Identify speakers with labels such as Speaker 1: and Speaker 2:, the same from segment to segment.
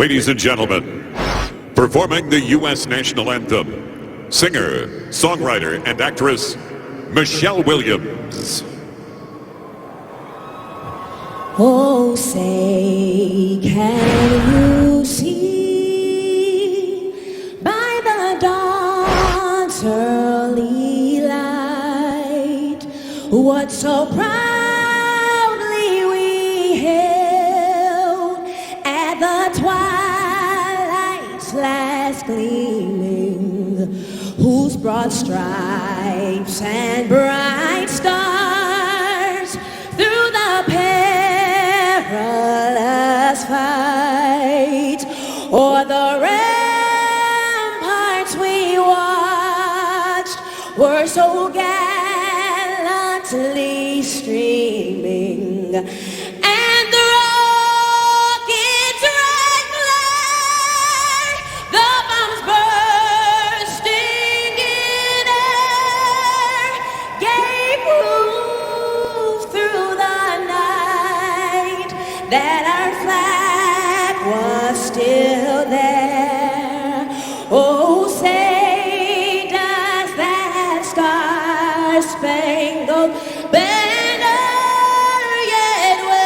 Speaker 1: Ladies and gentlemen, performing the U.S. national anthem, singer, songwriter, and actress, Michelle Williams.
Speaker 2: Oh, say, can you see by the dawn's early light what so proudly we hailed at the twilight's last gleaming, whose broad stripes and bright stars through the perilous fight o'er the ramparts we watched were so gallantly streaming, and the rocket's red glare, the bombs bursting in air, gave proof through the night that our flag was still there. Oh, say does that star-spangled banner yet wave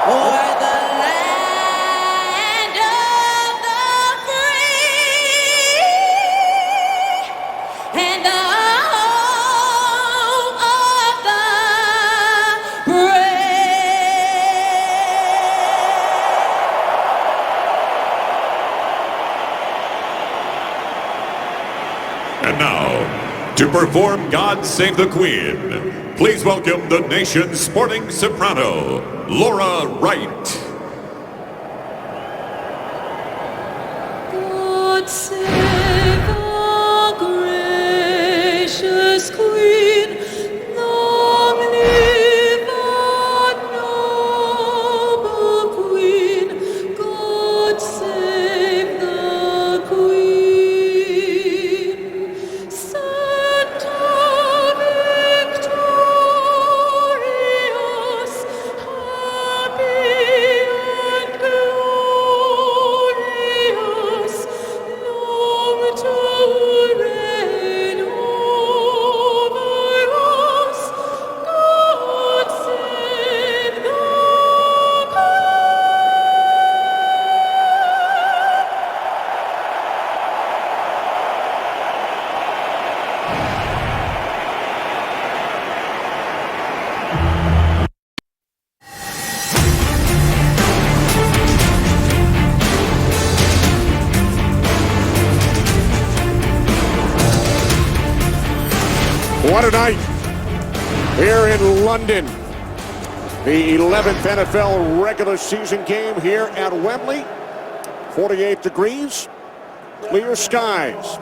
Speaker 2: o'er the land of the free and the home of the
Speaker 1: And now, to perform God Save the Queen, please welcome the nation's sporting soprano, Laura Wright.
Speaker 2: God save the gracious Queen, long live our noble Queen. God save the Queen, Santa victorious, happy and glorious, long to reign over us. God save the
Speaker 3: What a night here in London. The 11th NFL regular season game here at Wembley. 48 degrees, clear skies.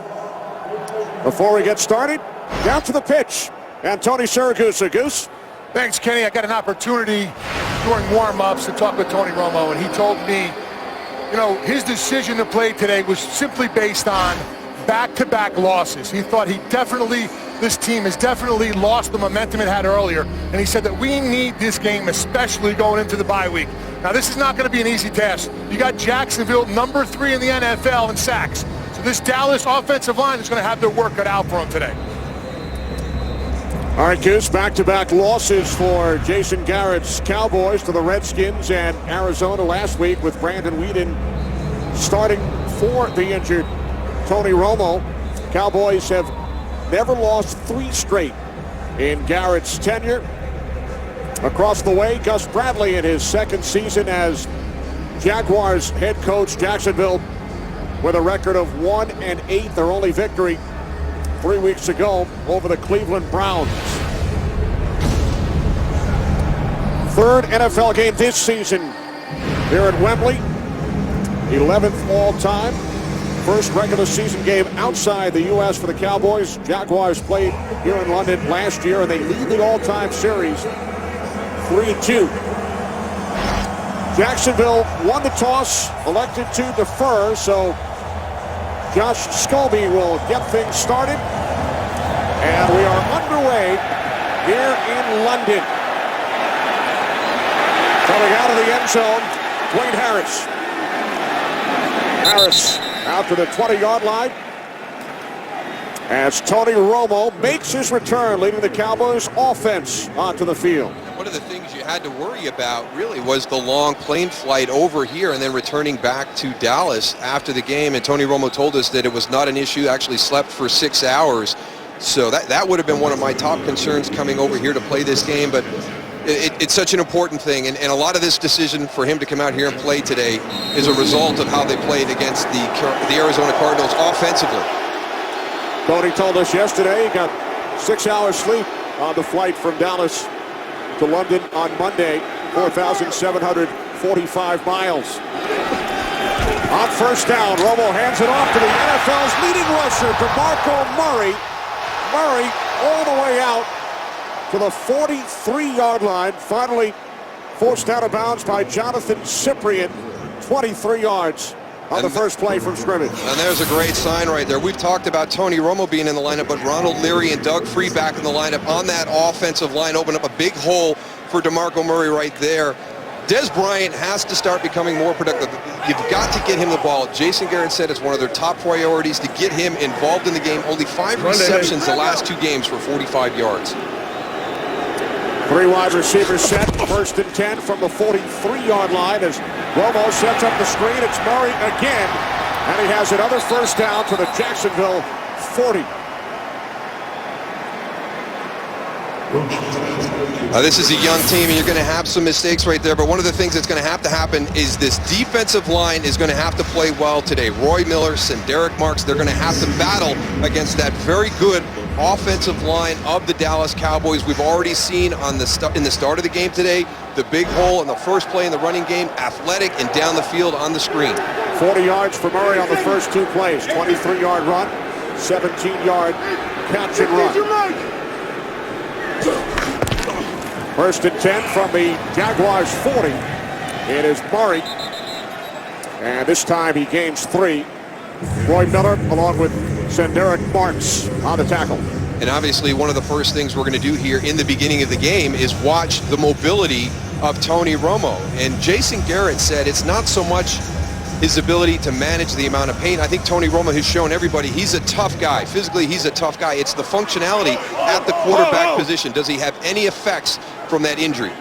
Speaker 3: Before we get started, down to the pitch. And Tony Romo.
Speaker 4: Thanks, Kenny. I got an opportunity during warm-ups to talk with Tony Romo, and he told me, you know, his decision to play today was simply based on back-to-back losses. He thought this team has definitely lost the momentum it had earlier, and he said that we need this game, especially going into the bye week. Now, this is not going to be an easy task. You got Jacksonville, number 3 in the NFL in sacks. So this Dallas offensive line is going to have their work cut out for them today.
Speaker 3: All right, Goose, back-to-back losses for Jason Garrett's Cowboys to the Redskins and Arizona last week, with Brandon Weeden starting for the injured Tony Romo. Cowboys have never lost 3 straight in Garrett's tenure. Across the way, Gus Bradley in his second season as Jaguars head coach. Jacksonville with a record of 1-8, their only victory 3 weeks ago over the Cleveland Browns. Third NFL game this season here at Wembley. 11th all-time. First regular season game outside the U.S. for the Cowboys. Jaguars played here in London last year, and they lead the all-time series 3-2. Jacksonville won the toss, elected to defer, so Josh Scobie will get things started. And we are underway here in London. Coming out of the end zone, Dwayne Harris. Harris out to the 20-yard line as Tony Romo makes his return, leading the Cowboys offense onto the field.
Speaker 5: One of the things you had to worry about really was the long plane flight over here and then returning back to Dallas after the game. And Tony Romo told us that it was not an issue, actually slept for 6 hours. So that would have been one of my top concerns coming over here to play this game. But it's such an important thing. And a lot of this decision for him to come out here and play today is a result of how they played against the Arizona Cardinals offensively.
Speaker 3: Tony told us yesterday he got 6 hours sleep on the flight from Dallas to London on Monday, 4,745 miles. On first down, Romo hands it off to the NFL's leading rusher, DeMarco Murray. Murray all the way out to the 43-yard line, finally forced out of bounds by Jonathan Cyprien, 23 yards. On the first play from scrimmage.
Speaker 5: And there's a great sign right there. We've talked about Tony Romo being in the lineup, but Ronald Leary and Doug Free back in the lineup on that offensive line opened up a big hole for DeMarco Murray right there. Dez Bryant has to start becoming more productive. You've got to get him the ball. Jason Garrett said it's one of their top priorities to get him involved in the game. Only 5 receptions the last 2 games for 45 yards.
Speaker 3: 3 wide receivers set, 1st and 10 from the 43-yard line as Romo sets up the screen. It's Murray again, and he has another first down to the Jacksonville 40.
Speaker 5: This is a young team, and you're going to have some mistakes right there, but one of the things that's going to happen is this defensive line is going to have to play well today. Roy Miller, Derek Marks, they're going to have to battle against that very good offensive line of the Dallas Cowboys. We've already seen in the start of the game today, the big hole in the first play in the running game, athletic and down the field on the screen.
Speaker 3: 40 yards for Murray on the first 2 plays, 23-yard run, 17-yard catch and run. 1st and 10 from the Jaguars 40. It is Murray, and this time he gains 3. Roy Miller along with Derek Marks on the tackle.
Speaker 5: And obviously one of the first things we're going to do here in the beginning of the game is watch the mobility of Tony Romo. And Jason Garrett said it's not so much his ability to manage the amount of pain. I think Tony Romo has shown everybody he's a tough guy. Physically, he's a tough guy. It's the functionality at the quarterback position. Does he have any effects from that injury?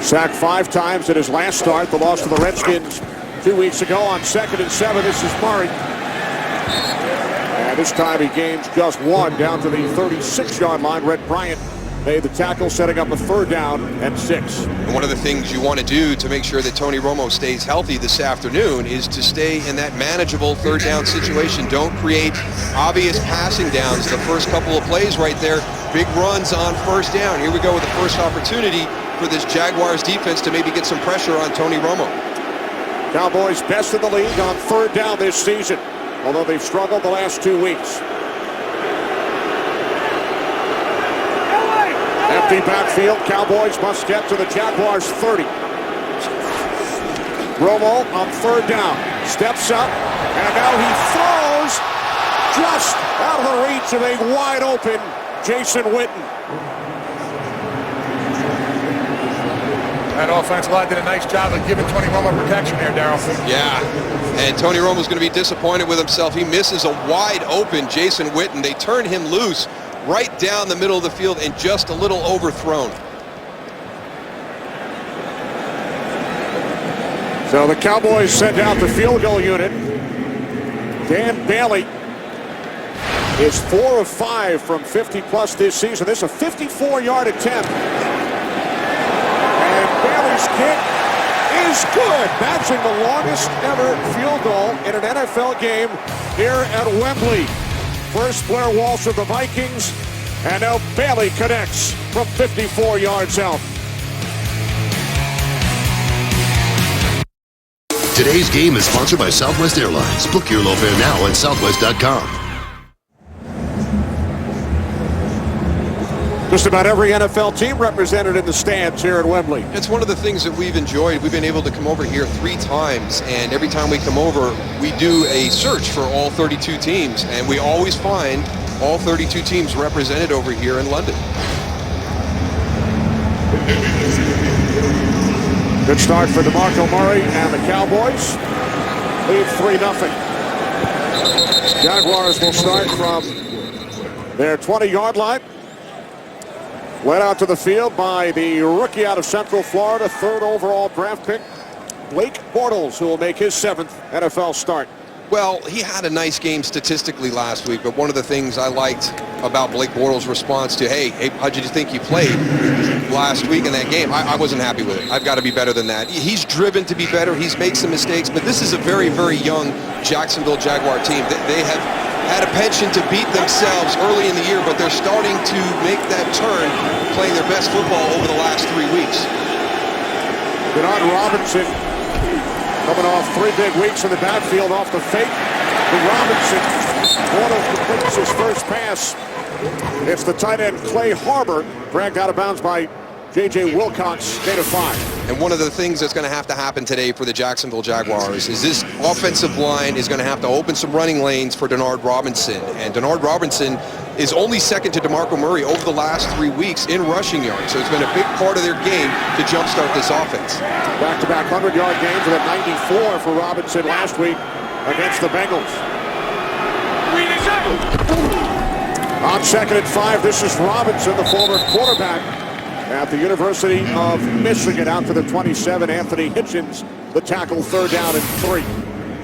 Speaker 3: Sacked 5 times at his last start. The loss to the Redskins 2 weeks ago on 2nd and 7. This is Murray. And this time he gains just 1 down to the 36-yard line. Dez Bryant made the tackle, setting up a 3rd down and 6.
Speaker 5: And one of the things you want to do to make sure that Tony Romo stays healthy this afternoon is to stay in that manageable 3rd down situation. Don't create obvious passing downs. The first couple of plays right there, big runs on 1st down. Here we go with the first opportunity for this Jaguars defense to maybe get some pressure on Tony Romo.
Speaker 3: Cowboys best in the league on 3rd down this season, although they've struggled the last 2 weeks. Empty backfield. Cowboys must get to the Jaguars 30. Romo on 3rd down. Steps up, and now he throws just out of the reach of a wide open Jason Witten.
Speaker 4: That offensive line did a nice job of giving Tony Romo protection here, Darryl.
Speaker 5: Yeah, and Tony Romo's going to be disappointed with himself. He misses a wide open Jason Witten. They turn him loose right down the middle of the field and just a little overthrown.
Speaker 3: So the Cowboys send out the field goal unit. Dan Bailey is 4 of 5 from 50-plus this season. This is a 54-yard attempt. And Bailey's kick is good, matching the longest ever field goal in an NFL game here at Wembley. First Blair Walsh of the Vikings, and now Bailey connects from 54 yards out.
Speaker 6: Today's game is sponsored by Southwest Airlines. Book your low fare now at southwest.com.
Speaker 3: Just about every NFL team represented in the stands here at Wembley.
Speaker 5: It's one of the things that we've enjoyed. We've been able to come over here 3 times, and every time we come over, we do a search for all 32 teams, and we always find all 32 teams represented over here in London.
Speaker 3: Good start for DeMarco Murray and the Cowboys. Lead 3-0. Jaguars will start from their 20-yard line. Led out to the field by the rookie out of Central Florida, 3rd overall draft pick, Blake Bortles, who will make his 7th NFL start.
Speaker 5: Well, he had a nice game statistically last week, but one of the things I liked about Blake Bortles' response to, hey, how did you think you played last week in that game? I wasn't happy with it. I've got to be better than that. He's driven to be better. He's made some mistakes, but this is a very, very young Jacksonville Jaguar team. They have had a penchant to beat themselves early in the year, but they're starting to make that turn, playing their best football over the last 3 weeks.
Speaker 3: Denard Robinson coming off 3 big weeks in the backfield off the fake to Robinson. Bortles completes his first pass. It's the tight end Clay Harbor, dragged out of bounds by J.J. Wilcox, gain of 5.
Speaker 5: And one of the things that's going to have to happen today for the Jacksonville Jaguars is this offensive line is going to have to open some running lanes for Denard Robinson. And Denard Robinson is only second to DeMarco Murray over the last 3 weeks in rushing yards. So it's been a big part of their game to jumpstart this offense.
Speaker 3: Back-to-back 100-yard games with a 94 for Robinson last week against the Bengals. On 2nd and 5, this is Robinson, the former quarterback at the University of Michigan, out for the 27. Anthony Hitchens, the tackle, 3rd down and 3.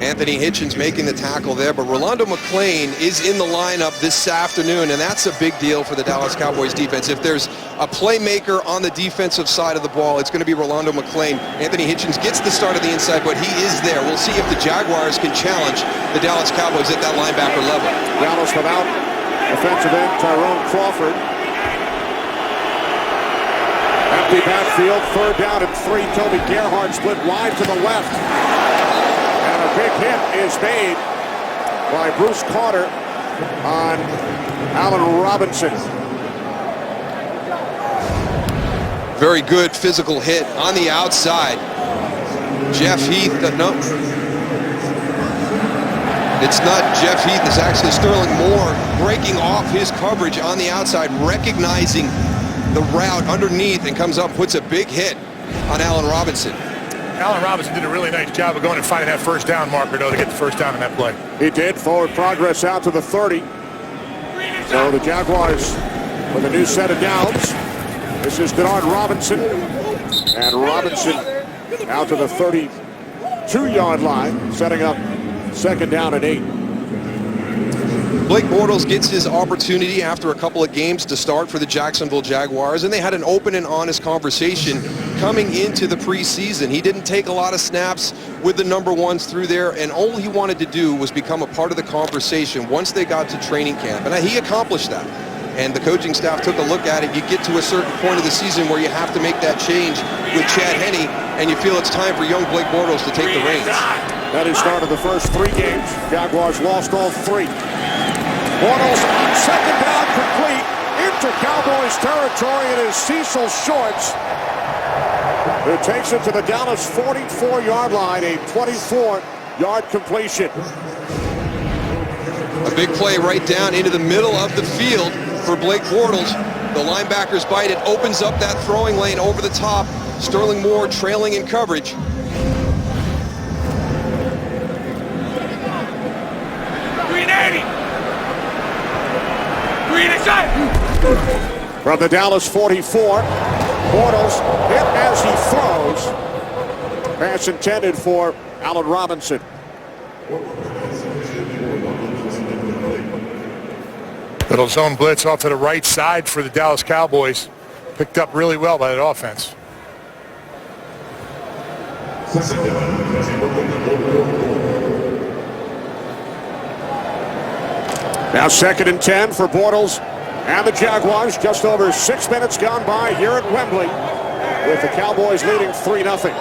Speaker 5: Anthony Hitchens making the tackle there, but Rolando McClain is in the lineup this afternoon, and that's a big deal for the Dallas Cowboys defense. If there's a playmaker on the defensive side of the ball, it's going to be Rolando McClain. Anthony Hitchens gets the start of the inside, but he is there. We'll see if the Jaguars can challenge the Dallas Cowboys at that linebacker level.
Speaker 3: Dallas without offensive end Tyrone Crawford. Empty backfield, 3rd down and 3. Toby Gerhart split wide to the left. And a big hit is made by Bruce Carter on Allen Robinson.
Speaker 5: Very good physical hit on the outside. Jeff Heath, no. It's not Jeff Heath, it's actually Sterling Moore breaking off his coverage on the outside, recognizing the route underneath, and comes up, puts a big hit on Allen Robinson.
Speaker 4: Allen Robinson did a really nice job of going and finding that first down marker, though, to get the first down in that play.
Speaker 3: He did. Forward progress out to the 30. So the Jaguars with a new set of downs. This is Denard Robinson. And Robinson out to the 32-yard line, setting up 2nd down and 8.
Speaker 5: Blake Bortles gets his opportunity after a couple of games to start for the Jacksonville Jaguars, and they had an open and honest conversation coming into the preseason. He didn't take a lot of snaps with the number ones through there, and all he wanted to do was become a part of the conversation once they got to training camp, and he accomplished that. And the coaching staff took a look at it. You get to a certain point of the season where you have to make that change with Chad Henne, and you feel it's time for young Blake Bortles to take the reins.
Speaker 3: That is start of the first 3 games. Jaguars lost all 3. Bortles on 2nd down, complete into Cowboys territory. It is Cecil Shorts who takes it to the Dallas 44-yard line, a 24-yard completion.
Speaker 5: A big play right down into the middle of the field for Blake Bortles. The linebackers bite. It opens up that throwing lane over the top. Sterling Moore trailing in coverage.
Speaker 3: From the Dallas 44, Bortles hit as he throws. Pass intended for Allen Robinson.
Speaker 4: Little zone blitz off to the right side for the Dallas Cowboys. Picked up really well by that offense.
Speaker 3: Now 2nd and 10 for Bortles and the Jaguars. Just over 6 minutes gone by here at Wembley, with the Cowboys leading 3-0.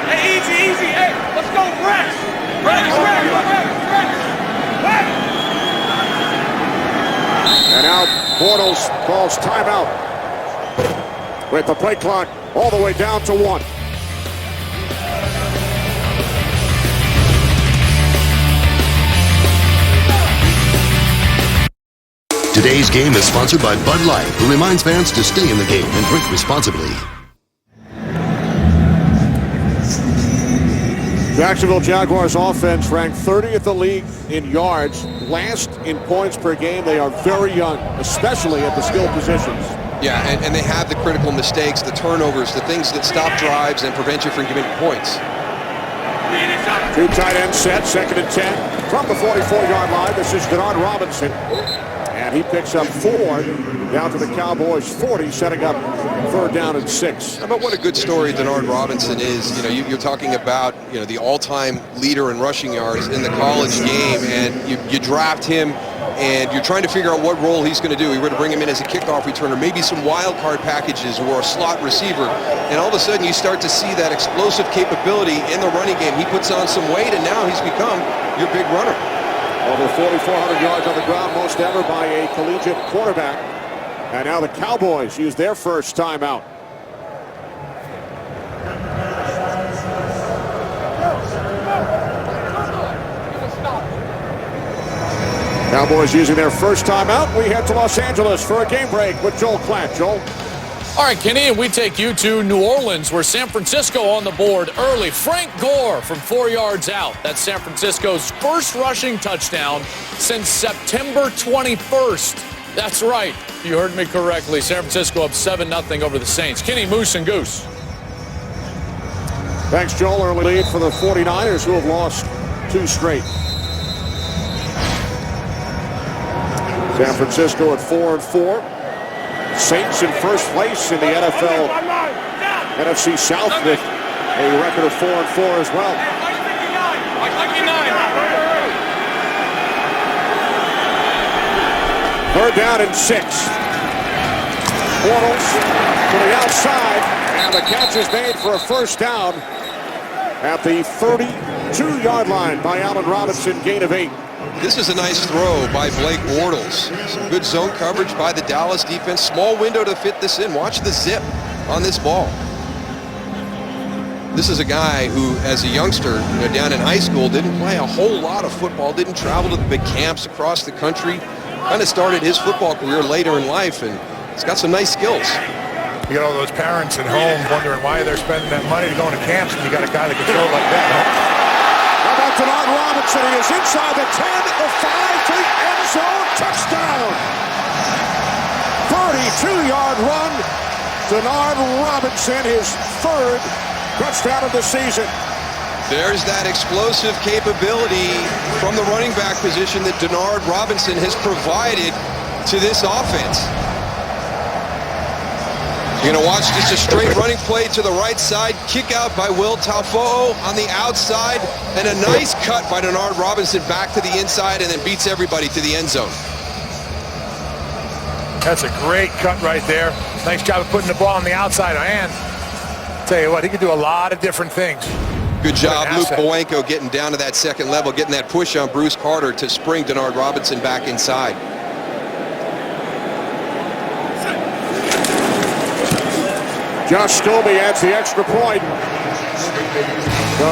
Speaker 7: Hey, easy. Hey, let's go, rest.
Speaker 3: And now Bortles calls timeout with the play clock all the way down to 1.
Speaker 6: Today's game is sponsored by Bud Light, who reminds fans to stay in the game and drink responsibly.
Speaker 3: Jacksonville Jaguars offense ranked 30th in the league in yards, last in points per game. They are very young, especially at the skill positions.
Speaker 5: Yeah, and they have the critical mistakes, the turnovers, the things that stop drives and prevent you from giving points.
Speaker 3: Two tight end set, 2nd and 10 from the 44-yard line. This is Denard Robinson. And he picks up 4 down to the Cowboys 40, setting up 3rd down and 6.
Speaker 5: But what a good story Denard Robinson is. You know, you're talking about, you know, the all-time leader in rushing yards in the college game, and you draft him, and you're trying to figure out what role he's going to do. You're going to bring him in as a kickoff returner, maybe some wild card packages or a slot receiver, and all of a sudden you start to see that explosive capability in the running game. He puts on some weight, and now he's become your big runner.
Speaker 3: Over 4,400 yards on the ground, most ever by a collegiate quarterback. And now the Cowboys use their first timeout. Cowboys using their first timeout. We head to Los Angeles for a game break with Joel Klatt. Joel?
Speaker 8: All right, Kenny, and we take you to New Orleans, where San Francisco on the board early. Frank Gore from 4 yards out. That's San Francisco's first rushing touchdown since September 21st. That's right. You heard me correctly. San Francisco up 7-0 over the Saints. Kenny, Moose, and Goose.
Speaker 3: Thanks, Joel. Early lead for the 49ers, who have lost 2 straight. San Francisco at 4-4. Saints in first place in the NFL NFC South with a record of 4-4 as well. 3rd down and 6. Bortles to the outside, and the catch is made for a first down at the 32-yard line by Allen Robinson, gain of 8.
Speaker 5: This is a nice throw by Blake Bortles. Some good zone coverage by the Dallas defense. Small window to fit this in. Watch the zip on this ball. This is a guy who, as a youngster, down in high school, didn't play a whole lot of football, didn't travel to the big camps across the country. Kind of started his football career later in life, and he's got some nice skills.
Speaker 4: You got all those parents at home wondering why they're spending that money to go into camps, and you got a guy that can throw like that.
Speaker 3: How about Denard Robinson? He is inside the 10, the 5, to the end zone. Touchdown! 32-yard run. Denard Robinson, his 3rd touchdown of the season.
Speaker 5: There's that explosive capability from the running back position that Denard Robinson has provided to this offense. You're going to watch just a straight running play to the right side, kick out by Will Tafoe on the outside, and a nice cut by Denard Robinson back to the inside, and then beats everybody to the end zone.
Speaker 4: That's a great cut right there. Nice job of putting the ball on the outside. And tell you what, he can do a lot of different things.
Speaker 5: Good job, Luke Bowenko, getting down to that 2nd level, getting that push on Bruce Carter to spring Denard Robinson back inside.
Speaker 3: Josh Scobie adds the extra point. So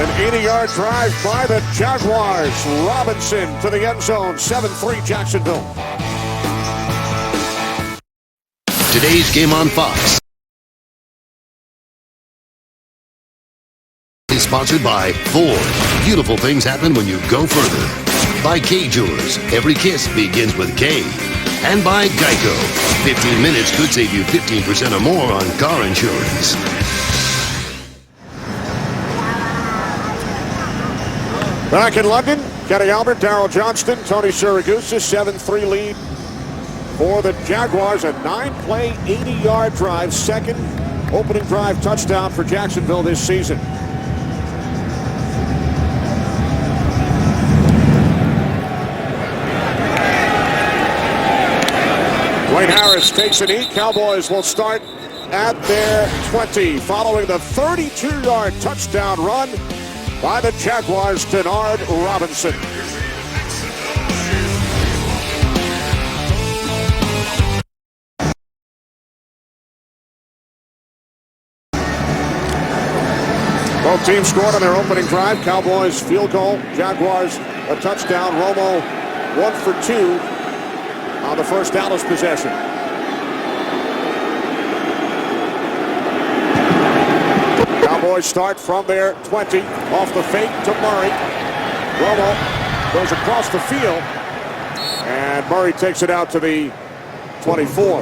Speaker 3: an 80-yard drive by the Jaguars. Robinson to the end zone. 7-3 Jacksonville.
Speaker 6: Today's game on Fox is sponsored by Ford. Beautiful things happen when you go further. By K Jewelers. Every kiss begins with K. And by Geico. 15 minutes could save you 15% or more on car insurance.
Speaker 3: Back in London, Kenny Albert, Darryl Johnston, Tony Siragusa, 7-3 lead for the Jaguars. A 9-play, 80-yard drive, 2nd opening drive touchdown for Jacksonville this season. Dwayne Harris takes a knee. Cowboys will start at their 20 following the 32-yard touchdown run by the Jaguars' Denard Robinson. Both teams scored on their opening drive. Cowboys field goal, Jaguars a touchdown. Romo 1 for 2 on the first Dallas possession. Cowboys start from their 20, off the fake to Murray. Romo goes across the field, and Murray takes it out to the 24.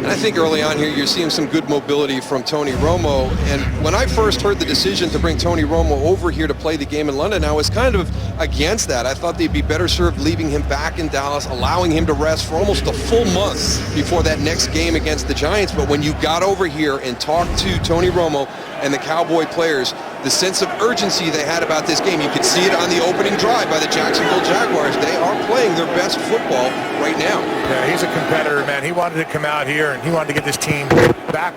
Speaker 5: And I think early on here you're seeing some good mobility from Tony Romo. And when I first heard the decision to bring Tony Romo over here to play the game in London, I was kind of against that. I thought they'd be better served leaving him back in Dallas, allowing him to rest for almost a full month before that next game against the Giants. But when you got over here and talked to Tony Romo and the Cowboy players, the sense of urgency they had about this game, you could see it on the opening drive by the Jacksonville Jaguars. They are playing their best football right now.
Speaker 4: Yeah, he's a competitor, man. He wanted to come out here and he wanted to get this team back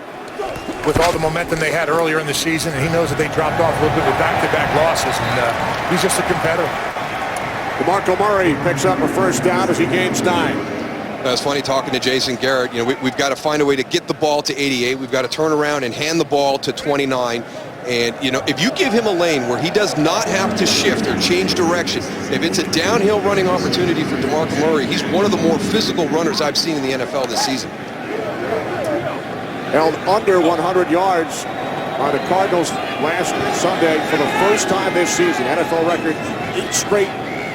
Speaker 4: with all the momentum they had earlier in the season, and he knows that they dropped off a little bit with back-to-back losses, and he's just a competitor.
Speaker 3: DeMarco Murray picks up a first down as he gains 9.
Speaker 5: It's funny talking to Jason Garrett. You know, we've got to find a way to get the ball to 88. We've got to turn around and hand the ball to 29. And, you know, if you give him a lane where he does not have to shift or change direction, if it's a downhill running opportunity for DeMarco Murray, he's one of the more physical runners I've seen in the NFL this season.
Speaker 3: Held under 100 yards by the Cardinals last Sunday for the first time this season. NFL record, 8 straight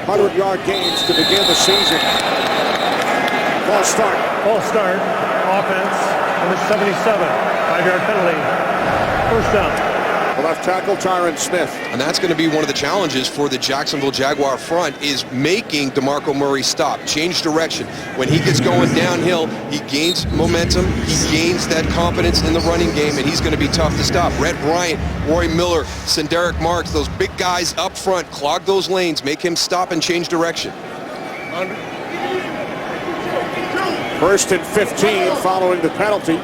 Speaker 3: 100-yard games to begin the season. False start.
Speaker 9: False start. Offense. Number 77. 5-yard penalty. First down.
Speaker 3: The left tackle, Tyron Smith.
Speaker 5: And that's going to be one of the challenges for the Jacksonville Jaguar front, is making DeMarco Murray stop, change direction. When he gets going downhill, he gains momentum, he gains that confidence in the running game, and he's going to be tough to stop. Dez Bryant, Roy Miller, Senderick Marks, those big guys up front, clog those lanes, make him stop and change direction.
Speaker 3: First and 15 following the penalty.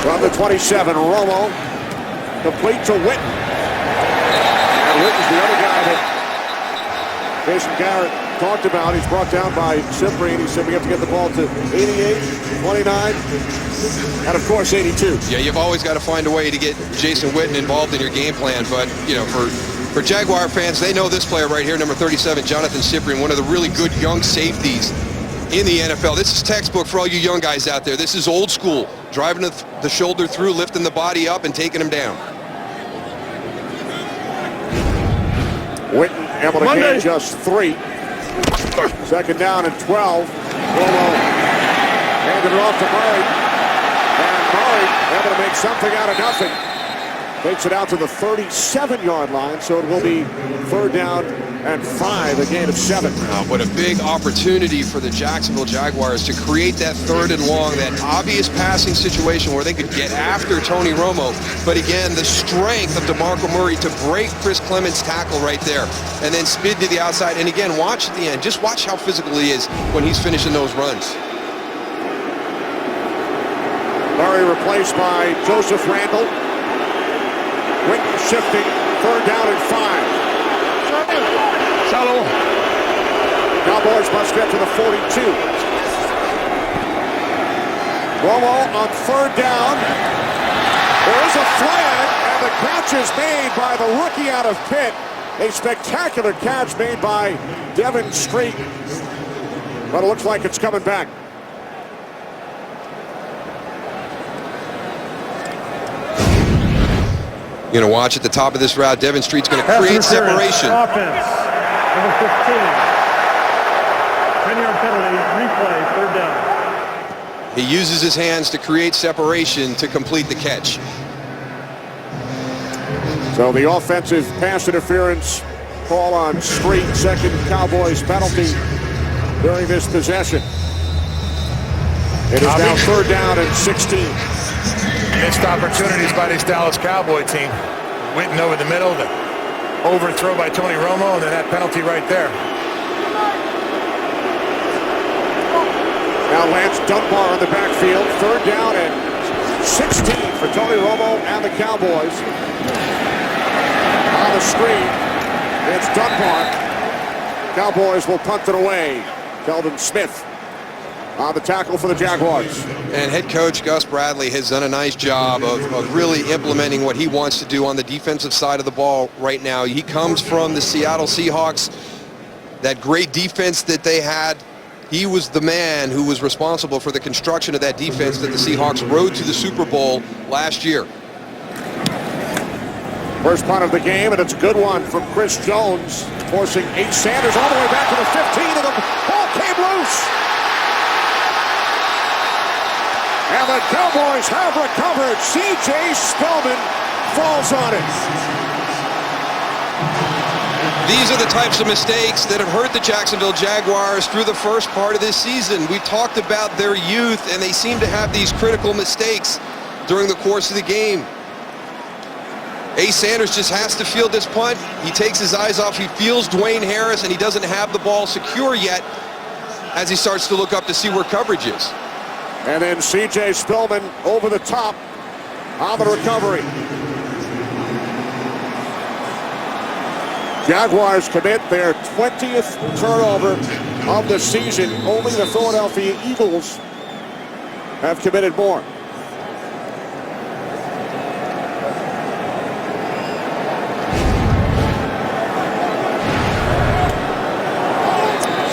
Speaker 3: From the 27, Romo, complete to Witten. And Witten's the other guy that Jason Garrett talked about. He's brought down by Cyprian. He said we have to get the ball to 88, 29, and of course 82.
Speaker 5: Yeah, you've always got to find a way to get Jason Witten involved in your game plan. But, you know, for Jaguar fans, they know this player right here, number 37, Jonathan Cyprian, one of the really good young safeties in the NFL. This is textbook for all you young guys out there. This is old school. Driving the shoulder through, lifting the body up, and taking him down.
Speaker 3: Witten able to gain just 3. Second down and 12. Romo handed it off to Murray. And Murray able to make something out of nothing. Takes it out to the 37-yard line, so it will be third down and 5, a gain of 7.
Speaker 5: What a big opportunity for the Jacksonville Jaguars to create that third and long, that obvious passing situation where they could get after Tony Romo. But again, the strength of DeMarco Murray to break Chris Clements' tackle right there and then spin to the outside. And again, watch at the end. Just watch how physical he is when he's finishing those runs.
Speaker 3: Murray replaced by Joseph Randall. Witten shifting, third down and 5.
Speaker 4: Shallow.
Speaker 3: Cowboys must get to the 42. Romo on third down. There is a flag, and the catch is made by the rookie out of Pitt. A spectacular catch made by Devin Street. But it looks like it's coming back.
Speaker 5: You're going to watch at the top of this route. Devin Street's going to create separation.
Speaker 9: Offense. Number 15. 10-yard penalty. Replay. Third down.
Speaker 5: He uses his hands to create separation to complete the catch.
Speaker 3: So the offensive pass interference call on Street. Second Cowboys penalty during this possession. It is now third down and 16.
Speaker 4: Missed opportunities by this Dallas Cowboy team. Witten over the middle, the overthrow by Tony Romo, and then that penalty right there.
Speaker 3: Now Lance Dunbar on the backfield. Third down and 16 for Tony Romo and the Cowboys. On the screen, it's Dunbar. Cowboys will punt it away. Keldon Smith on the tackle for the Jaguars.
Speaker 5: And head coach Gus Bradley has done a nice job of really implementing what he wants to do on the defensive side of the ball right now. He comes from the Seattle Seahawks that great defense that they had. He was the man who was responsible for the construction of that defense that the Seahawks rode to the Super Bowl last year.
Speaker 3: First punt of the game, and it's a good one from Chris Jones, forcing Ace Sanders all the way back to the 15, and the ball came loose. And the Cowboys have recovered. C.J. Spillman falls on it.
Speaker 5: These are the types of mistakes that have hurt the Jacksonville Jaguars through the first part of this season. We talked about their youth, and they seem to have these critical mistakes during the course of the game. Ace Sanders just has to field this punt. He takes his eyes off. He feels Dwayne Harris, and he doesn't have the ball secure yet as he starts to look up to see where coverage is.
Speaker 3: And then C.J. Spillman over the top on the recovery. Jaguars commit their 20th turnover of the season. Only the Philadelphia Eagles have committed more.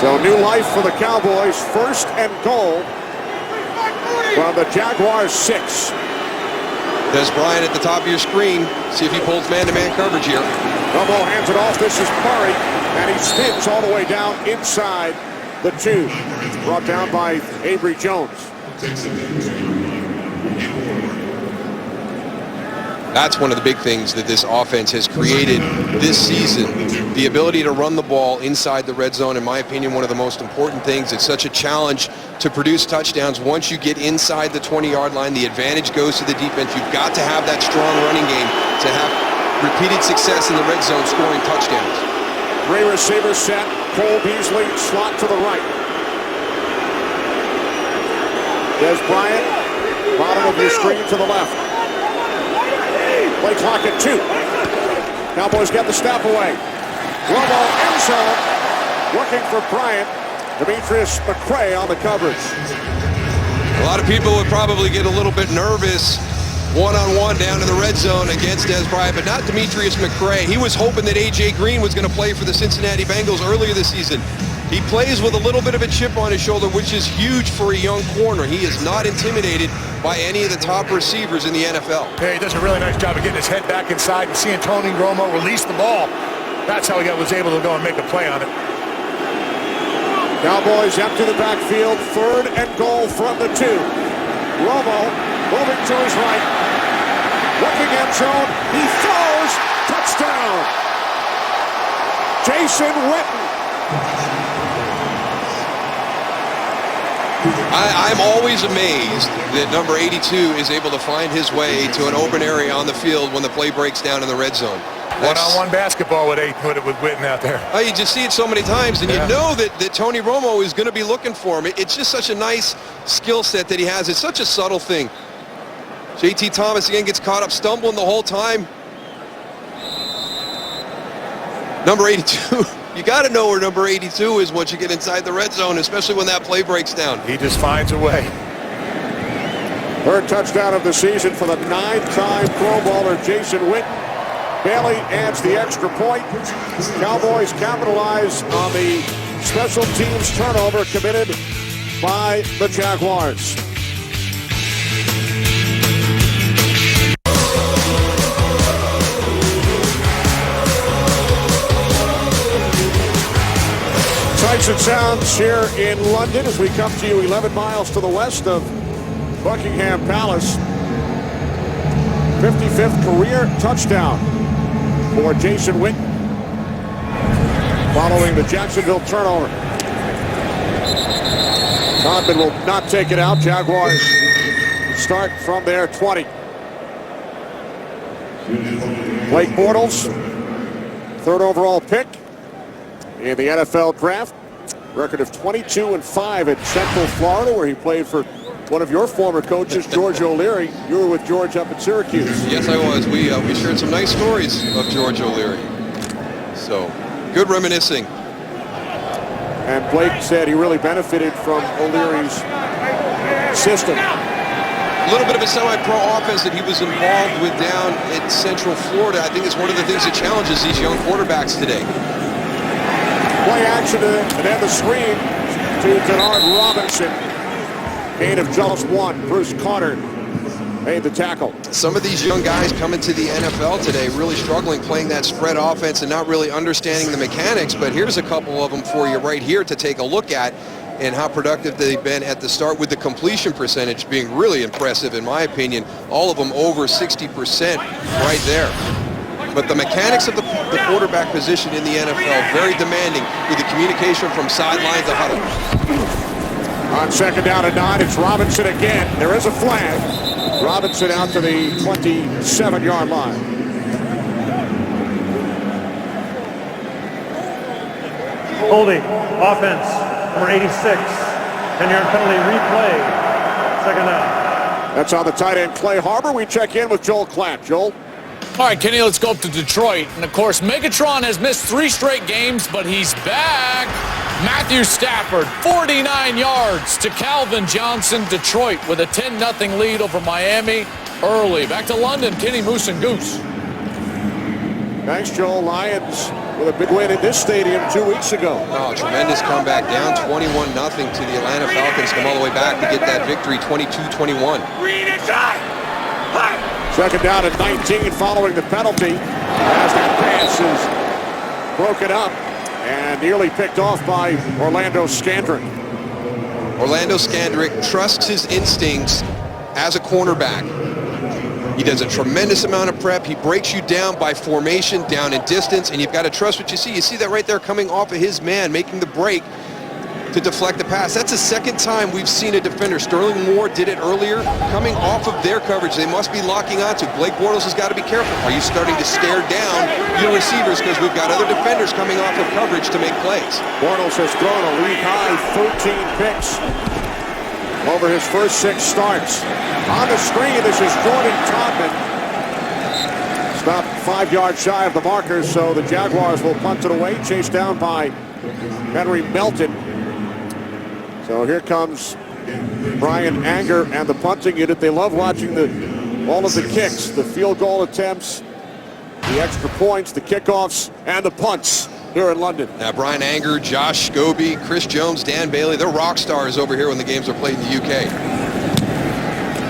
Speaker 3: So new life for the Cowboys. First and goal from the Jaguars 6.
Speaker 5: Dez Bryant at the top of your screen. See if he pulls man-to-man coverage here.
Speaker 3: Romo hands it off. This is Murray, and he spins all the way down inside the 2. Brought down by Avery Jones.
Speaker 5: That's one of the big things that this offense has created this season. The ability to run the ball inside the red zone, in my opinion, one of the most important things. It's such a challenge to produce touchdowns. Once you get inside the 20-yard line, the advantage goes to the defense. You've got to have that strong running game to have repeated success in the red zone scoring touchdowns.
Speaker 3: 3 receivers set. Cole Beasley slot to the right. Dez Bryant, bottom of your screen to the left. Play clock at 2. Cowboys get the snap away. Romo end zone. Looking for Bryant. Demetrius McCray on the coverage.
Speaker 5: A lot of people would probably get a little bit nervous one-on-one down in the red zone against Dez Bryant, but not Demetrius McCray. He was hoping that A.J. Green was going to play for the Cincinnati Bengals earlier this season. He plays with a little bit of a chip on his shoulder, which is huge for a young corner. He is not intimidated by any of the top receivers in the NFL.
Speaker 4: Yeah, he does a really nice job of getting his head back inside and seeing Tony Romo release the ball. That's how he was able to go and make a play on it.
Speaker 3: Cowboys empty the backfield. 3rd and goal from the 2. Romo moving to his right. Looking end zone. He throws. Touchdown. Jason Witten.
Speaker 5: I'm always amazed that number 82 is able to find his way to an open area on the field when the play breaks down in the red zone.
Speaker 4: One-on-one basketball with Witten out there.
Speaker 5: Oh, you just see it so many times, and you know that Tony Romo is going to be looking for him. It's just such a nice skill set that he has. It's such a subtle thing. J.T. Thomas again gets caught up stumbling the whole time. Number 82. You got to know where number 82 is once you get inside the red zone, especially when that play breaks down.
Speaker 4: He just finds a way.
Speaker 3: 3rd touchdown of the season for the 9-time Pro Bowler Jason Witten. Bailey adds the extra point. Cowboys capitalize on the special teams turnover committed by the Jaguars. Sights and sounds here in London as we come to you 11 miles to the west of Buckingham Palace. 55th career touchdown for Jason Witten following the Jacksonville turnover. Condon will not take it out. Jaguars start from their 20. Blake Bortles, 3rd overall pick in the NFL draft. Record of 22-5 at Central Florida, where he played for one of your former coaches, George O'Leary. You were with George up at Syracuse.
Speaker 5: Yes, I was. We shared some nice stories of George O'Leary. So, good reminiscing.
Speaker 3: And Blake said he really benefited from O'Leary's system.
Speaker 5: A little bit of a semi-pro offense that he was involved with down at Central Florida. I think it's one of the things that challenges these young quarterbacks today.
Speaker 3: Play action and then the screen to Denard Robinson. Gain of just 1. Bruce Carter made the tackle.
Speaker 5: Some of these young guys coming to the NFL today really struggling playing that spread offense and not really understanding the mechanics, but here's a couple of them for you right here to take a look at and how productive they've been at the start, with the completion percentage being really impressive in my opinion. All of them over 60% right there. But the mechanics of the quarterback position in the NFL, very demanding with the communication from sideline to huddle.
Speaker 3: On 2nd down and 9, it's Robinson again. There is a flag. Robinson out to the 27-yard line.
Speaker 9: Holding. Offense. Number 86. 10-yard penalty. Replay. 2nd down.
Speaker 3: That's on the tight end, Clay Harbor. We check in with Joel Klatt. Joel?
Speaker 8: All right, Kenny, let's go up to Detroit. And, of course, Megatron has missed 3 straight games, but he's back. Matthew Stafford, 49 yards to Calvin Johnson. Detroit with a 10-0 lead over Miami early. Back to London, Kenny, Moose and Goose.
Speaker 3: Thanks, Joel. Lions with a big win in this stadium 2 weeks ago.
Speaker 5: Oh, tremendous comeback, down 21-0 to the Atlanta Falcons. Come all the way back to get that victory, 22-21.
Speaker 3: 2nd down and 19 following the penalty as that pass is broken up and nearly picked off by Orlando Scandrick.
Speaker 5: Orlando Scandrick trusts his instincts as a cornerback. He does a tremendous amount of prep. He breaks you down by formation, down in distance, and you've got to trust what you see. You see that right there coming off of his man, making the break to deflect the pass. That's the 2nd time we've seen a defender. Sterling Moore did it earlier, coming off of their coverage. They must be locking onto. Blake Bortles has got to be careful. Are you starting to stare down your receivers because we've got other defenders coming off of coverage to make plays?
Speaker 3: Bortles has thrown a league high 13 picks over his first 6 starts. On the screen, this is Jordan Todman. Stopped 5 yards shy of the marker, so the Jaguars will punt it away, chased down by Henry Melton. So here comes Brian Anger and the punting unit. They love watching all of the kicks, the field goal attempts, the extra points, the kickoffs, and the punts here in London.
Speaker 5: Now, Brian Anger, Josh Scobie, Chris Jones, Dan Bailey, they're rock stars over here when the games are played in the UK.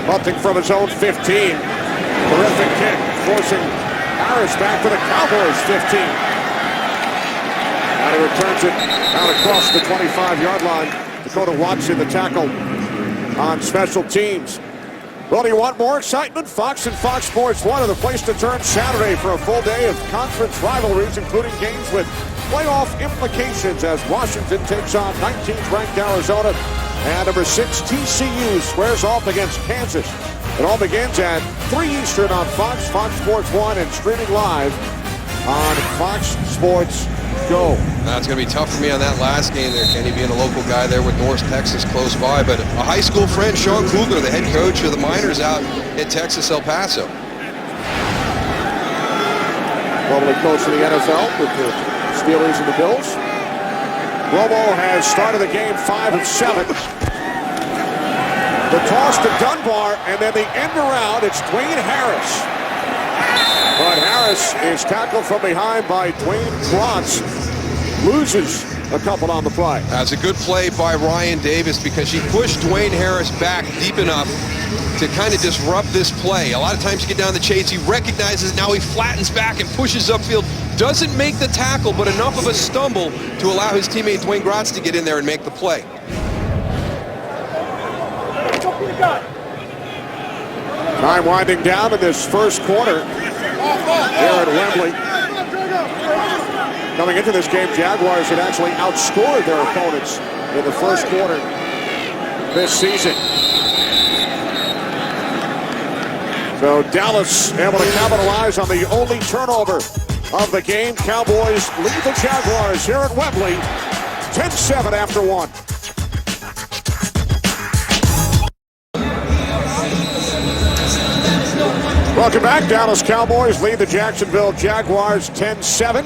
Speaker 3: Punting from his own 15. Terrific kick, forcing Harris back to the Cowboys 15. And he returns it out across the 25-yard line. Dakota Watson, the tackle on special teams. Well, do you want more excitement? Fox and Fox Sports 1 are the place to turn Saturday for a full day of conference rivalries, including games with playoff implications as Washington takes on 19th ranked Arizona and number 6 TCU squares off against Kansas. It all begins at 3 Eastern on Fox, Fox Sports 1, and streaming live on Fox Sports Go.
Speaker 5: It's going to be tough for me on that last game there, Kenny, being a local guy there with North Texas close by. But a high school friend, Sean Kugler, the head coach of the Miners out in Texas, El Paso.
Speaker 3: Probably close to the NFL with the Steelers and the Bills. Romo has started the game 5 of 7. The toss to Dunbar, and then the end around, it's Dwayne Harris. But Harris is tackled from behind by Dwayne Grotz. Loses a couple on the play.
Speaker 5: That's a good play by Ryan Davis because he pushed Dwayne Harris back deep enough to kind of disrupt this play. A lot of times you get down the chase, he recognizes, now he flattens back and pushes upfield. Doesn't make the tackle, but enough of a stumble to allow his teammate Dwayne Grotz to get in there and make the play.
Speaker 3: Time winding down in this first quarter here at Wembley. Coming into this game, Jaguars had actually outscored their opponents in the first quarter this season. So Dallas able to capitalize on the only turnover of the game. Cowboys lead the Jaguars here at Wembley, 10-7 after 1. Welcome back. Dallas Cowboys lead the Jacksonville Jaguars 10-7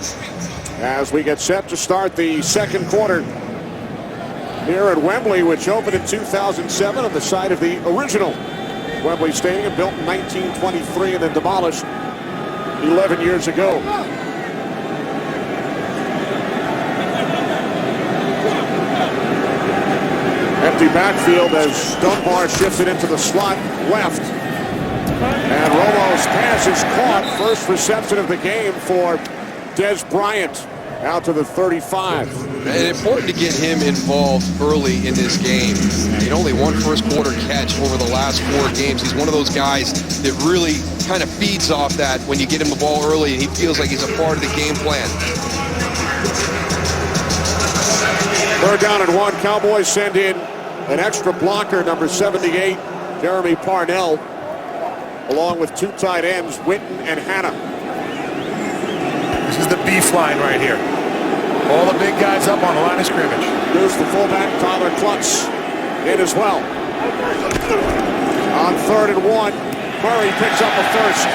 Speaker 3: as we get set to start the second quarter here at Wembley, which opened in 2007 on the site of the original Wembley Stadium, built in 1923 and then demolished 11 years ago. Empty backfield as Dunbar shifts it into the slot left. And Romo's pass is caught. First reception of the game for Dez Bryant out to the 35.
Speaker 5: And important to get him involved early in this game. He only one first quarter catch over the last 4 games. He's one of those guys that really kind of feeds off that when you get him the ball early and he feels like he's a part of the game plan.
Speaker 3: 3rd down and 1. Cowboys send in an extra blocker, number 78, Jeremy Parnell, along with 2 tight ends, Witten and Hanna.
Speaker 4: This is the beef line right here. All the big guys up on the line of scrimmage.
Speaker 3: Here's the fullback, Tyler Klutz, in as well. On 3rd and 1, Murray picks up a first.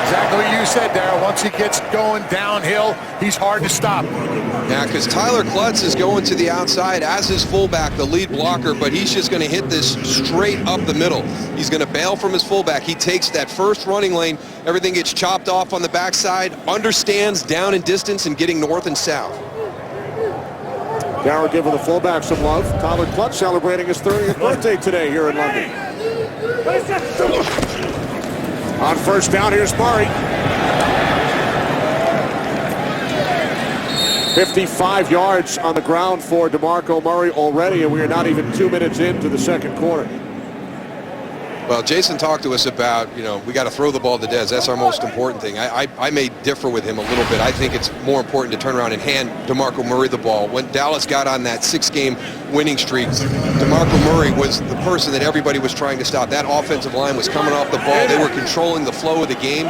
Speaker 4: Exactly what you said, Darryl. Once he gets going downhill, he's hard to stop.
Speaker 5: Yeah, because Tyler Klutz is going to the outside as his fullback, the lead blocker, but he's just going to hit this straight up the middle. He's going to bail from his fullback. He takes that first running lane. Everything gets chopped off on the backside, understands down in distance and getting north and south.
Speaker 3: Darryl giving the fullback some love. Tyler Klutz celebrating his 30th birthday today here in London. On 1st down, here's Murray. 55 yards on the ground for DeMarco Murray already, and we are not even 2 minutes into the 2nd quarter.
Speaker 5: Well, Jason talked to us about, we got to throw the ball to Dez. That's our most important thing. I may differ with him a little bit. I think it's more important to turn around and hand DeMarco Murray the ball. When Dallas got on that 6-game winning streak, DeMarco Murray was the person that everybody was trying to stop. That offensive line was coming off the ball. They were controlling the flow of the game.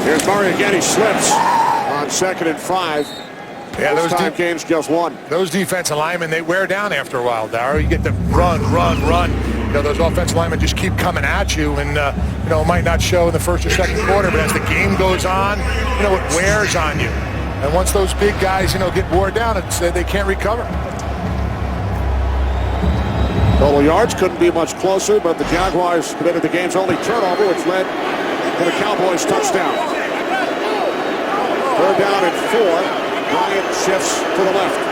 Speaker 3: Here's Murray again. He slips on 2nd and 5.
Speaker 4: Yeah,
Speaker 3: those time gains just 1.
Speaker 4: Those defensive linemen, they wear down after a while, Darryl. You get them run. Those offensive linemen just keep coming at you, and it might not show in the 1st or 2nd quarter, but as the game goes on, it wears on you. And once those big guys, get wore down, they can't recover.
Speaker 3: Total yards couldn't be much closer, but the Jaguars committed the game's only turnover, which led to the Cowboys' touchdown. 3rd down and 4. Bryant shifts to the left.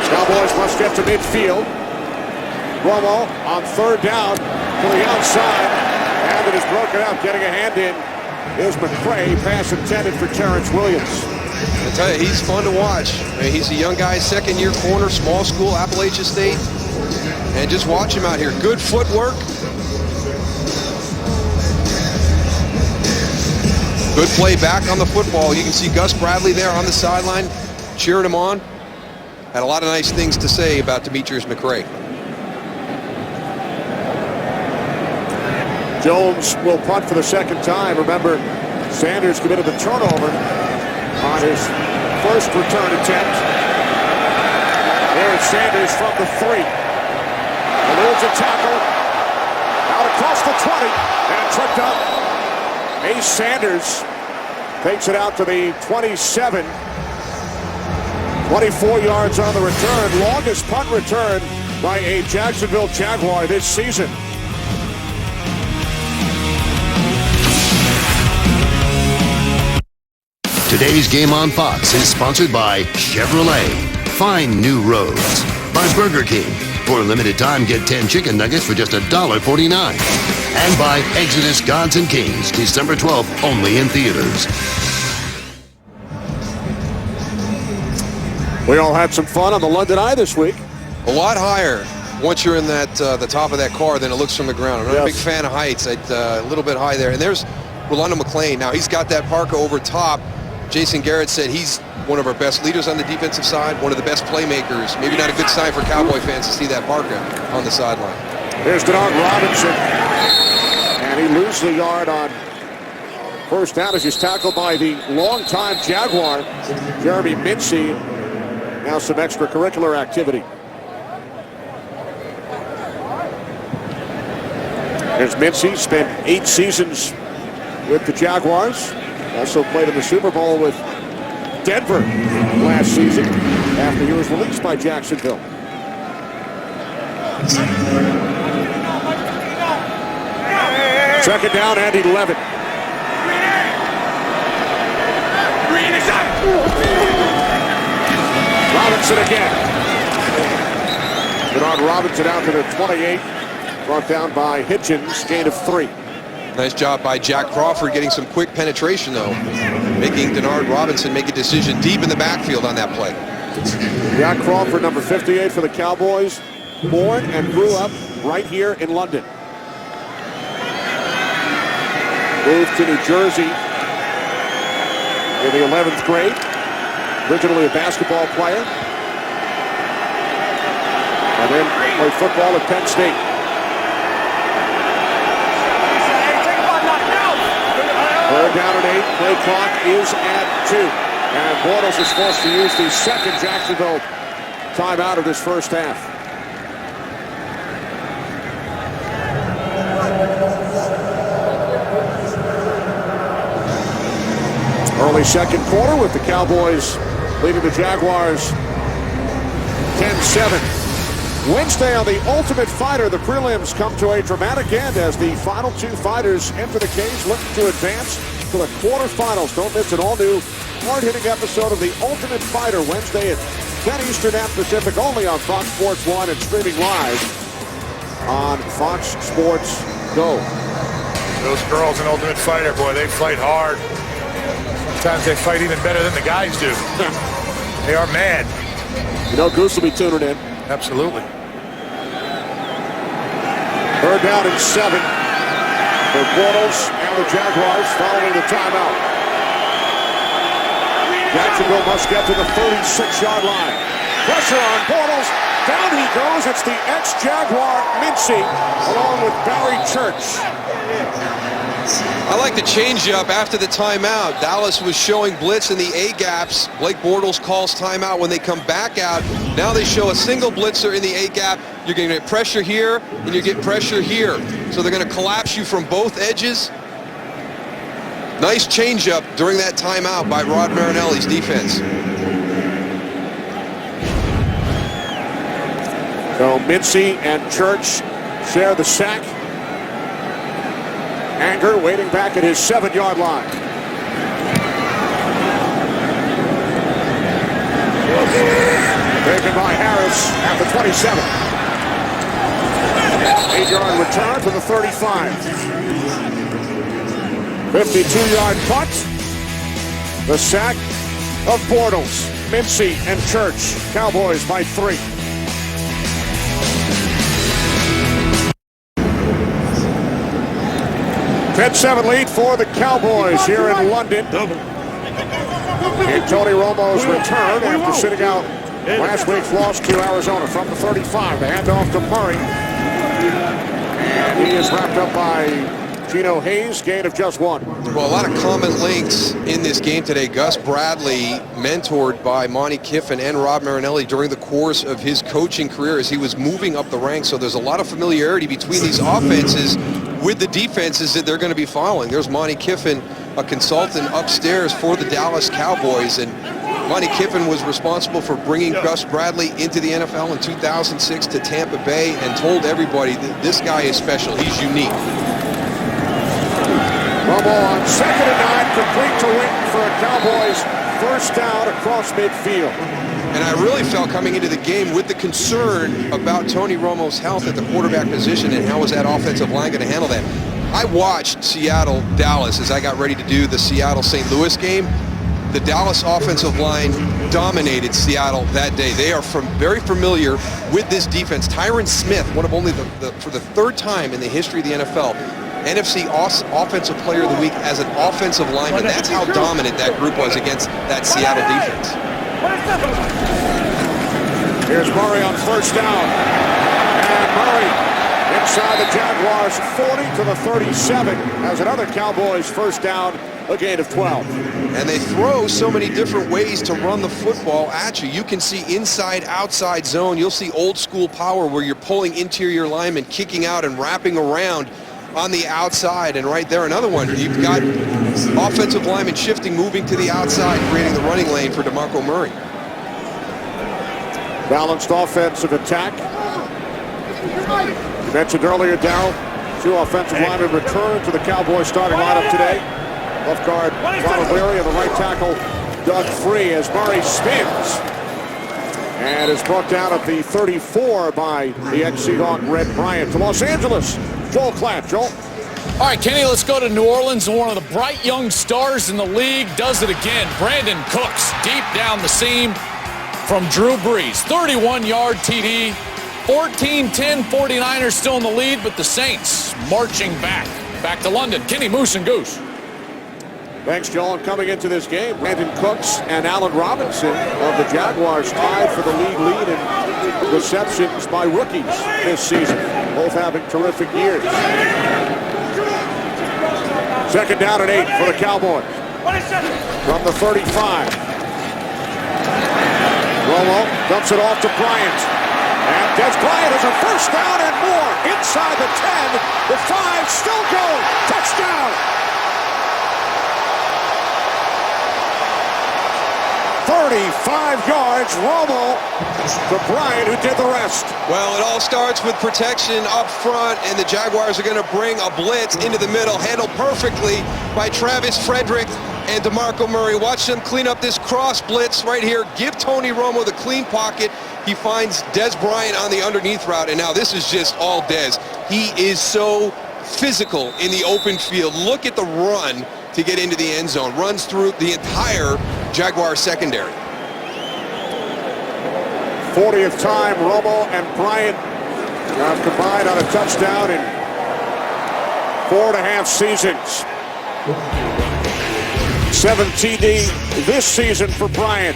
Speaker 3: Cowboys must get to midfield. Romo on 3rd down to the outside. And it is broken up. Getting a hand in is McCray. Pass intended for Terrence Williams.
Speaker 5: I tell you, he's fun to watch. I mean, he's a young guy, 2nd-year corner, small school, Appalachia State. And just watch him out here. Good footwork. Good play back on the football. You can see Gus Bradley there on the sideline cheering him on. Had a lot of nice things to say about Demetrius McCray.
Speaker 3: Jones will punt for the 2nd time. Remember, Sanders committed the turnover on his first return attempt. There's Sanders from the 3. Eludes a tackle. Out across the 20 and tripped up. Ace Sanders takes it out to the 27. 24 yards on the return. Longest punt return by a Jacksonville Jaguar this season.
Speaker 6: Today's Game on Fox is sponsored by Chevrolet. Find new roads. By Burger King. For a limited time, get 10 chicken nuggets for just $1.49. And by Exodus Gods and Kings, December 12th, only in theaters.
Speaker 3: We all had some fun on the London Eye this week.
Speaker 5: A lot higher once you're in that the top of that car than it looks from the ground. I'm not a big fan of heights. A little bit high there. And there's Rolando McClain. Now, he's got that parka over top. Jason Garrett said he's one of our best leaders on the defensive side, one of the best playmakers. Maybe not a good sign for Cowboy fans to see that parka on the sideline.
Speaker 3: Here's Denard Robinson. And he loses a yard on 1st down as he's tackled by the longtime Jaguar, Jeremy Mincy. Now some extracurricular activity. Here's Mincy, spent 8 seasons with the Jaguars. Also played in the Super Bowl with Denver last season after he was released by Jacksonville. Second down and 11. Takes it again. Denard Robinson out to the 28. Brought down by Hitchens. Gain of 3.
Speaker 5: Nice job by Jack Crawford getting some quick penetration, though, making Denard Robinson make a decision deep in the backfield on that play.
Speaker 3: Jack Crawford, number 58 for the Cowboys, born and grew up right here in London. Moved to New Jersey in the 11th grade. Originally a basketball player. And then played football at Penn State. Third down and 8. Play clock is at 2. And Bortles is forced to use the second Jacksonville timeout of this first half. Early second quarter with the Cowboys leading the Jaguars 10-7. Wednesday on The Ultimate Fighter, the prelims come to a dramatic end as the final 2 fighters enter the cage looking to advance to the quarterfinals. Don't miss an all-new, hard-hitting episode of The Ultimate Fighter Wednesday at 10 Eastern and Pacific, only on Fox Sports 1 and streaming live on Fox Sports Go.
Speaker 4: Those girls in Ultimate Fighter, boy, they fight hard. Sometimes they fight even better than the guys do. They are mad.
Speaker 3: You know, Goose will be tuning in.
Speaker 4: Absolutely.
Speaker 3: Third down and 7 for Bortles and the Jaguars following the timeout. Jacksonville must get to the 36-yard line. Pressure on Bortles. Down he goes. It's the ex-Jaguar Mincy along with Barry Church.
Speaker 5: I like the change-up after the timeout. Dallas was showing blitz in the A-gaps. Blake Bortles calls timeout when they come back out. Now they show a single blitzer in the A-gap. You're going to get pressure here, and you get pressure here. So they're going to collapse you from both edges. Nice change-up during that timeout by Rod Marinelli's defense.
Speaker 3: So Mincy and Church share the sack. Anger waiting back at his 7-yard line. Taken by Harris at the 27. 8-yard return to the 35. 52-yard punt. The sack of Bortles, Mincy, and Church. Cowboys by 3. Ten-7 lead for the Cowboys here in London. And Tony Romo's return after sitting out last week's loss to Arizona from the 35. The handoff to Murray. And he is wrapped up by Geno Hayes, gain of just 1.
Speaker 5: Well, a lot of common links in this game today. Gus Bradley, mentored by Monty Kiffin and Rob Marinelli during the course of his coaching career as he was moving up the ranks. So there's a lot of familiarity between these offenses with the defenses that they're going to be following. There's Monty Kiffin, a consultant upstairs for the Dallas Cowboys, and Monty Kiffin was responsible for bringing Gus Bradley into the NFL in 2006 to Tampa Bay and told everybody that this guy is special. He's unique.
Speaker 3: Romo on 2nd and 9, complete to Witten for a Cowboys first down across midfield.
Speaker 5: And I really felt coming into the game with the concern about Tony Romo's health at the quarterback position and how was that offensive line going to handle that. I watched Seattle-Dallas as I got ready to do the Seattle-St. Louis game. The Dallas offensive line dominated Seattle that day. They are very familiar with this defense. Tyron Smith, one of only for the 3rd time in the history of the NFL, NFC Offensive Player of the Week as an offensive lineman. That's how dominant that group was against that Seattle defense.
Speaker 3: Here's Murray on first down. And Murray inside the Jaguars 40 to the 37 as another Cowboys first down, a gain of 12.
Speaker 5: And they throw so many different ways to run the football at you. You can see inside, outside zone. You'll see old school power where you're pulling interior linemen, kicking out and wrapping around on the outside. And right there, another one. You've got offensive linemen shifting, moving to the outside, creating the running lane for DeMarco Murray.
Speaker 3: Balanced offensive attack. You mentioned earlier, Darryl, 2 offensive linemen return to the Cowboys starting lineup today. Left guard Ronald Leary and the right tackle Doug Free as Murray spins. And is brought down at the 34 by the ex-Seahawk Dez Bryant. To Los Angeles, Joel Klatt. Joel?
Speaker 8: All right, Kenny, let's go to New Orleans. One of the bright young stars in the league does it again. Brandon Cooks deep down the seam from Drew Brees. 31-yard TD. 14-10, 49ers still in the lead, but the Saints marching back to London. Kenny, Moose and Goose.
Speaker 3: Thanks, Joel. And coming into this game, Brandon Cooks and Allen Robinson of the Jaguars tied for the league lead in receptions by rookies this season, both having terrific years. Second down and 8 for the Cowboys. From the 35. Romo dumps it off to Bryant. And Dez Bryant has a first down and more. Inside the 10. The 5 still going. Touchdown. 35 yards. Romo to Bryant, who did the rest.
Speaker 5: Well, it all starts with protection up front, and the Jaguars are going to bring a blitz into the middle, handled perfectly by Travis Frederick and DeMarco Murray. Watch them clean up this cross blitz right here. Give Tony Romo the clean pocket. He finds Dez Bryant on the underneath route, and now this is just all Dez. He is so physical in the open field. Look at the run to get into the end zone. Runs through the entire Jaguar secondary.
Speaker 3: 40th time Romo and Bryant have combined on a touchdown in 4.5 seasons. 7th TD this season for Bryant.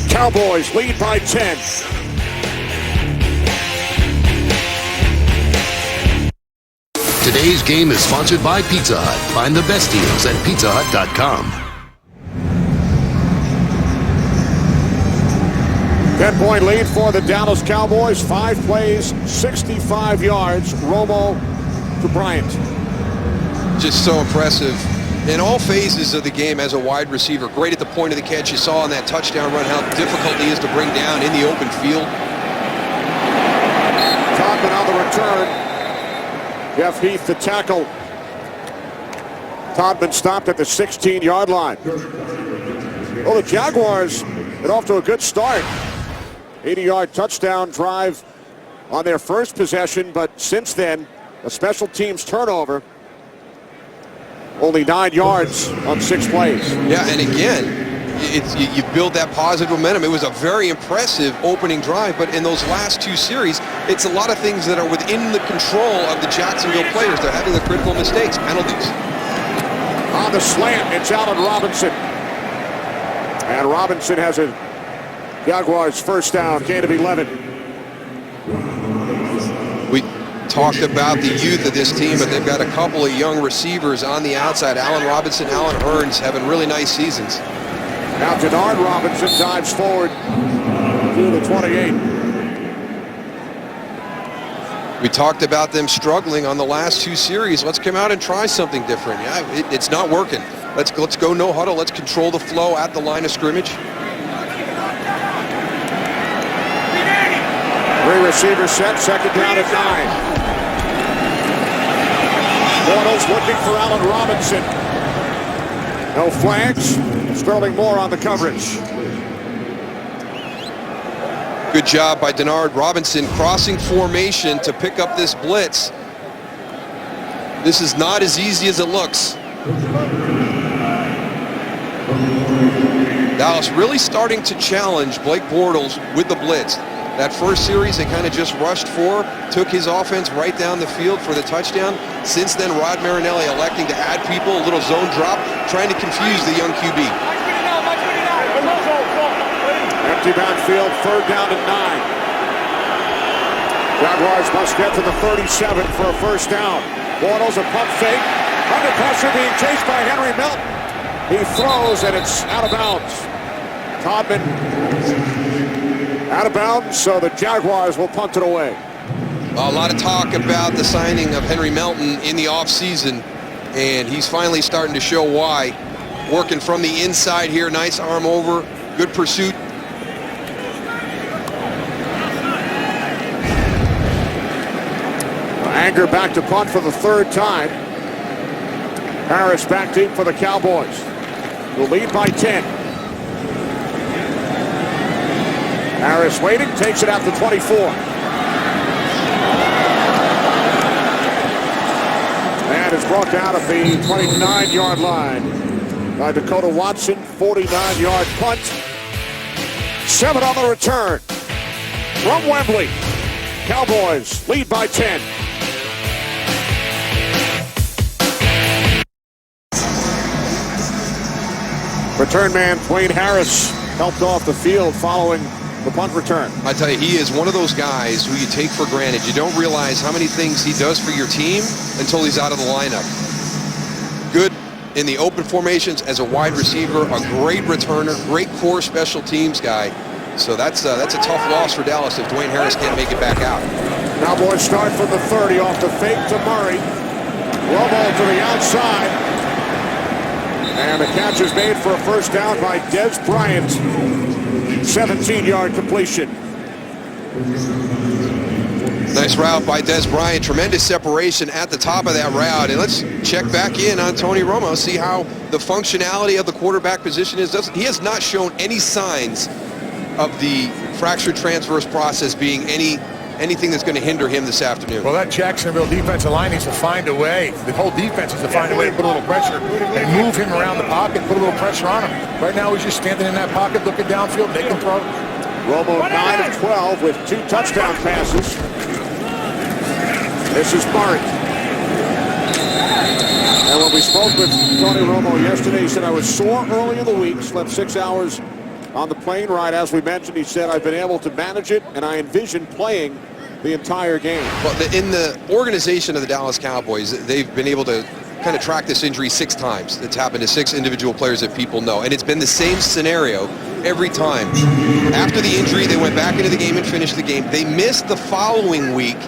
Speaker 3: Cowboys lead by 10.
Speaker 6: Today's game is sponsored by Pizza Hut. Find the best deals at pizzahut.com.
Speaker 3: 10-point lead for the Dallas Cowboys. 5 plays, 65 yards. Romo to Bryant.
Speaker 5: Just so impressive in all phases of the game as a wide receiver. Great at the point of the catch. You saw on that touchdown run how difficult he is to bring down in the open field.
Speaker 3: Todman on the return. Jeff Heath the tackle. Todman stopped at the 16-yard line. Well, the Jaguars get off to a good start. 80-yard touchdown drive on their first possession, but since then, a special teams turnover. Only 9 yards on 6 plays.
Speaker 5: Yeah, and again, you build that positive momentum. It was a very impressive opening drive, but in those last 2 series, it's a lot of things that are within the control of the Jacksonville players. They're having the critical mistakes, penalties.
Speaker 3: On the slant, it's Allen Robinson. And Robinson has a Jaguars first down, gain of 11.
Speaker 5: We talked about the youth of this team, but they've got a couple of young receivers on the outside. Allen Robinson, Allen Hurns having really nice seasons.
Speaker 3: Now Denard Robinson dives forward to the 28.
Speaker 5: We talked about them struggling on the last 2 series. Let's come out and try something different. Yeah, it's not working. Let's go no huddle. Let's control the flow at the line of scrimmage.
Speaker 3: 3 receivers set, second down at 9. Bortles looking for Allen Robinson. No flags. Sterling Moore on the coverage.
Speaker 5: Good job by Denard Robinson crossing formation to pick up this blitz. This is not as easy as it looks. Dallas really starting to challenge Blake Bortles with the blitz. That first series, they kind of just rushed for, took his offense right down the field for the touchdown. Since then, Rod Marinelli electing to add people, a little zone drop, trying to confuse the young QB.
Speaker 3: Empty backfield, third down and 9. Jaguars must get to the 37 for a first down. Bortles a pump fake. Under pressure being chased by Henry Melton. He throws and it's out of bounds. Todman out of bounds, so the Jaguars will punt it away.
Speaker 5: A lot of talk about the signing of Henry Melton in the offseason, and he's finally starting to show why. Working from the inside here, nice arm over, good pursuit.
Speaker 3: Anger back to punt for the 3rd time. Harris back deep for the Cowboys. Will lead by 10. Harris waiting, takes it out to 24. And it's brought down at the 29-yard line by Dakota Watson. 49-yard punt. 7 on the return. From Wembley, Cowboys lead by 10. Return man Dwayne Harris helped off the field following the punt return.
Speaker 5: I tell you, he is one of those guys who you take for granted. You don't realize how many things he does for your team until he's out of the lineup. Good in the open formations as a wide receiver, a great returner, great core special teams guy. So that's a tough loss for Dallas if Dwayne Harris can't make it back out.
Speaker 3: Cowboys start from the 30 off the fake to Murray. Romo to the outside. And the catch is made for a first down by Dez Bryant. 17-yard completion.
Speaker 5: Nice route by Dez Bryant. Tremendous separation at the top of that route. And let's check back in on Tony Romo, see how the functionality of the quarterback position is. He has not shown any signs of the fractured transverse process being anything that's going to hinder him this afternoon.
Speaker 4: Well, that Jacksonville defensive line needs to find a way. The whole defense needs to find a way to put a little pressure and move him around the pocket, put a little pressure on him. Right now, he's just standing in that pocket, looking downfield, making throws.
Speaker 3: Romo 9 of 12 with 2 touchdown passes. This is Murray. And when we spoke with Tony Romo yesterday, he said, I was sore early in the week, slept 6 hours on the plane ride. As we mentioned, he said, I've been able to manage it, and I envision playing the entire game.
Speaker 5: Well, in the organization of the Dallas Cowboys, they've been able to kind of track this injury 6 times. It's happened to 6 individual players that people know, and it's been the same scenario every time. After the injury, they went back into the game and finished the game. They missed the following week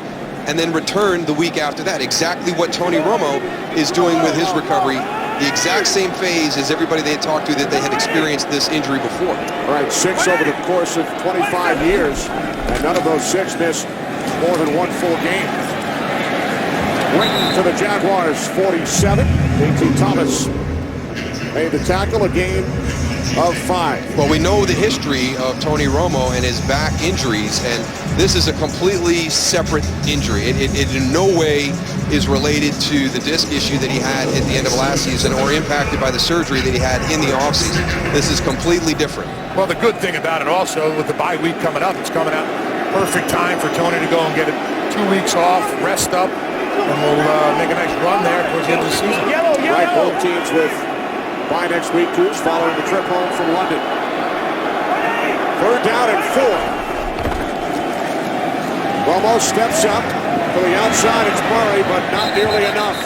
Speaker 5: and then returned the week after that. Exactly what Tony Romo is doing with his recovery. The exact same phase as everybody they had talked to that they had experienced this injury before.
Speaker 3: All right, 6 over the course of 25 years, and none of those 6 missed more than 1 full game. Winton to the Jaguars, 47. A.T. Thomas made the tackle, a gain of 5.
Speaker 5: Well, we know the history of Tony Romo and his back injuries, and this is a completely separate injury. It in no way is related to the disc issue that he had at the end of last season or impacted by the surgery that he had in the offseason. This is completely different.
Speaker 4: Well, the good thing about it also, with the bye week coming up, it's coming out perfect time for Tony to go and get it 2 weeks off, rest up, and we'll make a nice run there towards the end of the season.
Speaker 3: Right, both teams with bye next week, too, following the trip home from London. 3rd down and 4. Romo steps up to the outside. It's Murray, but not nearly enough.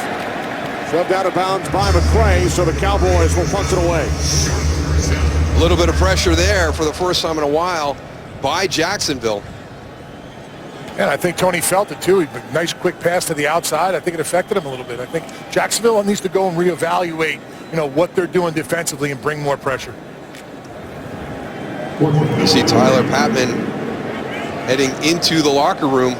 Speaker 3: Shoved out of bounds by McCray, so the Cowboys will punt it away.
Speaker 5: A little bit of pressure there for the first time in a while by Jacksonville.
Speaker 4: And I think Tony felt it, too. Nice quick pass to the outside. I think it affected him a little bit. I think Jacksonville needs to go and reevaluate, what they're doing defensively and bring more pressure.
Speaker 5: You see Tyler Patman heading into the locker room.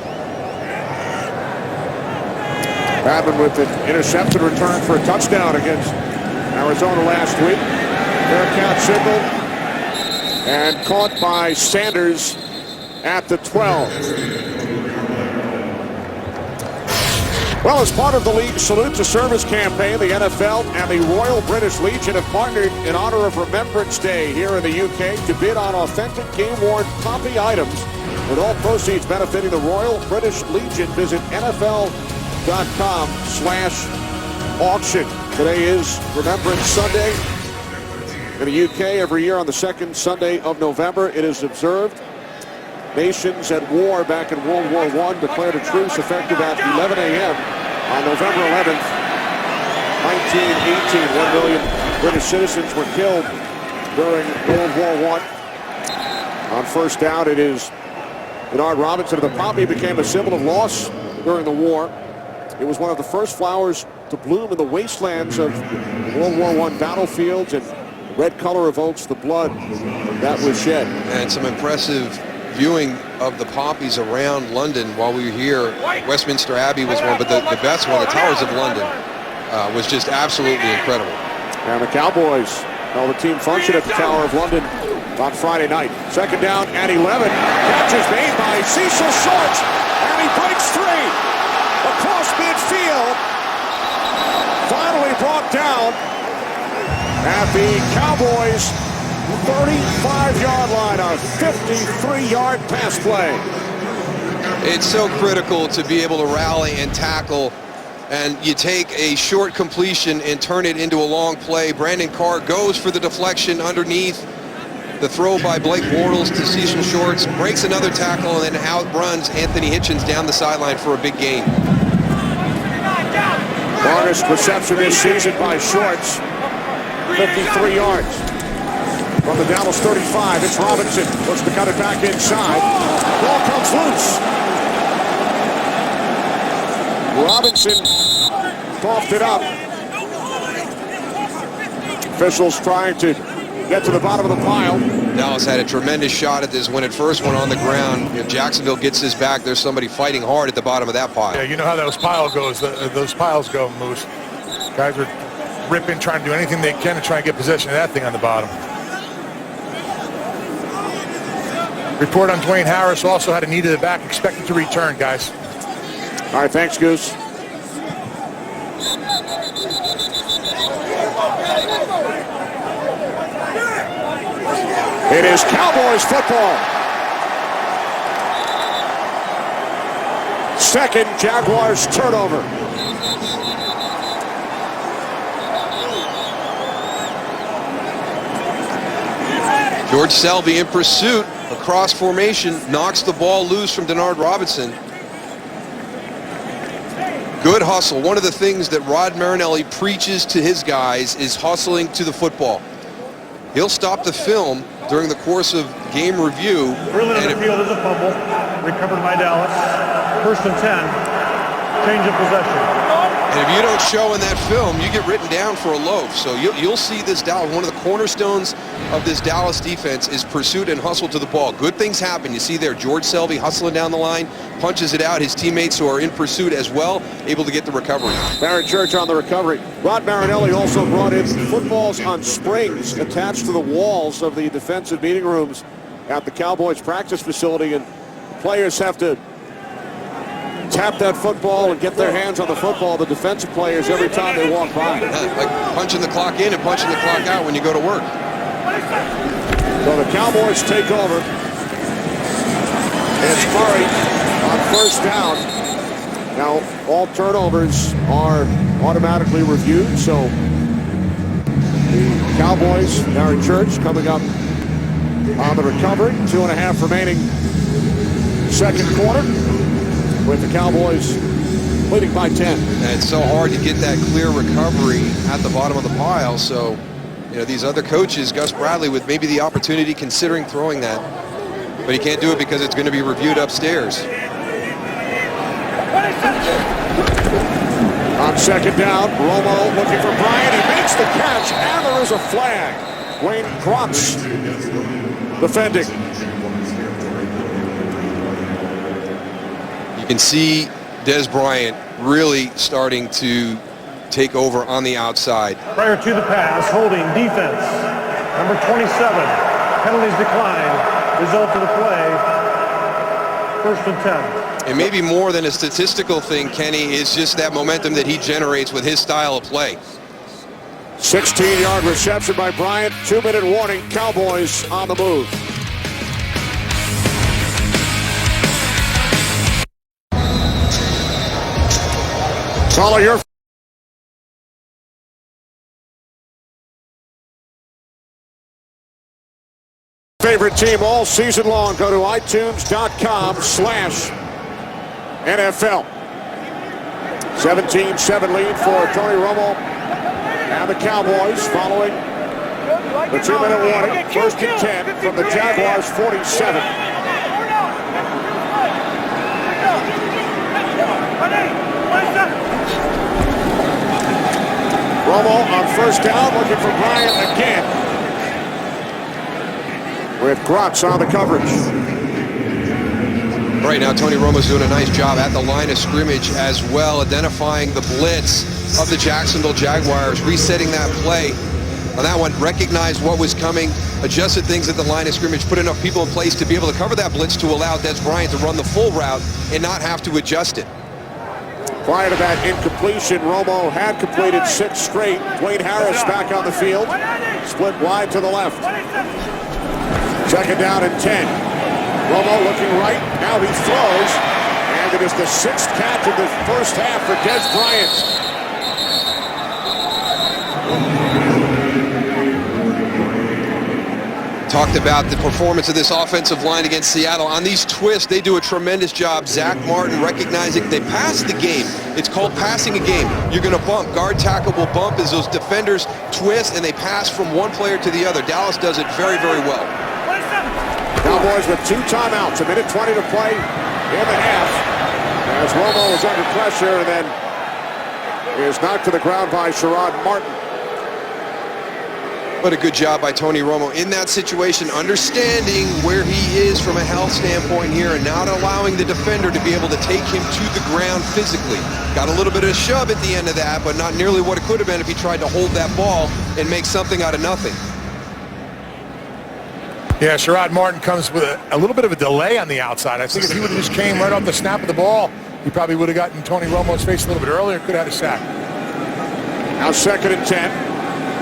Speaker 3: Patman with an intercepted return for a touchdown against Arizona last week. Fair count signal and caught by Sanders at the 12. Well, as part of the league's Salute to Service campaign, the NFL and the Royal British Legion have partnered in honor of Remembrance Day here in the UK to bid on authentic game-worn poppy items, with all proceeds benefiting the Royal British Legion. Visit NFL.com/auction. Today is Remembrance Sunday. In the UK, every year on the 2nd Sunday of November, it is observed. Nations at war back in World War I declared a truce effective at 11 a.m. on November 11th, 1918. 1 million British citizens were killed during World War I. On first down, it is Denard Robinson. The poppy became a symbol of loss during the war. It was one of the first flowers to bloom in the wastelands of World War I battlefields, and red color evokes the blood that was shed.
Speaker 5: And some impressive viewing of the poppies around London while we were here. Westminster Abbey was one, but the best one, the Towers of London, was just absolutely incredible.
Speaker 3: And the Cowboys held a team function at the Tower of London on Friday night. Second down and 11. Catch is made by Cecil short, and he breaks free across midfield. Finally brought down at the Cowboys' 35-yard line, a 53-yard pass play.
Speaker 5: It's so critical to be able to rally and tackle, and you take a short completion and turn it into a long play. Brandon Carr goes for the deflection underneath. The throw by Blake Bortles to Cecil Shorts breaks another tackle and then outruns Anthony Hitchens down the sideline for a big gain.
Speaker 3: Longest reception this season by Shorts, 53 yards. From the Dallas 35, it's Robinson. Looks to cut it back inside. Ball comes loose. Robinson coughed it up. Officials trying to get to the bottom of the pile.
Speaker 5: Dallas had a tremendous shot at this when it first went on the ground. If Jacksonville gets this back, there's somebody fighting hard at the bottom of that pile.
Speaker 4: Yeah, you know how those piles go, Moose. Guys are ripping, trying to do anything they can to try and get possession of that thing on the bottom. Report on Dwayne Harris, also had a knee to the back, expected to return, guys.
Speaker 3: All right, thanks, Goose. It is Cowboys football. Second Jaguars turnover.
Speaker 5: George Selby in pursuit, across formation, knocks the ball loose from Denard Robinson. Good hustle. One of the things that Rod Marinelli preaches to his guys is hustling to the football. He'll stop the film during the course of game review.
Speaker 9: Early on the field is a fumble, recovered by Dallas. 1st and 10, change of possession.
Speaker 5: And if you don't show in that film, you get written down for a loaf. So you'll see this Dallas, one of the cornerstones of this Dallas defense is pursuit and hustle to the ball. Good things happen. You see there George Selby hustling down the line, punches it out. His teammates who are in pursuit as well, able to get the recovery.
Speaker 3: Barrett Church on the recovery. Rod Marinelli also brought in footballs on springs attached to the walls of the defensive meeting rooms at the Cowboys practice facility, and players have to tap that football and get their hands on the football, the defensive players, every time they walk by.
Speaker 5: Like punching the clock in and punching the clock out when you go to work.
Speaker 3: So the Cowboys take over. It's Murray on 1st down. Now, all turnovers are automatically reviewed, so the Cowboys, Barrett Church, coming up on the recovery. 2.5 remaining second quarter, with the Cowboys leading by 10.
Speaker 5: And it's so hard to get that clear recovery at the bottom of the pile, so you know, these other coaches, Gus Bradley with maybe the opportunity considering throwing that, but he can't do it because it's going to be reviewed upstairs.
Speaker 3: On 2nd down, Romo looking for Bryant. He makes the catch, and there is a flag. Wayne Krotz defending.
Speaker 5: You can see Dez Bryant really starting to take over on the outside.
Speaker 9: Prior to the pass, holding defense. Number 27, penalties decline. Result of the play, 1st and 10.
Speaker 5: And maybe more than a statistical thing, Kenny, is just that momentum that he generates with his style of play.
Speaker 3: 16-yard reception by Bryant. 2-minute warning. Cowboys on the move. Follow your favorite team all season long. Go to iTunes.com/NFL. 17-7 lead for Tony Romo and the Cowboys following the 2-minute warning. 1st and 10 from the Jaguars 47. Romo on 1st down, looking for Bryant again, with Krotz on the coverage.
Speaker 5: Right now, Tony Romo's doing a nice job at the line of scrimmage as well, identifying the blitz of the Jacksonville Jaguars, resetting that play. On that one, recognized what was coming, adjusted things at the line of scrimmage, put enough people in place to be able to cover that blitz to allow Dez Bryant to run the full route and not have to adjust it.
Speaker 3: Prior to that incompletion, Romo had completed 6 straight. Dwayne Harris back on the field. Split wide to the left. Second down and 10. Romo looking right. Now he throws. And it is the 6th catch of the first half for Dez Bryant.
Speaker 5: Talked about the performance of this offensive line against Seattle. On these twists, they do a tremendous job. Zach Martin recognizing they pass the game. It's called passing a game. You're going to bump. Guard tackle will bump as those defenders twist and they pass from one player to the other. Dallas does it very, very well.
Speaker 3: Cowboys with 2 timeouts. 1:20 to play in the half. As Romo is under pressure and then is knocked to the ground by Sherrod Martin.
Speaker 5: But a good job by Tony Romo in that situation, understanding where he is from a health standpoint here and not allowing the defender to be able to take him to the ground physically. Got a little bit of a shove at the end of that, but not nearly what it could have been if he tried to hold that ball and make something out of nothing.
Speaker 4: Yeah, Sherrod Martin comes with a little bit of a delay on the outside. I think if he would have just came right off the snap of the ball, he probably would have gotten Tony Romo's face a little bit earlier, could have had a sack.
Speaker 3: Now 2nd and 10.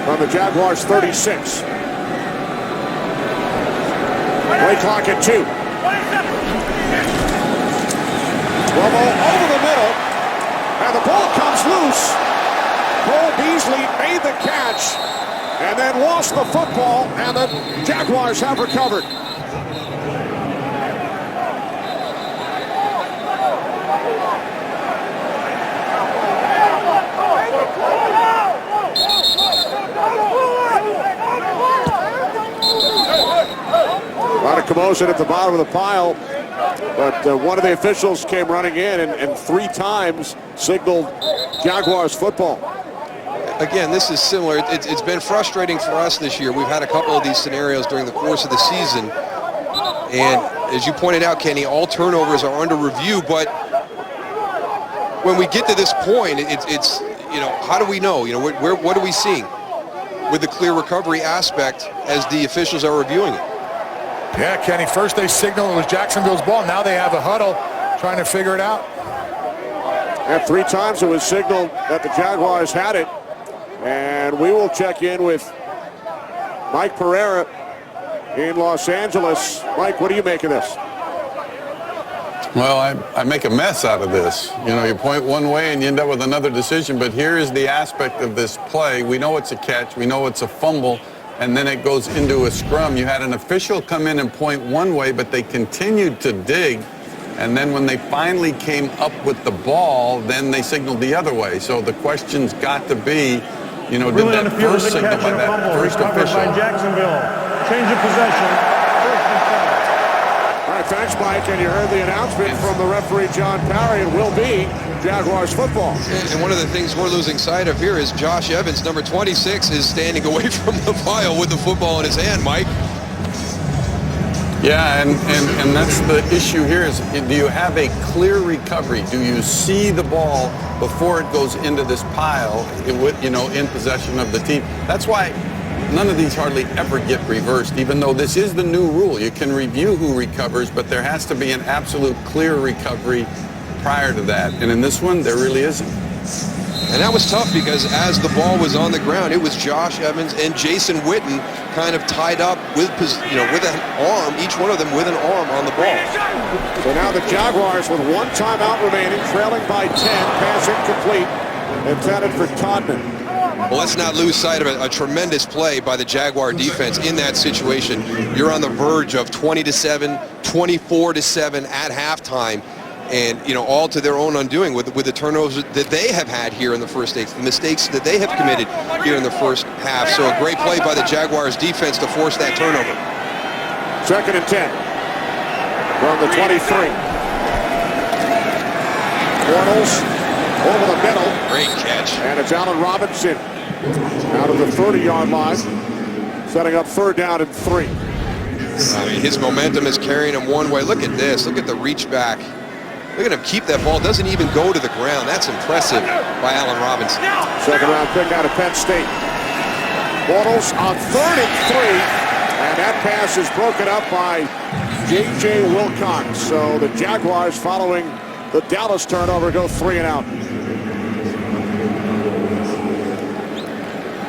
Speaker 3: From the Jaguars 36. Play clock at 2. Romo over the middle. And the ball comes loose. Cole Beasley made the catch and then lost the football, and the Jaguars have recovered. A lot of commotion at the bottom of the pile, but one of the officials came running in and 3 times signaled Jaguars football.
Speaker 5: Again, this is similar. It's been frustrating for us this year. We've had a couple of these scenarios during the course of the season, and as you pointed out, Kenny, all turnovers are under review, but when we get to this point, it's you know, how do we know? You know, what are we seeing with the clear recovery aspect as the officials are reviewing it?
Speaker 4: Yeah, Kenny, first they signaled it was Jacksonville's ball. Now they have a huddle trying to figure it out.
Speaker 3: And 3 times it was signaled that the Jaguars had it. And we will check in with Mike Pereira in Los Angeles. Mike, what do you make of this?
Speaker 10: Well, I make a mess out of this. You know, you point one way and you end up with another decision, but here is the aspect of this play. We know it's a catch, we know it's a fumble, and then it goes into a scrum. You had an official come in and point one way, but they continued to dig, and then when they finally came up with the ball, then they signaled the other way. So the question's got to be, you know, did that first signal by that first official?
Speaker 9: By Jacksonville. Change of possession.
Speaker 3: All right, thanks, Mike. And you heard the announcement from the referee, John Parry. It will be Jaguars football.
Speaker 5: And one of the things we're losing sight of here is Josh Evans, number 26, is standing away from the pile with the football in his hand, Mike.
Speaker 10: Yeah, and that's the issue here is, do you have a clear recovery? Do you see the ball before it goes into this pile, you know, in possession of the team? That's why none of these hardly ever get reversed, even though this is the new rule. You can review who recovers, but there has to be an absolute clear recovery prior to that. And in this one, there really isn't.
Speaker 5: And that was tough because as the ball was on the ground, it was Josh Evans and Jason Witten kind of tied up with, you know, with an arm, each one of them with an arm on the ball.
Speaker 3: So now the Jaguars with 1 timeout remaining, trailing by 10, pass incomplete, intended for Todman.
Speaker 5: Well, let's not lose sight of a tremendous play by the Jaguar defense in that situation. You're on the verge of 20-7, 24-7 at halftime. And, you know, all to their own undoing with the turnovers that they have had here in the first half, the mistakes that they have committed here in the first half. So a great play by the Jaguars defense to force that turnover.
Speaker 3: 2nd and 10 from the 23. Bortles over the middle.
Speaker 5: Great catch.
Speaker 3: And it's Allen Robinson out of the 30-yard line, setting up 3rd down and 3.
Speaker 5: I mean, his momentum is carrying him one way. Look at this. Look at the reach back. Look at him keep that ball. Doesn't even go to the ground. That's impressive by Allen Robinson.
Speaker 3: 2nd round pick out of Penn State. Bortles on 3rd and 3 And that pass is broken up by J.J. Wilcox. So the Jaguars, following the Dallas turnover, go 3 and out.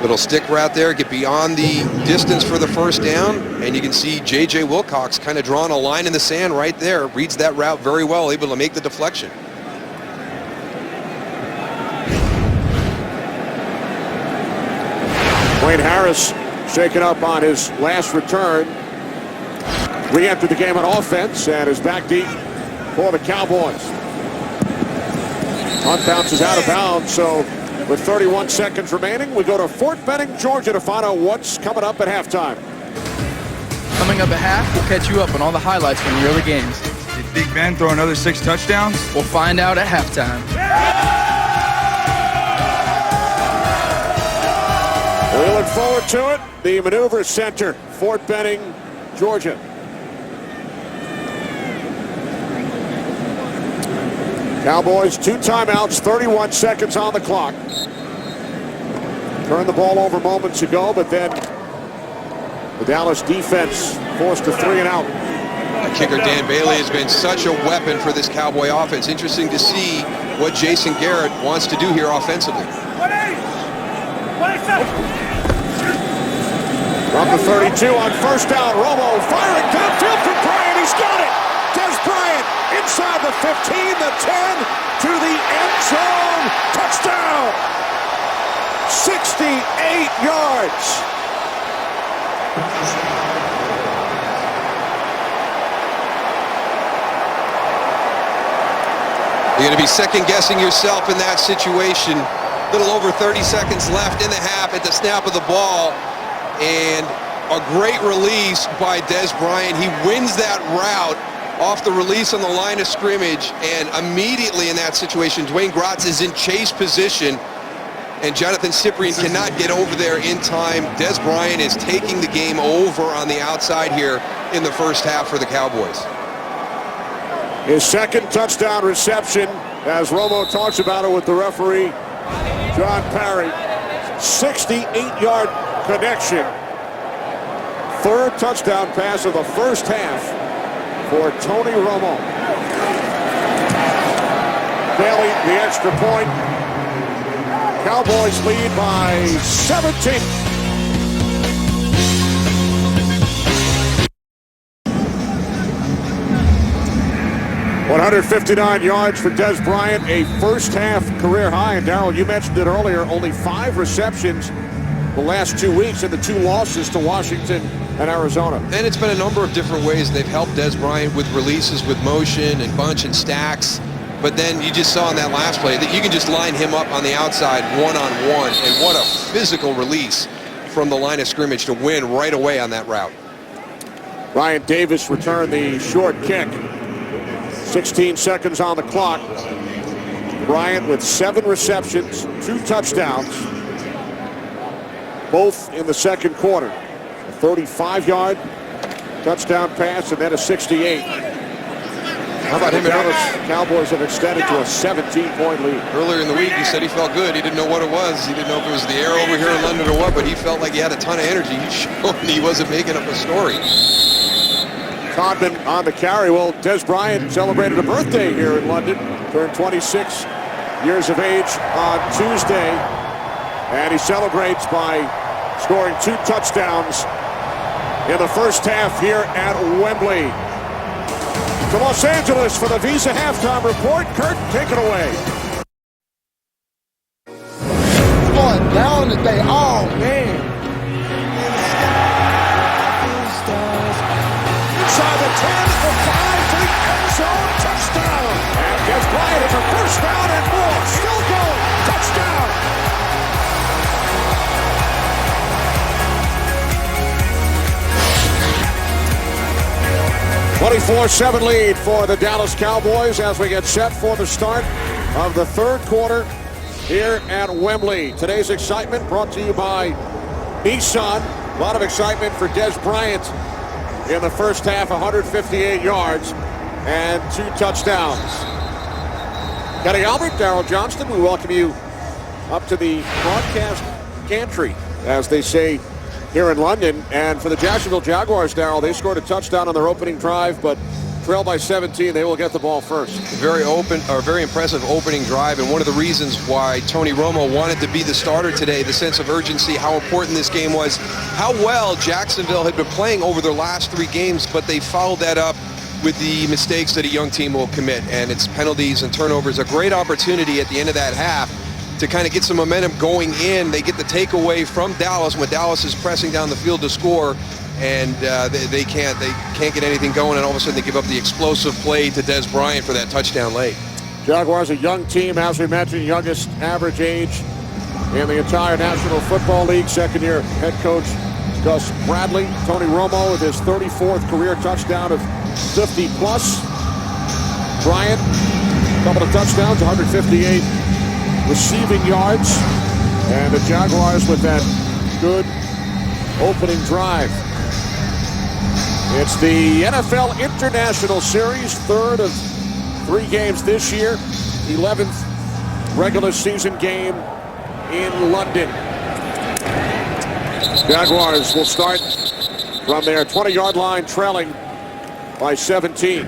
Speaker 5: Little stick route there, get beyond the distance for the first down, and you can see J.J. Wilcox kind of drawing a line in the sand right there. Reads that route very well, able to make the deflection.
Speaker 3: Wayne Harris shaken up on his last return. Re-entered the game on offense and is back deep for the Cowboys. Punt bounces out of bounds, so with 31 seconds remaining, we go to Fort Benning, Georgia to find out what's coming up at halftime.
Speaker 11: Coming up at half, we'll catch you up on all the highlights from the early games.
Speaker 12: Did Big Ben throw another 6 touchdowns?
Speaker 11: We'll find out at halftime.
Speaker 3: We look forward to it. The Maneuver Center, Fort Benning, Georgia. Cowboys, 2 timeouts, 31 seconds on the clock. Turned the ball over moments ago, but then the Dallas defense forced a 3 and out.
Speaker 5: Kicker Dan Bailey has been such a weapon for this Cowboy offense. Interesting to see what Jason Garrett wants to do here offensively.
Speaker 3: From the 32 on first down, Romo firing downfield for Bryant. He's got it. Dez Bryant inside the 15, the 10, to the end zone. Touchdown. 68 yards.
Speaker 5: You're going to be second-guessing yourself in that situation. A little over 30 seconds left in the half at the snap of the ball. And a great release by Dez Bryant. He wins that route off the release on the line of scrimmage. And immediately in that situation, Dwayne Gratz is in chase position. And Jonathan Cyprien cannot get over there in time. Dez Bryant is taking the game over on the outside here in the first half for the Cowboys.
Speaker 3: His second touchdown reception, as Romo talks about it with the referee, John Parry. 68-yard connection. Third touchdown pass of the first half for Tony Romo. Bailey, the extra point. Cowboys lead by 17. $159 yards for Dez Bryant, a first-half career high. And Darrell, you mentioned it earlier, only 5 receptions the last 2 weeks in the 2 losses to Washington and Arizona.
Speaker 5: And it's been a number of different ways they've helped Dez Bryant with releases, with motion and bunch and stacks. But then you just saw in that last play that you can just line him up on the outside one-on-one. And what a physical release from the line of scrimmage to win right away on that route.
Speaker 3: Ryan Davis returned the short kick. 16 seconds on the clock. Bryant with 7 receptions, 2 touchdowns, both in the second quarter. A 35-yard touchdown pass and then a 68.
Speaker 5: How about him?
Speaker 3: The Dallas Cowboys have extended to a 17-point lead.
Speaker 5: Earlier in the week, he said he felt good. He didn't know what it was. He didn't know if it was the air over here in London or what, but he felt like he had a ton of energy. He showed he wasn't making up a story.
Speaker 3: Codman on the carry. Well, Dez Bryant celebrated a birthday here in London. Turned 26 years of age on Tuesday. And he celebrates by scoring 2 touchdowns in the first half here at Wembley. To Los Angeles for the Visa halftime report. Kurt, take it away.
Speaker 13: Going down today. Oh, man.
Speaker 3: Inside the 10, the 5 to the end zone, touchdown. And Dez Bryant is a first down and more. Still going, touchdown. (24-7) lead for the Dallas Cowboys as we get set for the start of the third quarter here at Wembley. Today's excitement brought to you by Nissan. A lot of excitement for Dez Bryant. In the first half, 158 yards and 2 touchdowns. Kenny Albert, Darrell Johnston, we welcome you up to the broadcast gantry, as they say here in London. And for the Jacksonville Jaguars, Darryl, they scored a touchdown on their opening drive, but trailed by 17. They will get the ball first.
Speaker 5: Very impressive opening drive, and one of the reasons why Tony Romo wanted to be the starter today, the sense of urgency, how important this game was, how well Jacksonville had been playing over their last 3 games, but they followed that up with the mistakes that a young team will commit, and it's penalties and turnovers. A great opportunity at the end of that half to kind of get some momentum going in. They get the takeaway from Dallas when Dallas is pressing down the field to score, and they can't get anything going, and all of a sudden they give up the explosive play to Dez Bryant for that touchdown late.
Speaker 3: Jaguars, a young team, as we mentioned, youngest average age in the entire National Football League. Second-year head coach Gus Bradley. Tony Romo with his 34th career touchdown of 50-plus. Bryant, couple of touchdowns, 158 receiving yards. And the Jaguars with that good opening drive. It's the NFL International Series, 3rd of 3 games this year, 11th regular season game in London. Jaguars will start from their 20-yard line, trailing by 17.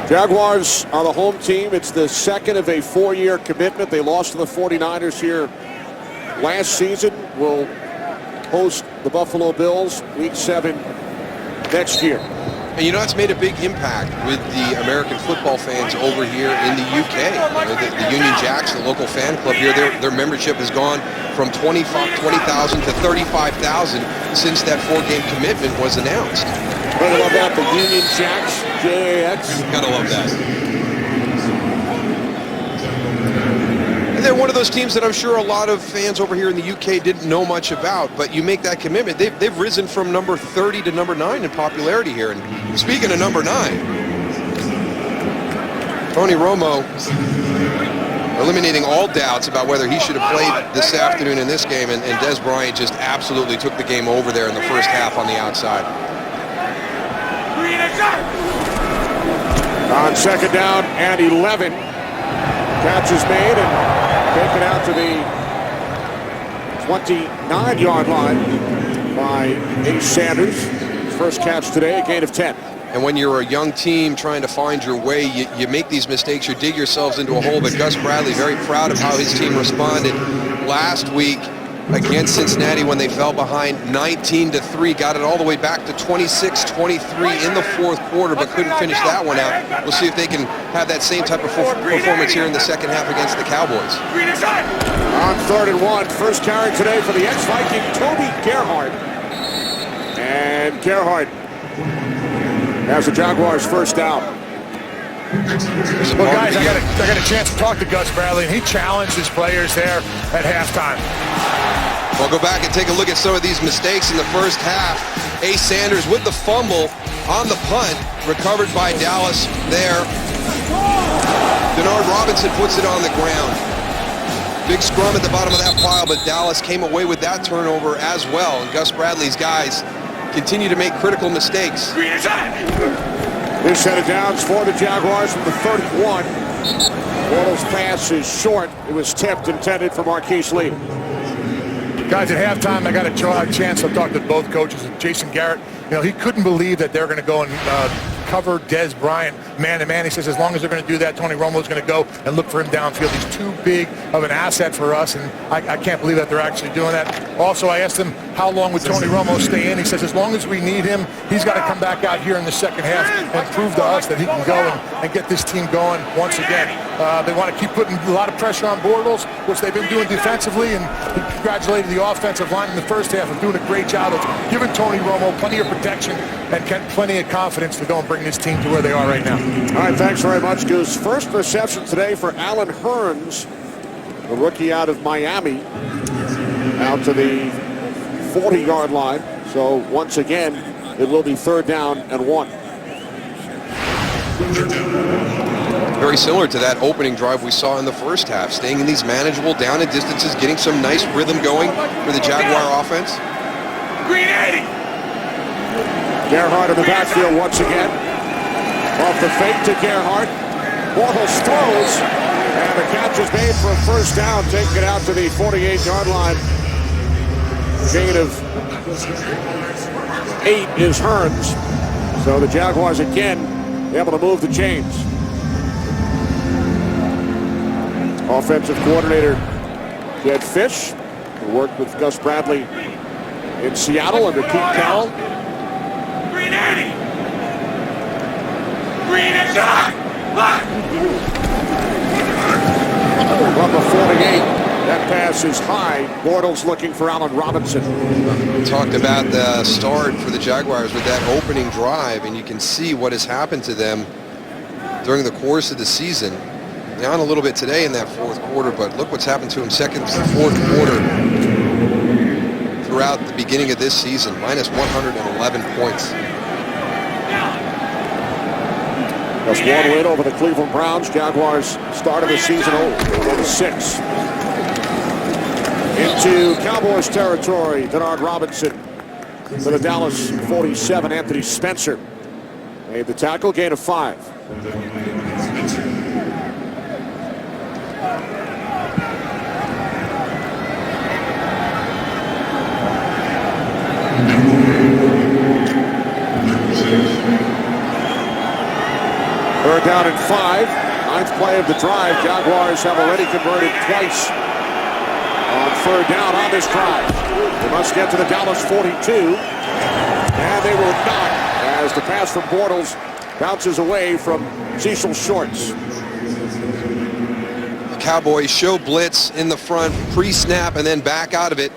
Speaker 3: Jaguars are the home team. It's the second of a 4-year commitment. They lost to the 49ers here last season. Will host the Buffalo Bills Week 7 next year.
Speaker 5: And you know, it's made a big impact with the American football fans over here in the UK. The Union Jacks, the local fan club here, their membership has gone from 20,000 to 35,000 since that 4-game commitment was announced.
Speaker 3: Gotta love that, the Union Jacks, J-A-X.
Speaker 5: Gotta love that. And they're one of those teams that I'm sure a lot of fans over here in the UK didn't know much about, but you make that commitment. They've risen from number 30 to number 9 in popularity here. And speaking of number 9, Tony Romo eliminating all doubts about whether he should have played this afternoon in this game, and Dez Bryant just absolutely took the game over there in the first half on the outside.
Speaker 3: On 2nd down and 11. Catch is made and taken out to the 29-yard line by Ace Sanders. His first catch today, a gain of 10.
Speaker 5: And when you're a young team trying to find your way, you make these mistakes, you dig yourselves into a hole. But Gus Bradley, very proud of how his team responded last week against Cincinnati when they fell behind 19-3, got it all the way back to 26-23 in the 4th quarter, but couldn't finish that one out. We'll see if they can have that same type of performance here in the second half against the Cowboys.
Speaker 3: On 3rd and 1, first carry today for the ex-Viking, Toby Gerhart. And Gerhart has the Jaguars first down.
Speaker 4: Well, guys, I got a chance to talk to Gus Bradley, and he challenged his players there at halftime.
Speaker 5: We'll go back and take a look at some of these mistakes in the first half. Ace Sanders with the fumble on the punt, recovered by Dallas there. Denard Robinson puts it on the ground. Big scrum at the bottom of that pile, but Dallas came away with that turnover as well. And Gus Bradley's guys continue to make critical mistakes.
Speaker 3: This set of downs for the Jaguars from the 31. Bortles' pass is short. It was tipped, intended for Marquise Lee.
Speaker 4: Guys, at halftime, I got a chance to talk to both coaches. Jason Garrett, you know, he couldn't believe that they're going to go and cover Dez Bryant man-to-man. He says as long as they're going to do that, Tony Romo's going to go and look for him downfield. He's too big of an asset for us, and I can't believe that they're actually doing that. Also, I asked him how long would Tony Romo stay in. He says as long as we need him, he's got to come back out here in the second half and prove to us that he can go and get this team going once again. They want to keep putting a lot of pressure on Bortles, which they've been doing defensively, and he congratulated the offensive line in the first half of doing a great job of giving Tony Romo plenty of protection and plenty of confidence to go and bring this team to where they are right now.
Speaker 3: All right, thanks very much, Goose. First reception today for Allen Hurns, the rookie out of Miami, out to the 40-yard line. So once again, it will be 3rd down and 1.
Speaker 5: Very similar to that opening drive we saw in the first half, staying in these manageable down and distances, getting some nice rhythm going for the Jaguar offense.
Speaker 7: Green 80.
Speaker 3: Gerhart in the backfield once again. Off the fake to Gerhart. Bortles throws, And the catch is made for a first down, taking it out to the 48-yard line. Gain of 8 is Hearns. So the Jaguars again able to move the chains. Offensive coordinator Jed Fish, who worked with Gus Bradley in Seattle under Pete Carroll.
Speaker 7: Green 80. Green inside. Look.
Speaker 3: Number 48. That pass is high. Bortles looking for Allen Robinson.
Speaker 5: We talked about the start for the Jaguars with that opening drive, and you can see what has happened to them during the course of the season. Down a little bit today in that fourth quarter, but look what's happened to him second to fourth quarter throughout the beginning of this season. Minus 111 points.
Speaker 3: Just one win over the Cleveland Browns. Jaguars started the season 0-6. Into Cowboys territory, Denard Robinson for the Dallas 47. Anthony Spencer made the tackle, gain of 5. Third down and 5. 9th play of the drive. Jaguars have already converted twice on third down on this drive. They must get to the Dallas 42. And they will not, as the pass from Bortles bounces away from Cecil shorts.
Speaker 5: The Cowboys show blitz in the front, pre-snap, and then back out of it.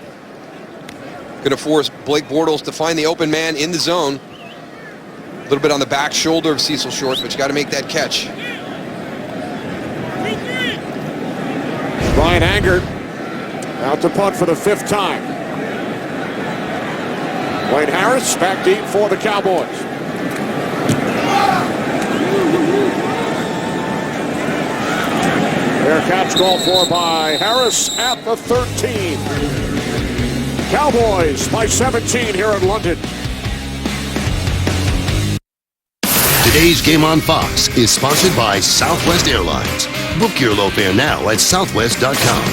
Speaker 5: Going to force Blake Bortles to find the open man in the zone. A little bit on the back shoulder of Cecil Shorts, but you got to make that catch.
Speaker 3: Brian Anger out to punt for the 5th time. Wayne Harris back deep for the Cowboys. Fair catch called for by Harris at the 13. Cowboys by 17 here in London.
Speaker 6: Today's Game on Fox is sponsored by Southwest Airlines. Book your low fare now at southwest.com.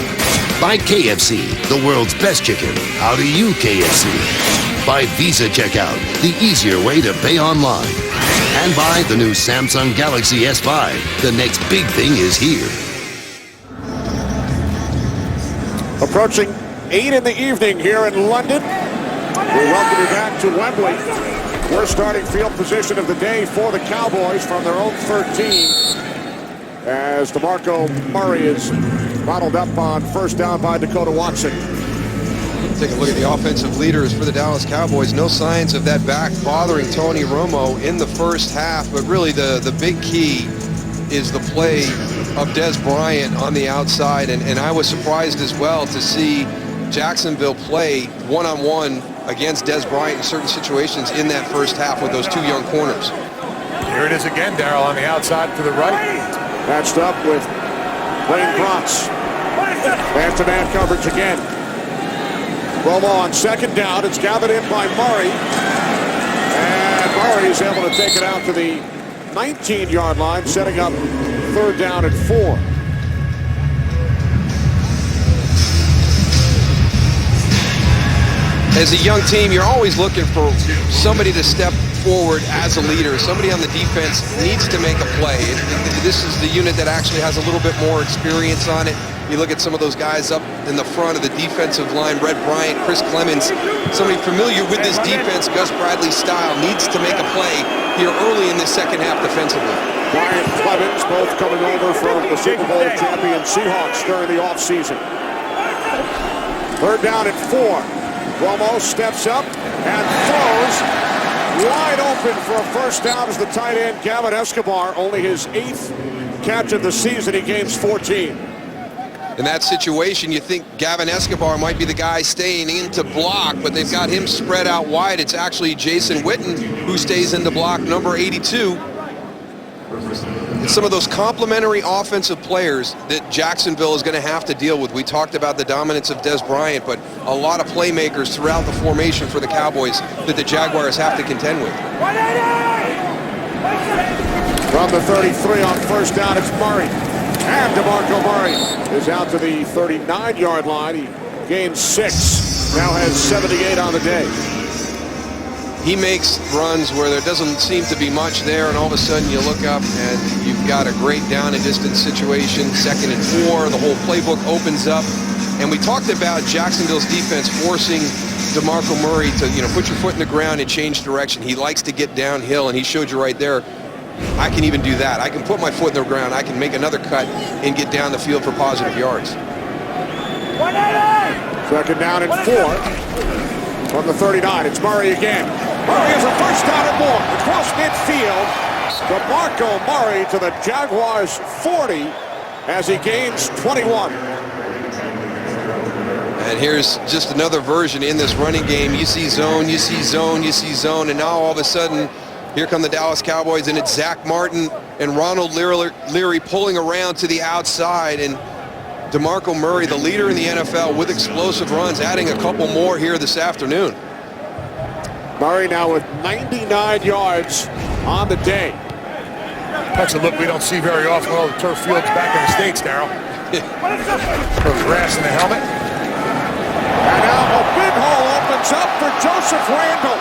Speaker 6: By KFC, the world's best chicken. How do you KFC? By Visa Checkout, the easier way to pay online. And by the new Samsung Galaxy S5. The next big thing is here.
Speaker 3: Approaching 8 in the evening here in London. We welcome you back to Wembley. Worst starting field position of the day for the Cowboys from their own 13. As DeMarco Murray is bottled up on first down by Dakota Watson.
Speaker 5: Take a look at the offensive leaders for the Dallas Cowboys. No signs of that back bothering Tony Romo in the first half, but really the big key is the play of Dez Bryant on the outside, and I was surprised as well to see Jacksonville play one-on-one against Dez Bryant in certain situations in that first half with those 2 young corners.
Speaker 4: Here it is again, Darryl, on the outside to the right.
Speaker 3: Matched up with Wayne Bronx. Man-to-man coverage again. Romo on second down. It's gathered in by Murray. And Murray is able to take it out to the 19-yard line, setting up third down and 4.
Speaker 5: As a young team, you're always looking for somebody to step forward as a leader. Somebody on the defense needs to make a play. This is the unit that actually has a little bit more experience on it. You look at some of those guys up in the front of the defensive line, Red Bryant, Chris Clemens, somebody familiar with this defense, Gus Bradley style, needs to make a play here early in this second half defensively.
Speaker 3: Bryant, Clemens, both coming over from the Super Bowl champion Seahawks during the offseason. Third down and 4. Romo steps up and throws wide open for a first down as the tight end, Gavin Escobar, only his 8th catch of the season. He gains 14.
Speaker 5: In that situation, you think Gavin Escobar might be the guy staying in to block, but they've got him spread out wide. It's actually Jason Witten who stays in to block, number 82. It's some of those complementary offensive players that Jacksonville is going to have to deal with. We talked about the dominance of Dez Bryant, but a lot of playmakers throughout the formation for the Cowboys that the Jaguars have to contend with.
Speaker 3: From the 33 on first down, it's Murray. And DeMarco Murray is out to the 39-yard line. He gained 6. Now has 78 on the day.
Speaker 5: He makes runs where there doesn't seem to be much there, and all of a sudden you look up and you've got a great down and distance situation, 2nd and 4. The whole playbook opens up. And we talked about Jacksonville's defense forcing DeMarco Murray to, put your foot in the ground and change direction. He likes to get downhill, and he showed you right there, I can even do that. I can put my foot in the ground. I can make another cut and get down the field for positive yards.
Speaker 3: 2nd down and 4 from the 39. It's Murray again. Murray has a first down and more across midfield. DeMarco Murray to the Jaguars 40 as he gains 21.
Speaker 5: And here's just another version in this running game. You see zone, you see zone, you see zone, and now all of a sudden, here come the Dallas Cowboys, and it's Zach Martin and Ronald Leary pulling around to the outside, and DeMarco Murray, the leader in the NFL with explosive runs, adding a couple more here this afternoon.
Speaker 3: Murray now with 99 yards on the day.
Speaker 4: That's a look we don't see very often. All the turf fields back in the States, Darryl. Throws grass in the helmet.
Speaker 3: And now a big hole opens up for Joseph Randle.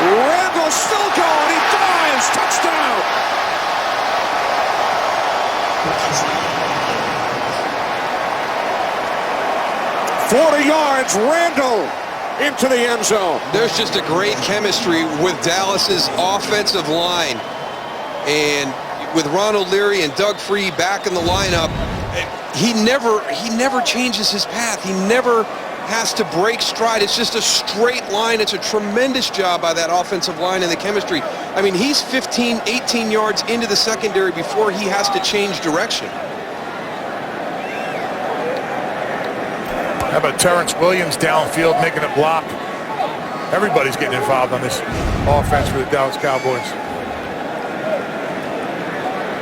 Speaker 3: Randle still going. He dives. Touchdown. "40 yards, Randle into the end zone."
Speaker 5: There's just a great chemistry with Dallas's offensive line. And with Ronald Leary and Doug Free back in the lineup, he never changes his path. He never has to break stride. It's just a straight line. It's a tremendous job by that offensive line and the chemistry. I mean, he's 15, 18 yards into the secondary before he has to change direction.
Speaker 4: How about Terrence Williams downfield making a block? Everybody's getting involved on this offense for the Dallas Cowboys.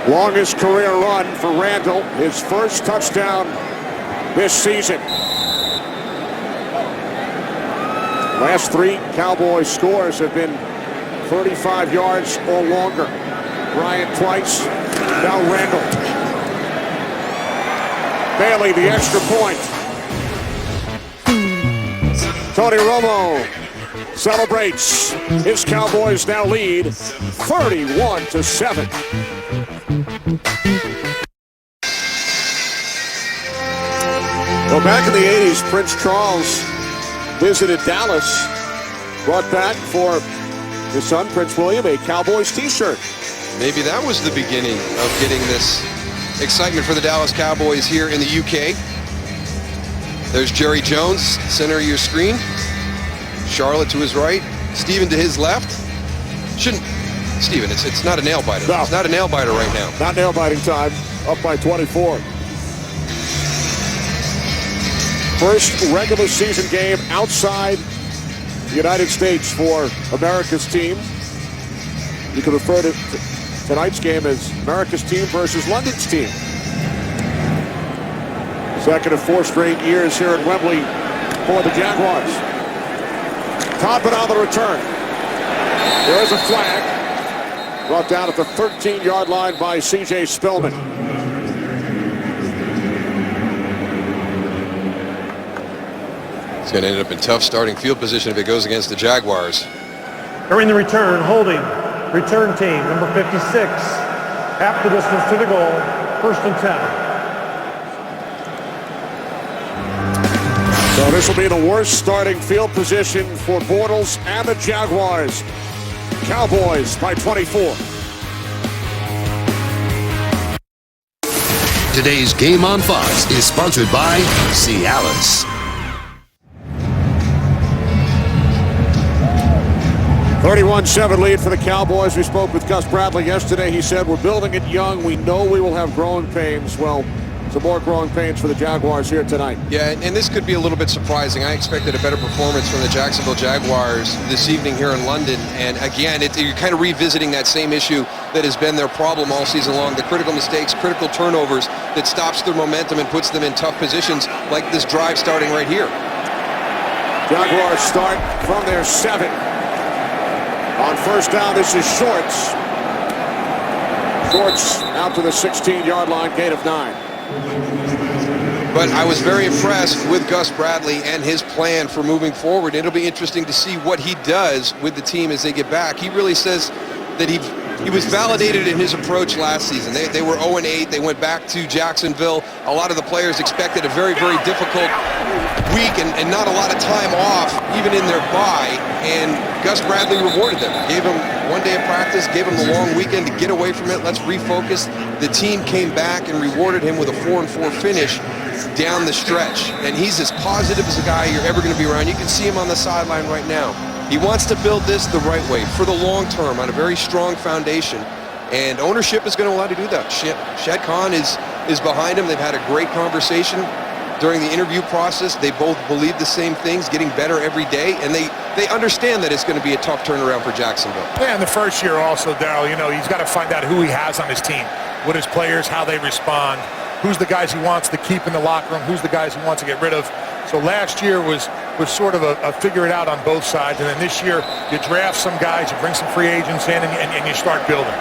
Speaker 3: Longest career run for Randle, his first touchdown this season. Last 3 Cowboys scores have been 35 yards or longer. Bryant twice, now Randle. Bailey the extra point. Tony Romo celebrates. His Cowboys now lead 31-7. Well, back in the 80s, Prince Charles visited Dallas, brought back for his son, Prince William, a Cowboys t-shirt.
Speaker 5: Maybe that was the beginning of getting this excitement for the Dallas Cowboys here in the UK. There's Jerry Jones, center of your screen. Charlotte to his right. Steven to his left. Steven, it's not a nail biter.
Speaker 3: No.
Speaker 5: It's not a nail biter right now.
Speaker 3: Not nail biting time. Up by 24. First regular season game outside the United States for America's team. You can refer to tonight's game as America's team versus London's team. 2nd of 4 straight years here at Wembley for the Jaguars. Top it on the return. There is a flag. Brought down at the 13-yard line by C.J. Spillman.
Speaker 5: It's going to end up in tough starting field position if it goes against the Jaguars.
Speaker 9: During the return, holding. Return team, number 56. Half the distance to the goal. 1st and 10.
Speaker 3: So this will be the worst starting field position for Bortles and the Jaguars. Cowboys by 24.
Speaker 6: Today's Game on Fox is sponsored by Cialis.
Speaker 3: 31-7 lead for the Cowboys. We spoke with Gus Bradley yesterday. He said, we're building it young. We know we will have growing pains. Well, some more growing pains for the Jaguars here tonight.
Speaker 5: Yeah, and this could be a little bit surprising. I expected a better performance from the Jacksonville Jaguars this evening here in London. And again, you're kind of revisiting that same issue that has been their problem all season long. The critical mistakes, critical turnovers that stops their momentum and puts them in tough positions like this drive starting right here.
Speaker 3: Jaguars start from their 7. On 1st down, this is Shorts. Shorts out to the 16-yard line, gain of 9.
Speaker 5: But I was very impressed with Gus Bradley and his plan for moving forward. It'll be interesting to see what he does with the team as they get back. He really says that he was validated in his approach last season. They were 0-8. They went back to Jacksonville. A lot of the players expected a very, very difficult week and not a lot of time off, even in their bye. And Gus Bradley rewarded them. Gave them 1 day of practice, gave them the long weekend to get away from it. Let's refocus. The team came back and rewarded him with a 4-4 finish down the stretch. And he's as positive as a guy you're ever going to be around. You can see him on the sideline right now. He wants to build this the right way for the long term on a very strong foundation, and ownership is going to allow to do that. Shad Khan is behind him. They've had a great conversation during the interview process. They both believe the same things, getting better every day, and they understand that it's going to be a tough turnaround for Jacksonville.
Speaker 4: Yeah, in the first year also, Darryl, he's got to find out who he has on his team, what his players, how they respond, who's the guys he wants to keep in the locker room, who's the guys he wants to get rid of. So last year was sort of a figure it out on both sides, and then this year you draft some guys, you bring some free agents in, and you start building.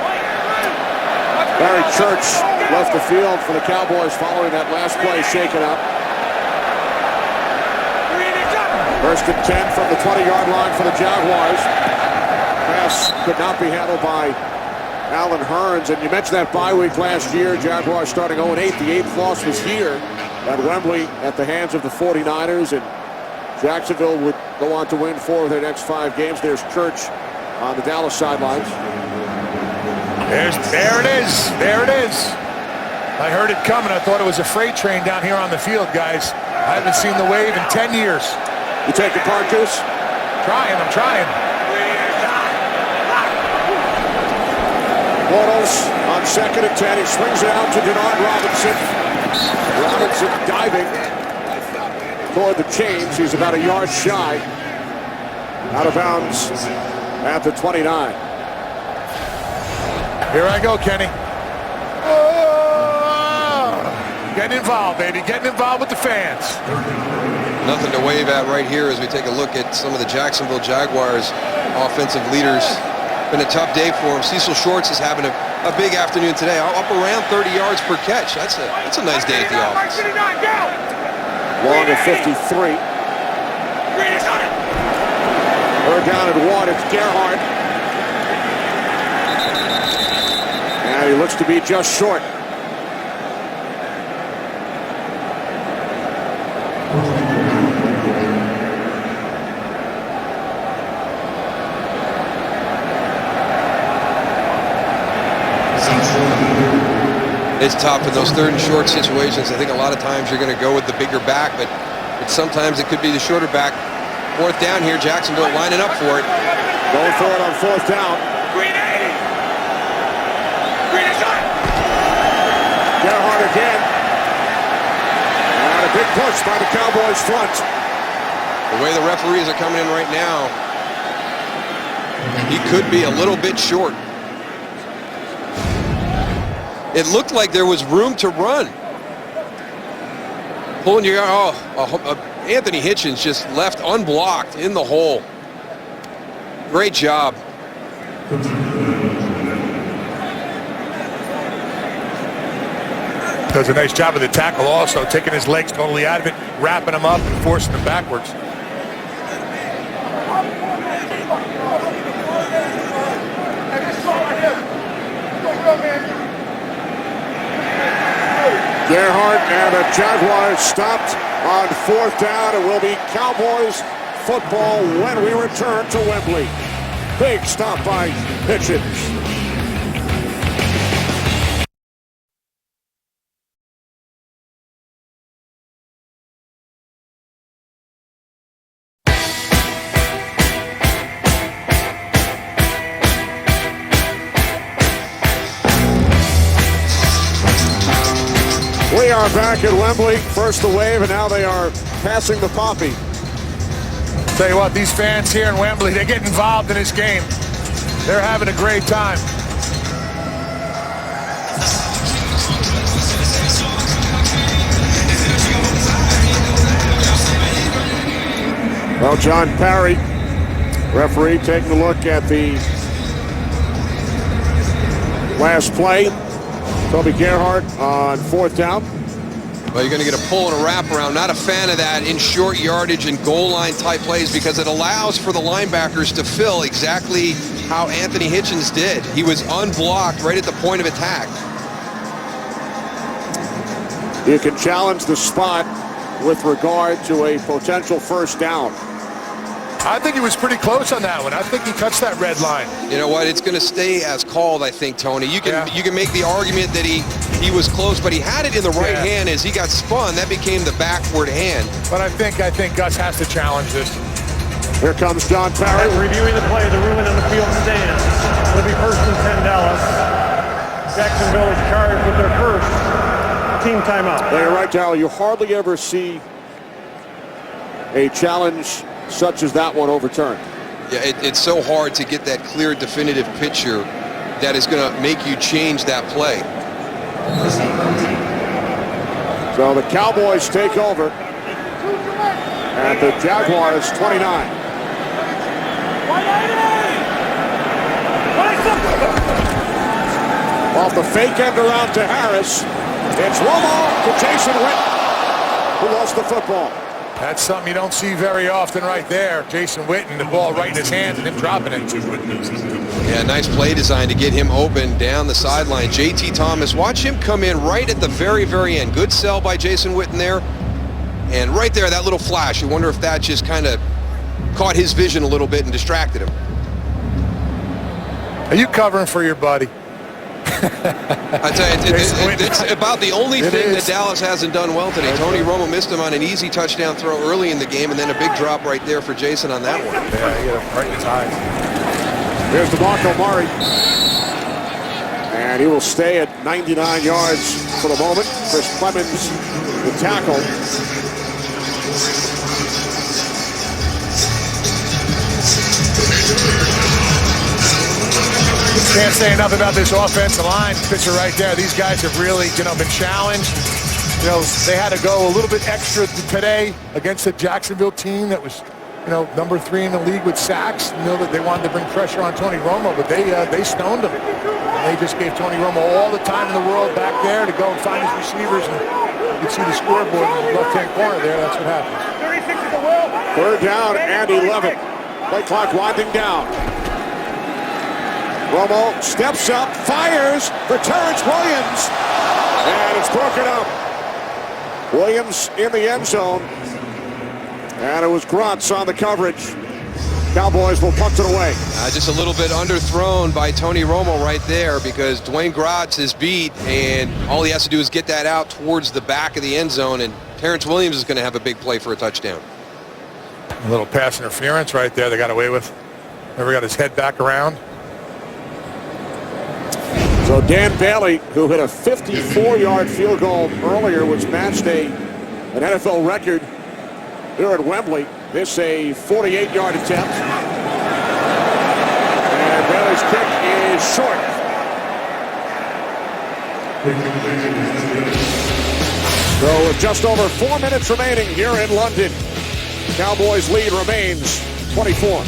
Speaker 3: Barry Church left the field for the Cowboys following that last play shaken up. First and 10 from the 20-yard line for the Jaguars. Pass could not be handled by Alan Hearns, and you mentioned that bye week last year. Jaguars starting 0-8. The 8th loss was here at Wembley at the hands of the 49ers, and Jacksonville would go on to win 4 of their next 5 games. There's Church on the Dallas sidelines.
Speaker 4: There it is. There it is. I heard it coming. I thought it was a freight train down here on the field, guys. I haven't seen the wave in 10 years.
Speaker 3: You take the part, Goose?
Speaker 4: I'm trying.
Speaker 3: Bortles on 2nd and 10. He swings it out to Denard Robinson. Robinson diving toward the chains. He's about a yard shy. Out of bounds at the 29.
Speaker 4: Here I go, Kenny. Oh, getting involved, baby. Getting involved with the fans.
Speaker 5: Nothing to wave at right here as we take a look at some of the Jacksonville Jaguars offensive leaders. Been a tough day for him. Cecil Shorts is having a big afternoon today. Up around 30 yards per catch. That's a nice day at the office.
Speaker 3: Long at 53. We're down at 1. It's Gerhardt. And he looks to be just short.
Speaker 5: It's tough in those 3rd and short situations. I think a lot of times you're going to go with the bigger back, but sometimes it could be the shorter back. 4th down here, Jacksonville lining up for it.
Speaker 3: Going for it on 4th down. Gerhardt again. And a big push by the Cowboys front.
Speaker 5: The way the referees are coming in right now, he could be a little bit short. It looked like there was room to run. Pulling your Anthony Hitchens just left unblocked in the hole. Great job.
Speaker 4: Does a nice job of the tackle also, taking his legs totally out of it, wrapping him up and forcing him backwards.
Speaker 3: Gerhardt and the Jaguars stopped on 4th down. It will be Cowboys football when we return to Wembley. Big stop by Hitchens. We are back at Wembley. First the wave, and now they are passing the poppy.
Speaker 4: Tell you what, these fans here in Wembley, they get involved in this game. They're having a great time.
Speaker 3: Well, John Parry, referee, taking a look at the Last play, Toby Gerhardt on 4th down.
Speaker 5: Well, you're going to get a pull and a wraparound. Not a fan of that in short yardage and goal line type plays because it allows for the linebackers to fill exactly how Anthony Hitchens did. He was unblocked right at the point of attack.
Speaker 3: You can challenge the spot with regard to a potential first down.
Speaker 4: I think he was pretty close on that one. I think he touched that red line.
Speaker 5: You know what? It's going to stay as called, I think, Tony. You can make the argument that he was close, but he had it in the right hand as he got spun. That became the backward hand.
Speaker 4: But I think Gus has to challenge this.
Speaker 3: Here comes John Parry.
Speaker 9: Reviewing the play, the ruling on the field stands. It'll be 1st and 10 Dallas. Jacksonville is charged with their first team timeout.
Speaker 3: You're right, Darryl. You hardly ever see a challenge such as that one overturned.
Speaker 5: Yeah, it's so hard to get that clear, definitive picture that is going to make you change that play.
Speaker 3: So the Cowboys take over at the Jaguars 29. Off the fake end around to Harris. It's Romo to Jason Witten, who lost the football.
Speaker 4: That's something you don't see very often right there. Jason Witten, the ball right in his hands and him dropping it.
Speaker 5: Yeah, nice play design to get him open down the sideline. J.T. Thomas, watch him come in right at the very, very end. Good sell by Jason Witten there. And right there, that little flash, you wonder if that just kind of caught his vision a little bit and distracted him.
Speaker 4: Are you covering for your buddy?
Speaker 5: I tell you, it's about the only thing that Dallas hasn't done well today. Tony Romo missed him on an easy touchdown throw early in the game, and then a big drop right there for Jason on that one.
Speaker 4: Yeah, he hit him right in his eyes.
Speaker 3: Here's DeMarco Murray. And he will stay at 99 yards for the moment. Chris Clemens, the tackle.
Speaker 4: Can't say enough about this offensive line picture right there. These guys have really, been challenged. They had to go a little bit extra today against a Jacksonville team that was, number 3 in the league with sacks. That they wanted to bring pressure on Tony Romo, but they stoned him. And they just gave Tony Romo all the time in the world back there to go and find his receivers. And you can see the scoreboard in the left-hand corner there. That's what happens.
Speaker 3: 3rd down and 11. Play clock winding down. Romo steps up, fires for Terrence Williams, and it's broken up. Williams in the end zone, and it was Grotz on the coverage. Cowboys will punt it away.
Speaker 5: Just a little bit underthrown by Tony Romo right there because Dwayne Grotz is beat, and all he has to do is get that out towards the back of the end zone, and Terrence Williams is going to have a big play for a touchdown.
Speaker 4: A little pass interference right there they got away with. Never got his head back around.
Speaker 3: So Dan Bailey, who hit a 54-yard field goal earlier, which matched an NFL record here at Wembley. This a 48-yard attempt. And Bailey's kick is short. So with just over 4 minutes remaining here in London, Cowboys lead remains 24.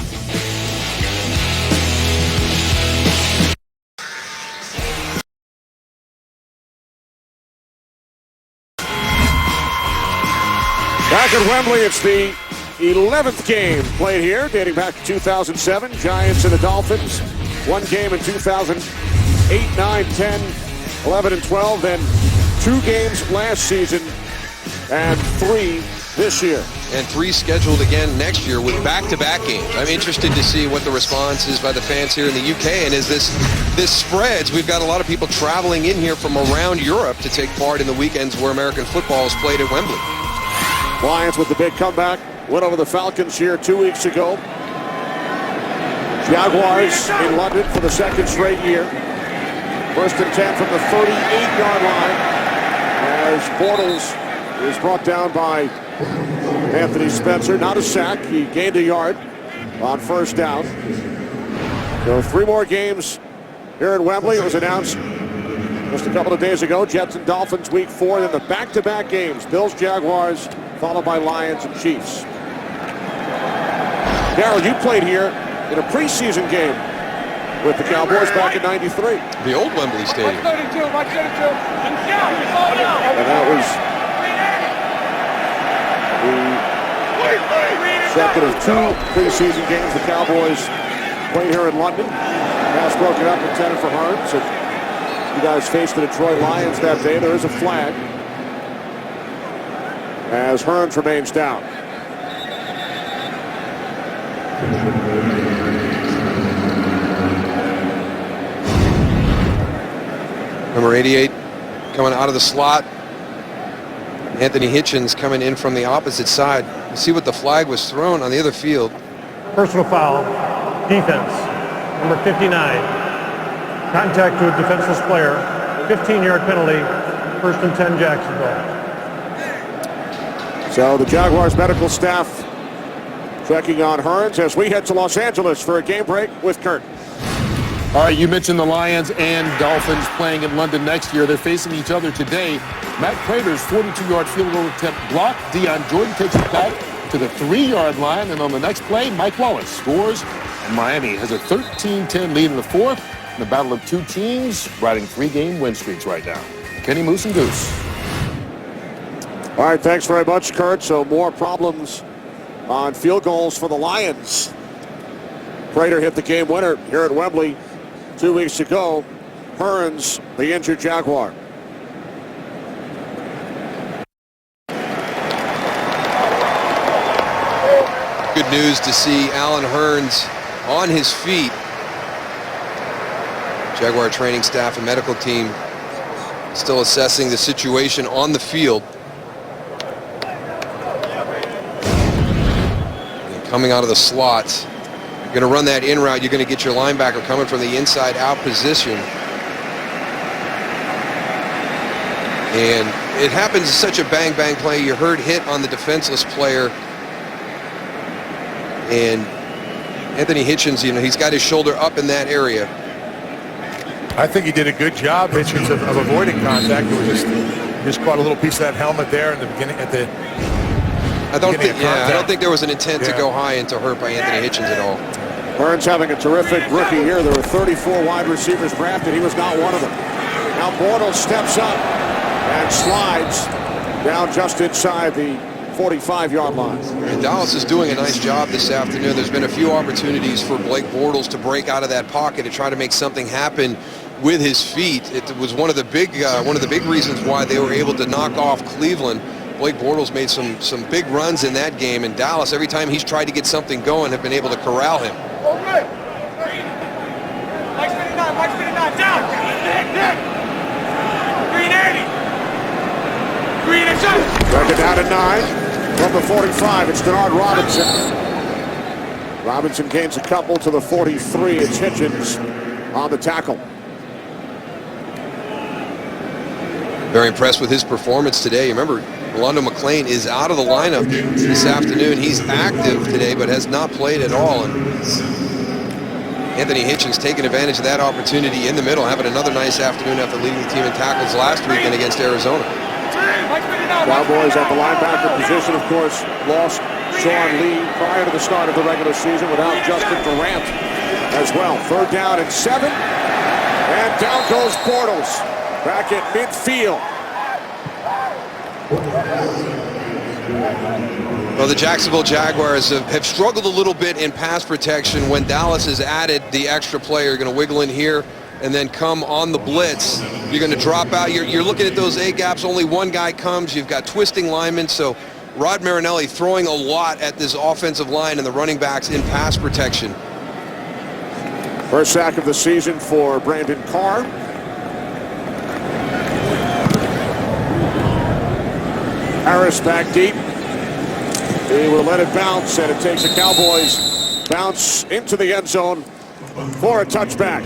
Speaker 3: Back at Wembley, it's the 11th game played here, dating back to 2007. Giants and the Dolphins. One game in 2008, 9, 10, 11, and 12. Then 2 games last season and 3 this year.
Speaker 5: And 3 scheduled again next year with back-to-back games. I'm interested to see what the response is by the fans here in the UK. And as this spreads, we've got a lot of people traveling in here from around Europe to take part in the weekends where American football is played at Wembley.
Speaker 3: Lions with the big comeback. Went over the Falcons here 2 weeks ago. Jaguars in London for the 2nd straight year. 1st and 10 from the 38-yard line as Bortles is brought down by Anthony Spencer. Not a sack. He gained a yard on 1st down. So 3 more games here at Wembley. It was announced just a couple of days ago. Jets and Dolphins week 4. Then the back-to-back games. Bills, Jaguars, followed by Lions and Chiefs. Darryl, you played here in a preseason game with the Cowboys back in '93.
Speaker 5: The old Wembley Stadium.
Speaker 3: And that was the second of 2 preseason games the Cowboys played here in London. Pass broken up, intended for Hearns. And you guys faced the Detroit Lions that day. There is a flag as Hearns remains down.
Speaker 5: Number 88 coming out of the slot. Anthony Hitchens coming in from the opposite side. You see what the flag was thrown on the other field.
Speaker 9: Personal foul, defense, number 59. Contact to a defenseless player, 15-yard penalty, 1st and 10 Jacksonville.
Speaker 3: So the Jaguars medical staff checking on Hearns as we head to Los Angeles for a game break with Kurt.
Speaker 14: All right, you mentioned the Lions and Dolphins playing in London next year. They're facing each other today. Matt Prater's 42-yard field goal attempt blocked. Deion Jordan takes it back to the 3-yard line. And on the next play, Mike Wallace scores. And Miami has a 13-10 lead in the 4th. In the battle of 2 teams, riding 3-game win streaks right now. Kenny, Moose, and Goose.
Speaker 3: All right, thanks very much, Kurt. So more problems on field goals for the Lions. Prater hit the game winner here at Wembley 2 weeks ago. Hearns, the injured Jaguar.
Speaker 5: Good news to see Alan Hearns on his feet. Jaguar training staff and medical team still assessing the situation on the field. And coming out of the slots, you're going to run that in route. You're going to get your linebacker coming from the inside out position. And it happens such a bang play. You heard hit on the defenseless player. And Anthony Hitchens, you know, he's got his shoulder up in that area.
Speaker 4: I think he did a good job, Hitchens, of avoiding contact. It was just caught a little piece of that helmet there in the beginning. I don't
Speaker 5: think there was an intent to go high and to hurt by Anthony Hitchens at all.
Speaker 3: Hearns having a terrific rookie year. There were 34 wide receivers drafted. He was not one of them. Now Bortles steps up and slides down just inside the 45-yard line.
Speaker 5: And Dallas is doing a nice job this afternoon. There's been a few opportunities for Blake Bortles to break out of that pocket to try to make something happen with his feet. It was one of the big reasons why they were able to knock off Cleveland. Blake Bortles made some big runs in that game, and Dallas, every time he's tried to get something going, have been able to corral him.
Speaker 7: Mike's 59, down! Nick! Green 80! Green and shot!
Speaker 3: Second down at 9. Number 45, it's Denard Robinson. Robinson gains a couple to the 43. It's Hitchens on the tackle.
Speaker 5: Very impressed with his performance today. Remember, Rolando McClain is out of the lineup this afternoon. He's active today, but has not played at all. And Anthony Hitchens taking advantage of that opportunity in the middle, having another nice afternoon after leading the team in tackles last weekend against Arizona.
Speaker 3: Cowboys at the linebacker position, of course, lost Sean Lee prior to the start of the regular season without Justin Durant as well. 3rd down and 7. And down goes Bortles back at midfield.
Speaker 5: Well, the Jacksonville Jaguars have struggled a little bit in pass protection when Dallas has added the extra player. You're going to wiggle in here and then come on the blitz. You're going to drop out. You're looking at those A-gaps. Only one guy comes. You've got twisting linemen. So Rod Marinelli throwing a lot at this offensive line and the running backs in pass protection.
Speaker 3: First sack of the season for Brandon Carr. Harris back deep. He will let it bounce, and it takes a Cowboys bounce into the end zone for a touchback.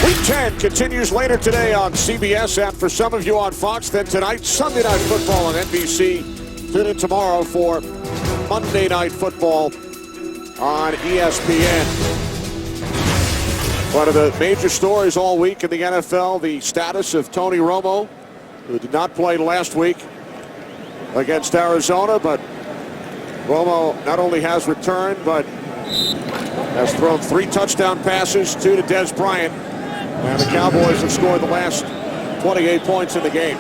Speaker 3: Week 10 continues later today on CBS, and for some of you on Fox, then tonight, Sunday Night Football on NBC. Tune in tomorrow for Monday Night Football on ESPN. One of the major stories all week in the NFL, the status of Tony Romo, who did not play last week against Arizona, but Romo not only has returned, but has thrown 3 touchdown passes, 2 to Dez Bryant. And the Cowboys have scored the last 28 points in the game.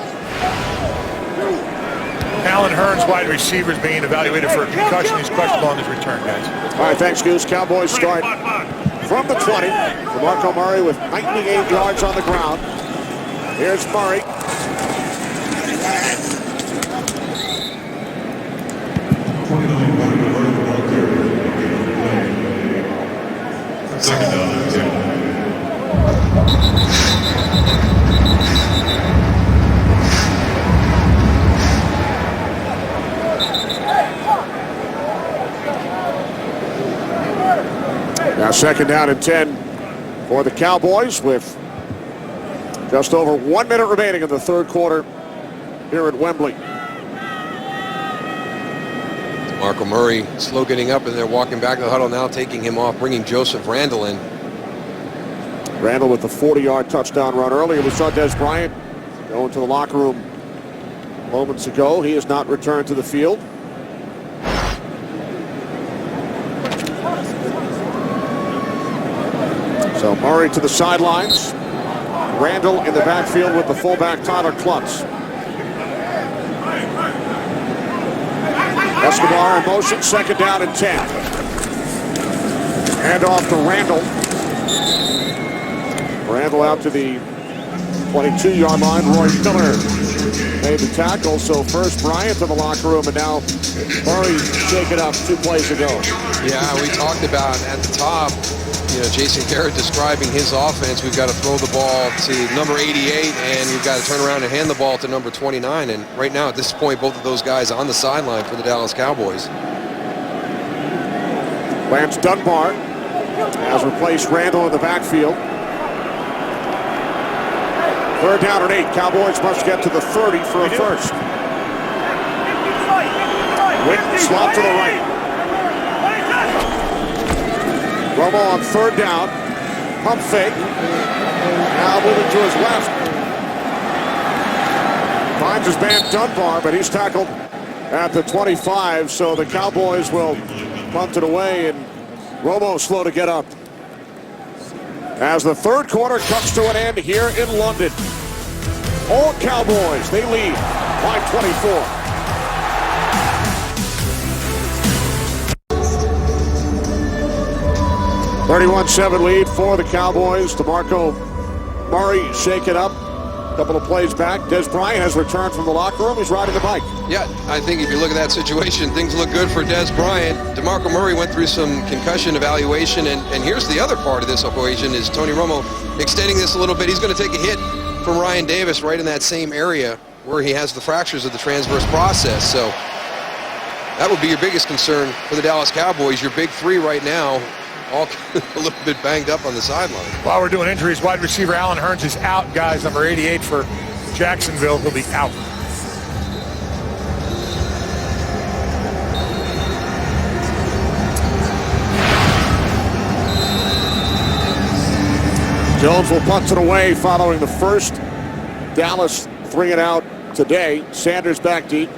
Speaker 4: Alan Hearns, wide receiver, is being evaluated for a concussion. He's questionable on his return, guys.
Speaker 3: All right, thanks, Goose. Cowboys start from the 20. DeMarco Murray with 98 yards on the ground. Here's Murray.
Speaker 1: Second down and 10.
Speaker 3: Now second down and 10 for the Cowboys with just over 1 minute remaining in the third quarter here at Wembley.
Speaker 5: DeMarco Murray slow getting up, and they're walking back to the huddle now, taking him off, bringing Joseph Randle in.
Speaker 3: Randle with the 40-yard touchdown run earlier. We saw Dez Bryant go into the locker room moments ago. He has not returned to the field. So Murray to the sidelines. Randle in the backfield with the fullback Tyler Klutz. Escobar in motion, second down and 10. Hand off to Randle. Randle out to the 22-yard line. Roy Miller made the tackle. So first Bryant to the locker room, and now Murray shaken up 2 plays ago.
Speaker 5: Yeah, we talked about at the top, Jason Garrett describing his offense. We've got to throw the ball to number 88, and we've got to turn around and hand the ball to number 29. And right now, at this point, both of those guys on the sideline for the Dallas Cowboys.
Speaker 3: Lance Dunbar has replaced Randle in the backfield. Third down and 8. Cowboys must get to the 30 for a first. Witt slot to the right. Romo on third down. Pump fake. Now moving to his left. Finds his man Dunbar, but he's tackled at the 25. So the Cowboys will punt it away, and Romo slow to get up. As the third quarter comes to an end here in London. All Cowboys, they lead by 24. 31-7 lead for the Cowboys. DeMarco Murray shaken up. A couple of plays back. Dez Bryant has returned from the locker room. He's riding the bike.
Speaker 5: Yeah, I think if you look at that situation, things look good for Dez Bryant. DeMarco Murray went through some concussion evaluation, and here's the other part of this equation is Tony Romo extending this a little bit. He's going to take a hit from Ryan Davis right in that same area where he has the fractures of the transverse process. So that would be your biggest concern for the Dallas Cowboys. Your big three right now, all a little bit banged up on the sideline.
Speaker 4: While we're doing injuries, wide receiver Alan Hearns is out, guys. Number 88 for Jacksonville. He'll be out.
Speaker 3: Jones will punt it away following the first. Dallas 3 and out today. Sanders back deep.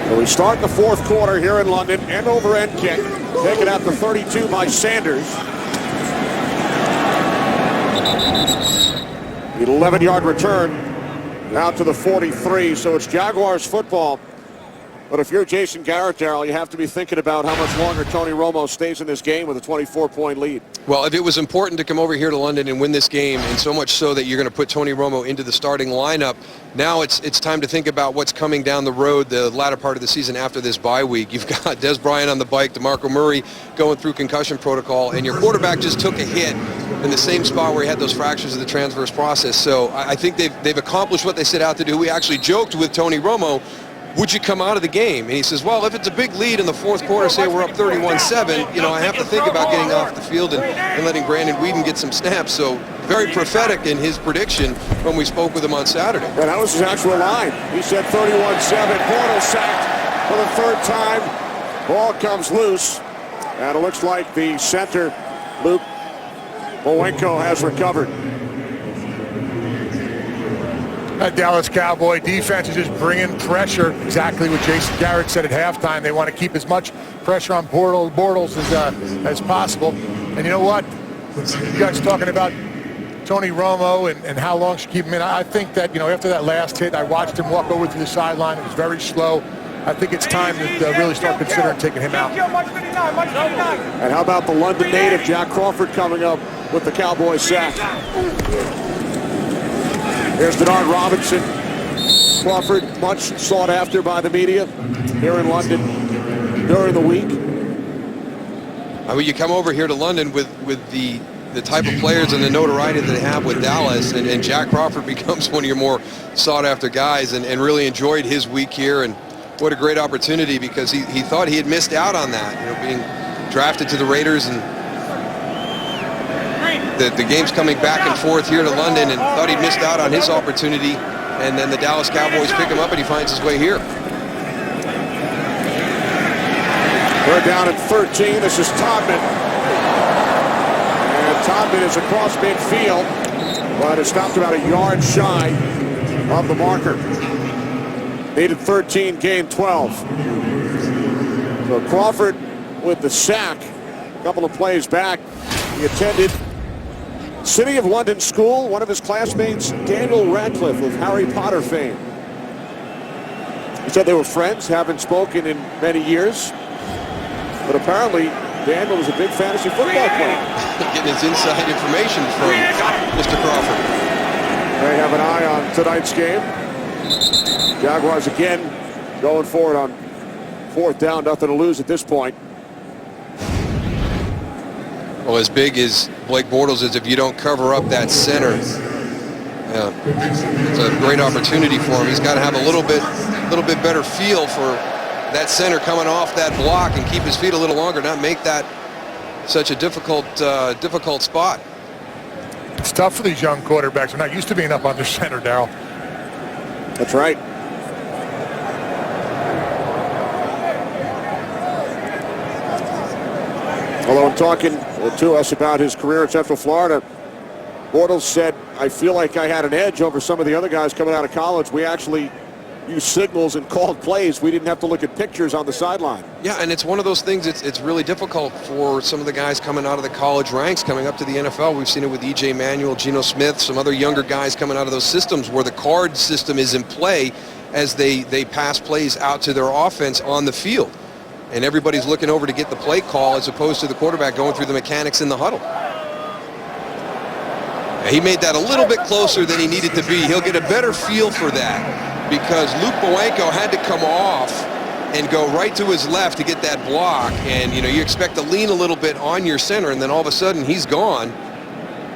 Speaker 3: So we start the fourth quarter here in London. End over end kick. Taken out to 32 by Sanders. 11-yard return out to the 43. So it's Jaguars football. But if you're Jason Garrett, Darryl, you have to be thinking about how much longer Tony Romo stays in this game with a 24-point lead.
Speaker 5: Well, if it was important to come over here to London and win this game, and so much so that you're going to put Tony Romo into the starting lineup, now it's time to think about what's coming down the road the latter part of the season after this bye week. You've got Dez Bryant on the bike, DeMarco Murray going through concussion protocol, and your quarterback just took a hit in the same spot where he had those fractures of the transverse process. So I think they've accomplished what they set out to do. We actually joked with Tony Romo, would you come out of the game? And he says, well, if it's a big lead in the fourth quarter, say we're up 31-7, I have to think about getting off the field and letting Brandon Weeden get some snaps. So very prophetic in his prediction when we spoke with him on Saturday.
Speaker 3: And that was his actual line. He said 31-7. Bortles sacked for the third time. Ball comes loose. And it looks like the center, Luke Bowenko, has recovered.
Speaker 4: That Dallas Cowboy defense is just bringing pressure. Exactly what Jason Garrett said at halftime. They want to keep as much pressure on Bortles as possible. And you know what? You guys talking about Tony Romo and how long should keep him in. I think that, after that last hit, I watched him walk over to the sideline. It was very slow. I think it's time to really start considering taking him out.
Speaker 3: And how about the London native, Jack Crawford, coming up with the Cowboys sack? Here's Denard Robinson. Crawford, much sought after by the media here in London during the week.
Speaker 5: I mean, you come over here to London with the type of players and the notoriety that they have with Dallas, and Jack Crawford becomes one of your more sought-after guys, and really enjoyed his week here. And what a great opportunity, because he thought he had missed out on that, being drafted to the Raiders, and the game's coming back and forth here to London, and thought he'd missed out on his opportunity. And then the Dallas Cowboys pick him up, and he finds his way here.
Speaker 3: We're down at 13. This is Todman. And Todman is across midfield, but is stopped about a yard shy of the marker. Needed 13, gained 12. So Crawford with the sack. A couple of plays back. He attended City of London School. One of his classmates, Daniel Radcliffe of Harry Potter fame. He said they were friends, haven't spoken in many years. But apparently, Daniel was a big fantasy football player.
Speaker 5: Getting his inside information from Mr. Crawford.
Speaker 3: They have an eye on tonight's game. Jaguars again going forward on 4th down, nothing to lose at this point.
Speaker 5: Well, as big as Blake Bortles is, if you don't cover up that center, it's a great opportunity for him. He's got to have a little bit better feel for that center coming off that block and keep his feet a little longer, not make that such a difficult spot.
Speaker 4: It's tough for these young quarterbacks. They're not used to being up under center, Darryl.
Speaker 3: That's right. Although in talking to us about his career in Central Florida, Bortles said, I feel like I had an edge over some of the other guys coming out of college. We actually used signals and called plays. We didn't have to look at pictures on the sideline.
Speaker 5: Yeah, and it's one of those things, it's really difficult for some of the guys coming out of the college ranks, coming up to the NFL. We've seen it with E.J. Manuel, Geno Smith, some other younger guys coming out of those systems where the card system is in play as they pass plays out to their offense on the field. And everybody's looking over to get the play call as opposed to the quarterback going through the mechanics in the huddle. He made that a little bit closer than he needed to be. He'll get a better feel for that because Luke Bowanko had to come off and go right to his left to get that block. And, you expect to lean a little bit on your center, and then all of a sudden he's gone.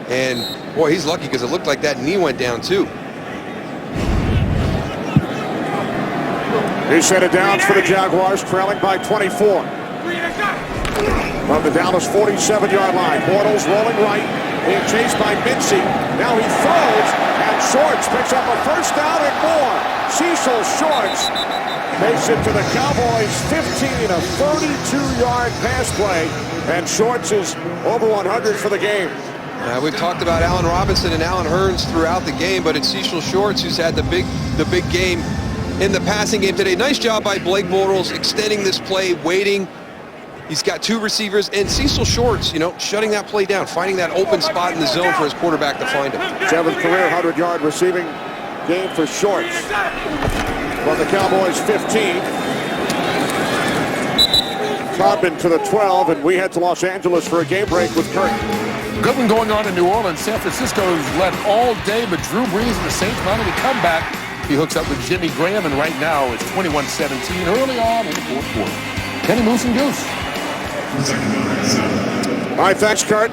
Speaker 5: And, boy, he's lucky because it looked like that knee went down, too.
Speaker 3: New set of downs for the Jaguars, trailing by 24. From the Dallas 47-yard line, Bortles rolling right, being chased by Mincy. Now he throws, and Shorts picks up a first down and more. Cecil Shorts makes it to the Cowboys' 15, a 32-yard pass play, and Shorts is over 100 for the game.
Speaker 5: We've talked about Allen Robinson and Allen Hurns throughout the game, but it's Cecil Shorts who's had the big game in the passing game today. Nice job by Blake Bortles extending this play, waiting. He's got two receivers, and Cecil Shorts, shutting that play down, finding that open spot in the zone for his quarterback to find him.
Speaker 3: 7th career 100-yard receiving game for Shorts. From the Cowboys' 15. Todman to the 12, and we head to Los Angeles for a game break with Kurt.
Speaker 14: Good one going on in New Orleans. San Francisco's led all day, but Drew Brees and the Saints not only come back. He hooks up with Jimmy Graham, and right now it's 21-17 early on in the 4th quarter. Kenny Moose and Goose.
Speaker 3: All right, thanks, Kurt.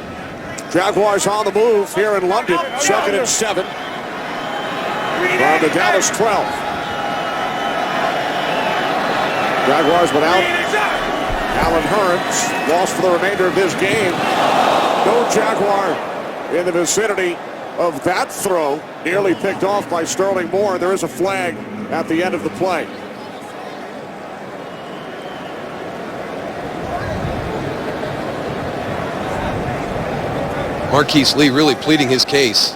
Speaker 3: Jaguars on the move here in London. 2nd and 7. From the Dallas 12. Jaguars without Allen Hurns. Lost for the remainder of this game. No Jaguar in the vicinity of that throw. Nearly picked off by Sterling Moore. There is a flag at the end of the play.
Speaker 5: Marquise Lee really pleading his case.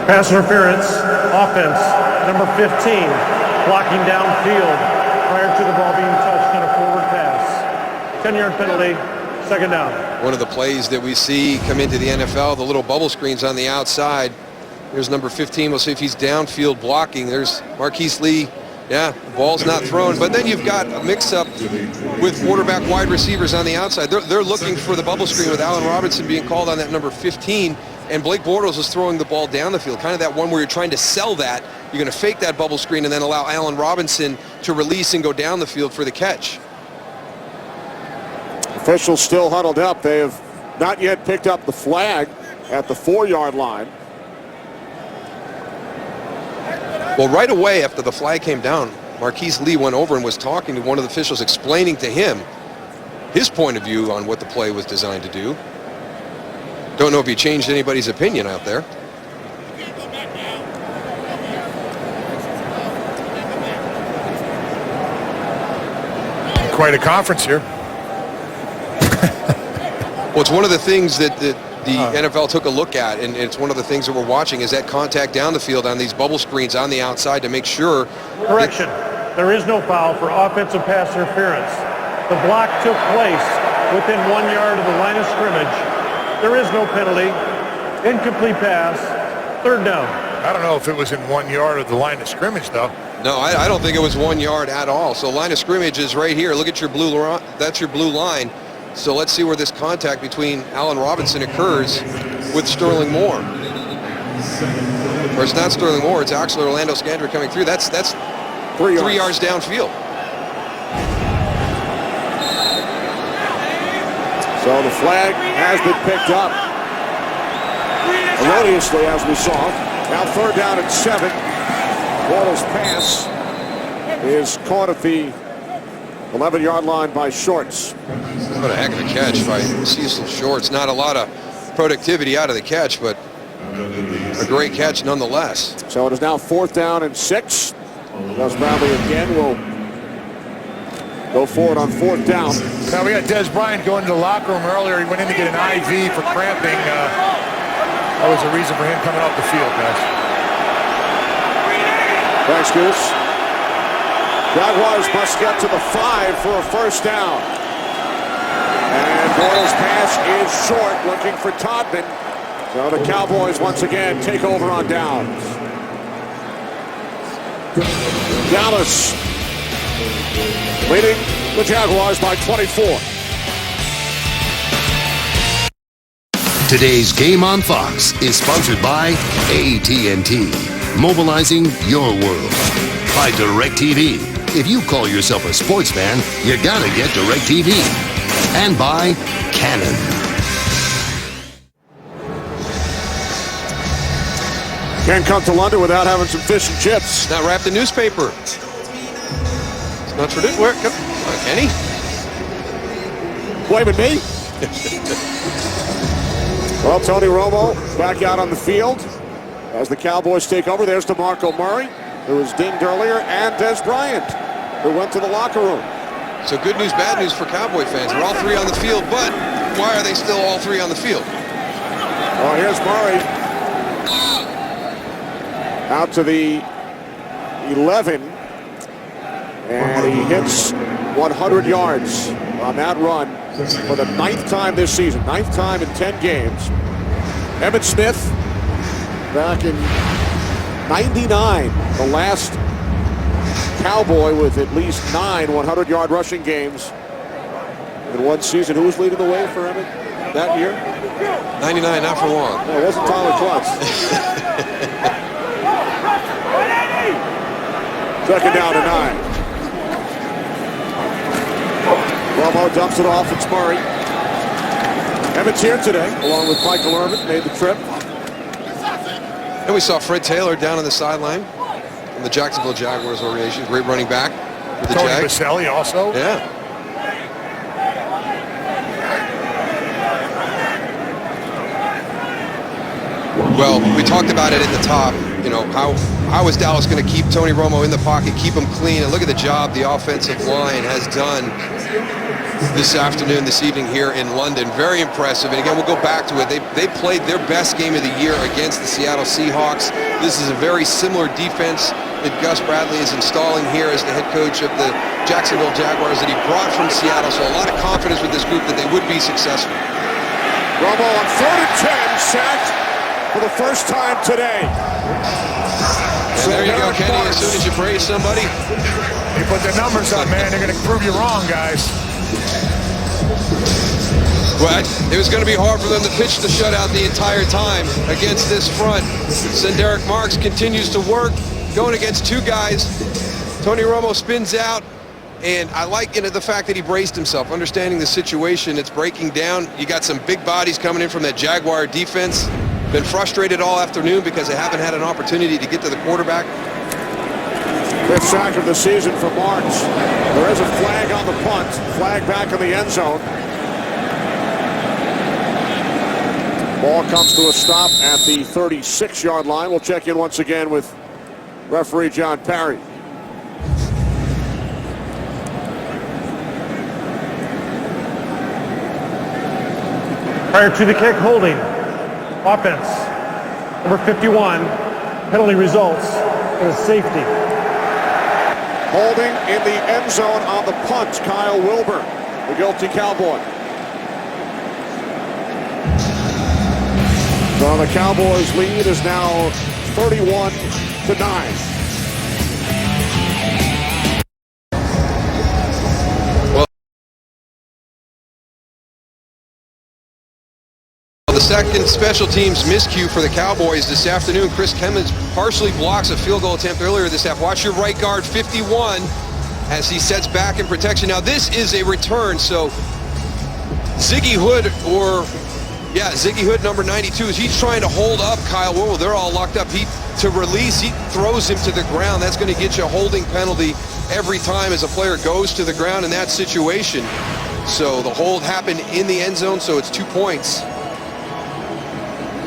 Speaker 9: Pass interference, offense, number 15, blocking downfield prior to the ball being touched on a forward pass. 10-yard penalty, second down.
Speaker 5: One of the plays that we see come into the NFL, the little bubble screens on the outside. There's number 15. We'll see if he's downfield blocking. There's Marquise Lee. Yeah, the ball's not thrown. But then you've got a mix-up with quarterback wide receivers on the outside. They're looking for the bubble screen with Allen Robinson being called on that number 15. And Blake Bortles is throwing the ball down the field. Kind of that one where you're trying to sell that. You're going to fake that bubble screen and then allow Allen Robinson to release and go down the field for the catch.
Speaker 3: Officials still huddled up. They have not yet picked up the flag at the 4-yard line.
Speaker 5: Well, right away after the flag came down, Marquise Lee went over and was talking to one of the officials, explaining to him his point of view on what the play was designed to do. Don't know if he changed anybody's opinion out there.
Speaker 4: Quite a conference here.
Speaker 5: Well, it's one of the things that the NFL took a look at, and it's one of the things that we're watching is that contact down the field on these bubble screens on the outside to make sure.
Speaker 9: Correction. There is no foul for offensive pass interference. The block took place within 1 yard of the line of scrimmage. There is no penalty. Incomplete pass. Third down.
Speaker 4: I don't know if it was in 1 yard of the line of scrimmage, though.
Speaker 5: No, I don't think it was 1 yard at all. So line of scrimmage is right here. Look at your blue line. That's your blue line. So let's see where this contact between Allen Robinson occurs with Sterling Moore. Or it's not Sterling Moore, it's actually Orlando Scandrick coming through. That's 3 yards downfield.
Speaker 3: So the flag has been picked up erroneously, as we saw. Now 3rd down and 7. Bortles' pass is caught at the 11-yard line by Shorts.
Speaker 5: What a heck of a catch by Cecil Shorts. Not a lot of productivity out of the catch, but a great catch nonetheless.
Speaker 3: So it is now 4th down and 6. Gus Bradley again will go forward on 4th down.
Speaker 4: Now we got Dez Bryant going to the locker room earlier. He went in to get an IV for cramping. That was a reason for him coming off the field, guys.
Speaker 3: Thanks, Goose. Jaguars must get to the 5 for a 1st down. And Bortles' pass is short, looking for Todman. So the Cowboys once again take over on downs. Dallas leading the Jaguars by 24.
Speaker 6: Today's Game on Fox is sponsored by AT&T, mobilizing your world. By DirecTV. If you call yourself a sports fan, you gotta get DirecTV. And by Canon.
Speaker 3: Can't come to London without having some fish and chips.
Speaker 5: Not wrapped in newspaper. It's not traditional. Where? Kenny?
Speaker 3: Blaming me? Well, Tony Romo back out on the field as the Cowboys take over. There's DeMarco Murray, who was dinged earlier, and Dez Bryant, who went to the locker room.
Speaker 5: So good news, bad news for Cowboy fans. They're all 3 on the field, but why are they still all 3 on the field?
Speaker 3: Well, here's Murray. Out to the 11. And he hits 100 yards on that run for the 9th time this season. 9th time in 10 games. Emmitt Smith back in 99, the last Cowboy with at least 9 100-yard rushing games in one season. Who was leading the way for Emmitt that year?
Speaker 5: 99, not for long.
Speaker 3: No, it wasn't Tyler Klutz. 2nd down and 9. Romo dumps it off. It's Murray. Emmitt's here today, along with Michael Irvin, made the trip.
Speaker 5: And we saw Fred Taylor down on the sideline from the Jacksonville Jaguars organization. Great running back for the
Speaker 4: Tony
Speaker 5: Jags.
Speaker 4: Baselli also.
Speaker 5: Yeah. Well, we talked about it at the top. You know, how is Dallas going to keep Tony Romo in the pocket, keep him clean, and look at the job the offensive line has done this afternoon, this evening here in London. Very impressive. And again, we'll go back to it. They played their best game of the year against the Seattle Seahawks. This is a very similar defense that Gus Bradley is installing here as the head coach of the Jacksonville Jaguars that he brought from Seattle. So a lot of confidence with this group that they would be successful.
Speaker 3: Romo on 3rd and 10, sacked for the first time today.
Speaker 5: And there you go, Kenny. As soon as you praise somebody,
Speaker 4: you put the numbers up, man. They're going to prove you wrong, guys.
Speaker 5: Well, it was going to be hard for them to pitch the shutout the entire time against this front. Derek Marks continues to work, going against two guys. Tony Romo spins out, and I like the fact that he braced himself, understanding the situation. It's breaking down. You got some big bodies coming in from that Jaguar defense. Been frustrated all afternoon because they haven't had an opportunity to get to the quarterback.
Speaker 3: 5th sack of the season for Marks. There is a flag on the punt. Flag back in the end zone. Ball comes to a stop at the 36-yard line. We'll check in once again with referee John Parry.
Speaker 9: Prior to the kick, holding. Offense. Number 51. Penalty results is safety.
Speaker 3: Holding in the end zone on the punt, Kyle Wilbur, the guilty Cowboy. So the Cowboys' lead is now 31-9.
Speaker 5: The second special teams miscue for the Cowboys this afternoon. Chris Kemmons partially blocks a field goal attempt earlier this half. Watch your right guard, 51, as he sets back in protection. Now this is a return, so Ziggy Hood, Ziggy Hood, number 92, is he's trying to hold up Kyle Wilbur. They're all locked up. To release, he throws him to the ground. That's going to get you a holding penalty every time as a player goes to the ground in that situation. So the hold happened in the end zone, so it's 2 points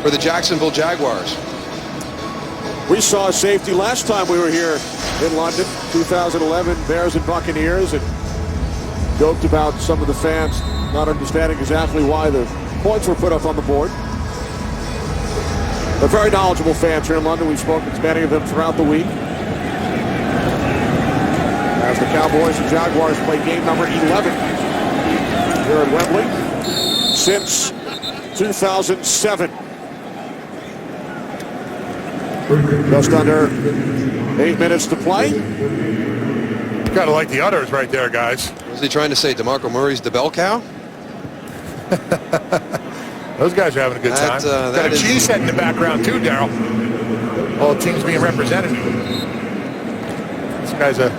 Speaker 5: for the Jacksonville Jaguars.
Speaker 3: We saw a safety last time we were here in London, 2011, Bears and Buccaneers, and joked about some of the fans not understanding exactly why the points were put up on the board. They're very knowledgeable fans here in London. We've spoken to many of them throughout the week. As the Cowboys and Jaguars play game number 11 here at Wembley since 2007. Just under 8 minutes to play.
Speaker 4: Gotta like the udders right there, guys.
Speaker 5: Was he trying to say DeMarco Murray's the bell cow?
Speaker 4: Those guys are having a good time. Got a cheese head in the background too, Daryl. All teams being represented. This guy's a...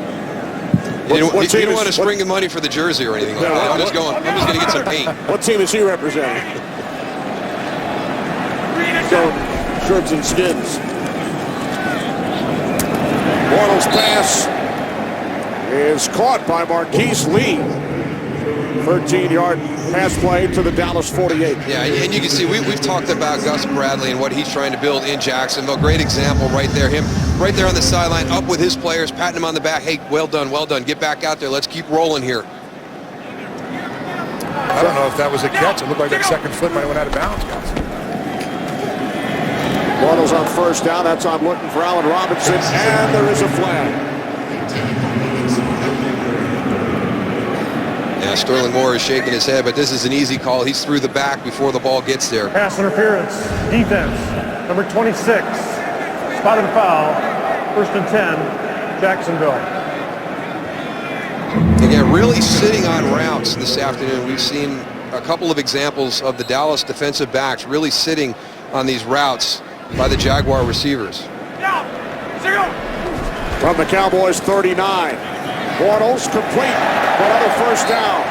Speaker 5: You don't want to spring the money for the jersey or anything like that. I'm just going to get some paint.
Speaker 3: What team is he representing? Shirts and skins. Bortles' pass is caught by Marquise Lee. 13-yard pass play to the Dallas 48.
Speaker 5: Yeah, and you can see we've talked about Gus Bradley and what he's trying to build in Jacksonville. Great example right there. Him right there on the sideline, up with his players, patting him on the back. Hey, well done, well done. Get back out there. Let's keep rolling here.
Speaker 4: I don't know if that was a catch. It looked like that second foot might have went out of bounds, guys.
Speaker 3: Bortles on first down. That time looking for Allen Robinson, and there is a flag.
Speaker 5: Yeah, Sterling Moore is shaking his head, but this is an easy call. He's through the back before the ball gets there.
Speaker 9: Pass interference. Defense. Number 26. Spotted foul. 1st and 10. Jacksonville.
Speaker 5: Again, really sitting on routes this afternoon. We've seen a couple of examples of the Dallas defensive backs really sitting on these routes by the Jaguar receivers.
Speaker 3: From the Cowboys 39. Bortles complete for another first down.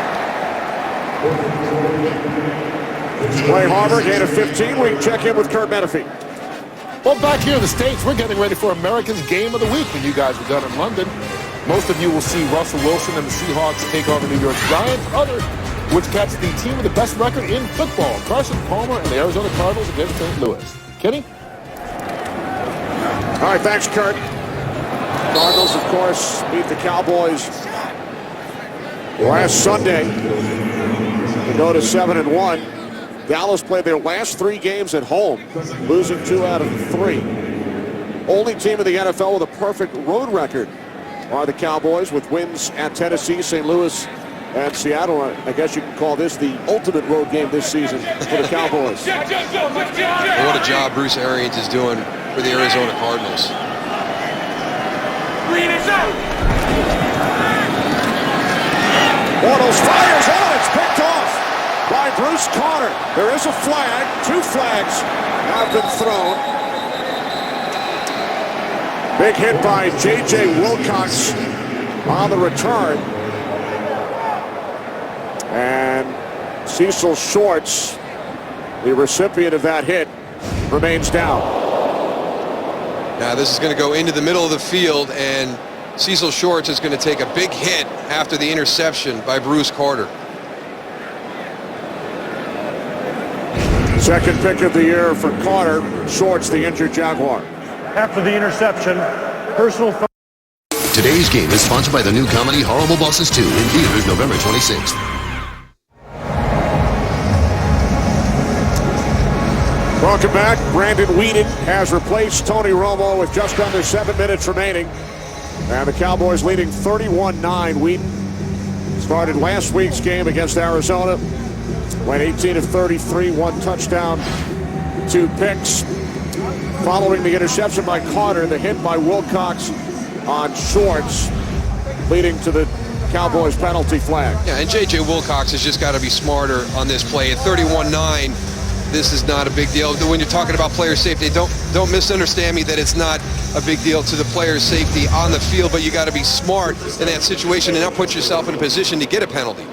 Speaker 3: Play Harbor, gain of 15. We can check in with Kurt Menefee.
Speaker 14: Well, back here in the States, we're getting ready for America's Game of the Week when you guys are done in London. Most of you will see Russell Wilson and the Seahawks take on the New York Giants. Others, which catch the team with the best record in football, Carson Palmer and the Arizona Cardinals against St. Louis. Kenny?
Speaker 3: All right, thanks, Kurt. Cardinals, of course, beat the Cowboys Last Sunday, to go to 7-1. Dallas played their last 3 games at home, losing 2 out of 3. Only team in the NFL with a perfect road record are the Cowboys, with wins at Tennessee, St. Louis, and Seattle. I guess you can call this the ultimate road game this season for the Cowboys.
Speaker 5: What a job Bruce Arians is doing for the Arizona Cardinals.
Speaker 3: Bortles fires on. It's picked off by Bruce Carter. There is a flag. 2 flags have been thrown. Big hit by J.J. Wilcox on the return. And Cecil Shorts, the recipient of that hit, remains down.
Speaker 5: Now this is going to go into the middle of the field, and Cecil Shorts is going to take a big hit after the interception by Bruce Carter.
Speaker 3: Second pick of the year for Carter. Shorts, the injured Jaguar.
Speaker 9: After the interception, personal foul.
Speaker 6: Today's game is sponsored by the new comedy Horrible Bosses 2 in theaters November 26th.
Speaker 3: Welcome back. Brandon Weeden has replaced Tony Romo with just under 7 minutes remaining. And the Cowboys leading 31-9. Weeden started last week's game against Arizona. Went 18 of 33, 1 touchdown, 2 picks. Following the interception by Carter, the hit by Wilcox on Shorts, leading to the Cowboys penalty flag.
Speaker 5: Yeah, and J.J. Wilcox has just got to be smarter on this play. At 31-9, this is not a big deal. When you're talking about player safety, don't misunderstand me that it's not a big deal to the player's safety on the field, but you got to be smart in that situation and not put yourself in a position to get a penalty.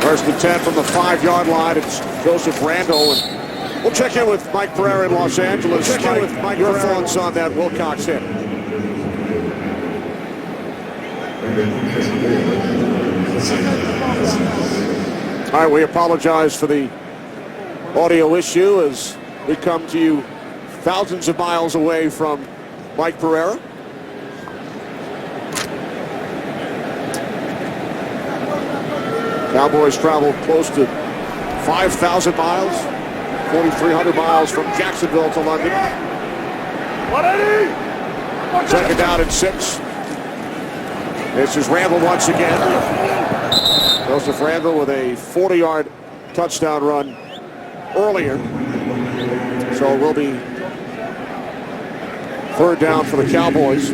Speaker 3: First and 10 from the 5-yard line. It's Joseph Randle. And we'll check in with Mike Pereira in Los Angeles. Check in with Mike. Your thoughts on that Wilcox hit? All right, we apologize for the audio issue as we come to you thousands of miles away from Mike Pereira. Cowboys traveled close to 5,000 miles, 4,300 miles from Jacksonville to London. Second down and 6. This is Randle once again. Joseph Randle with a 40-yard touchdown run earlier. So it will be 3rd down for the Cowboys.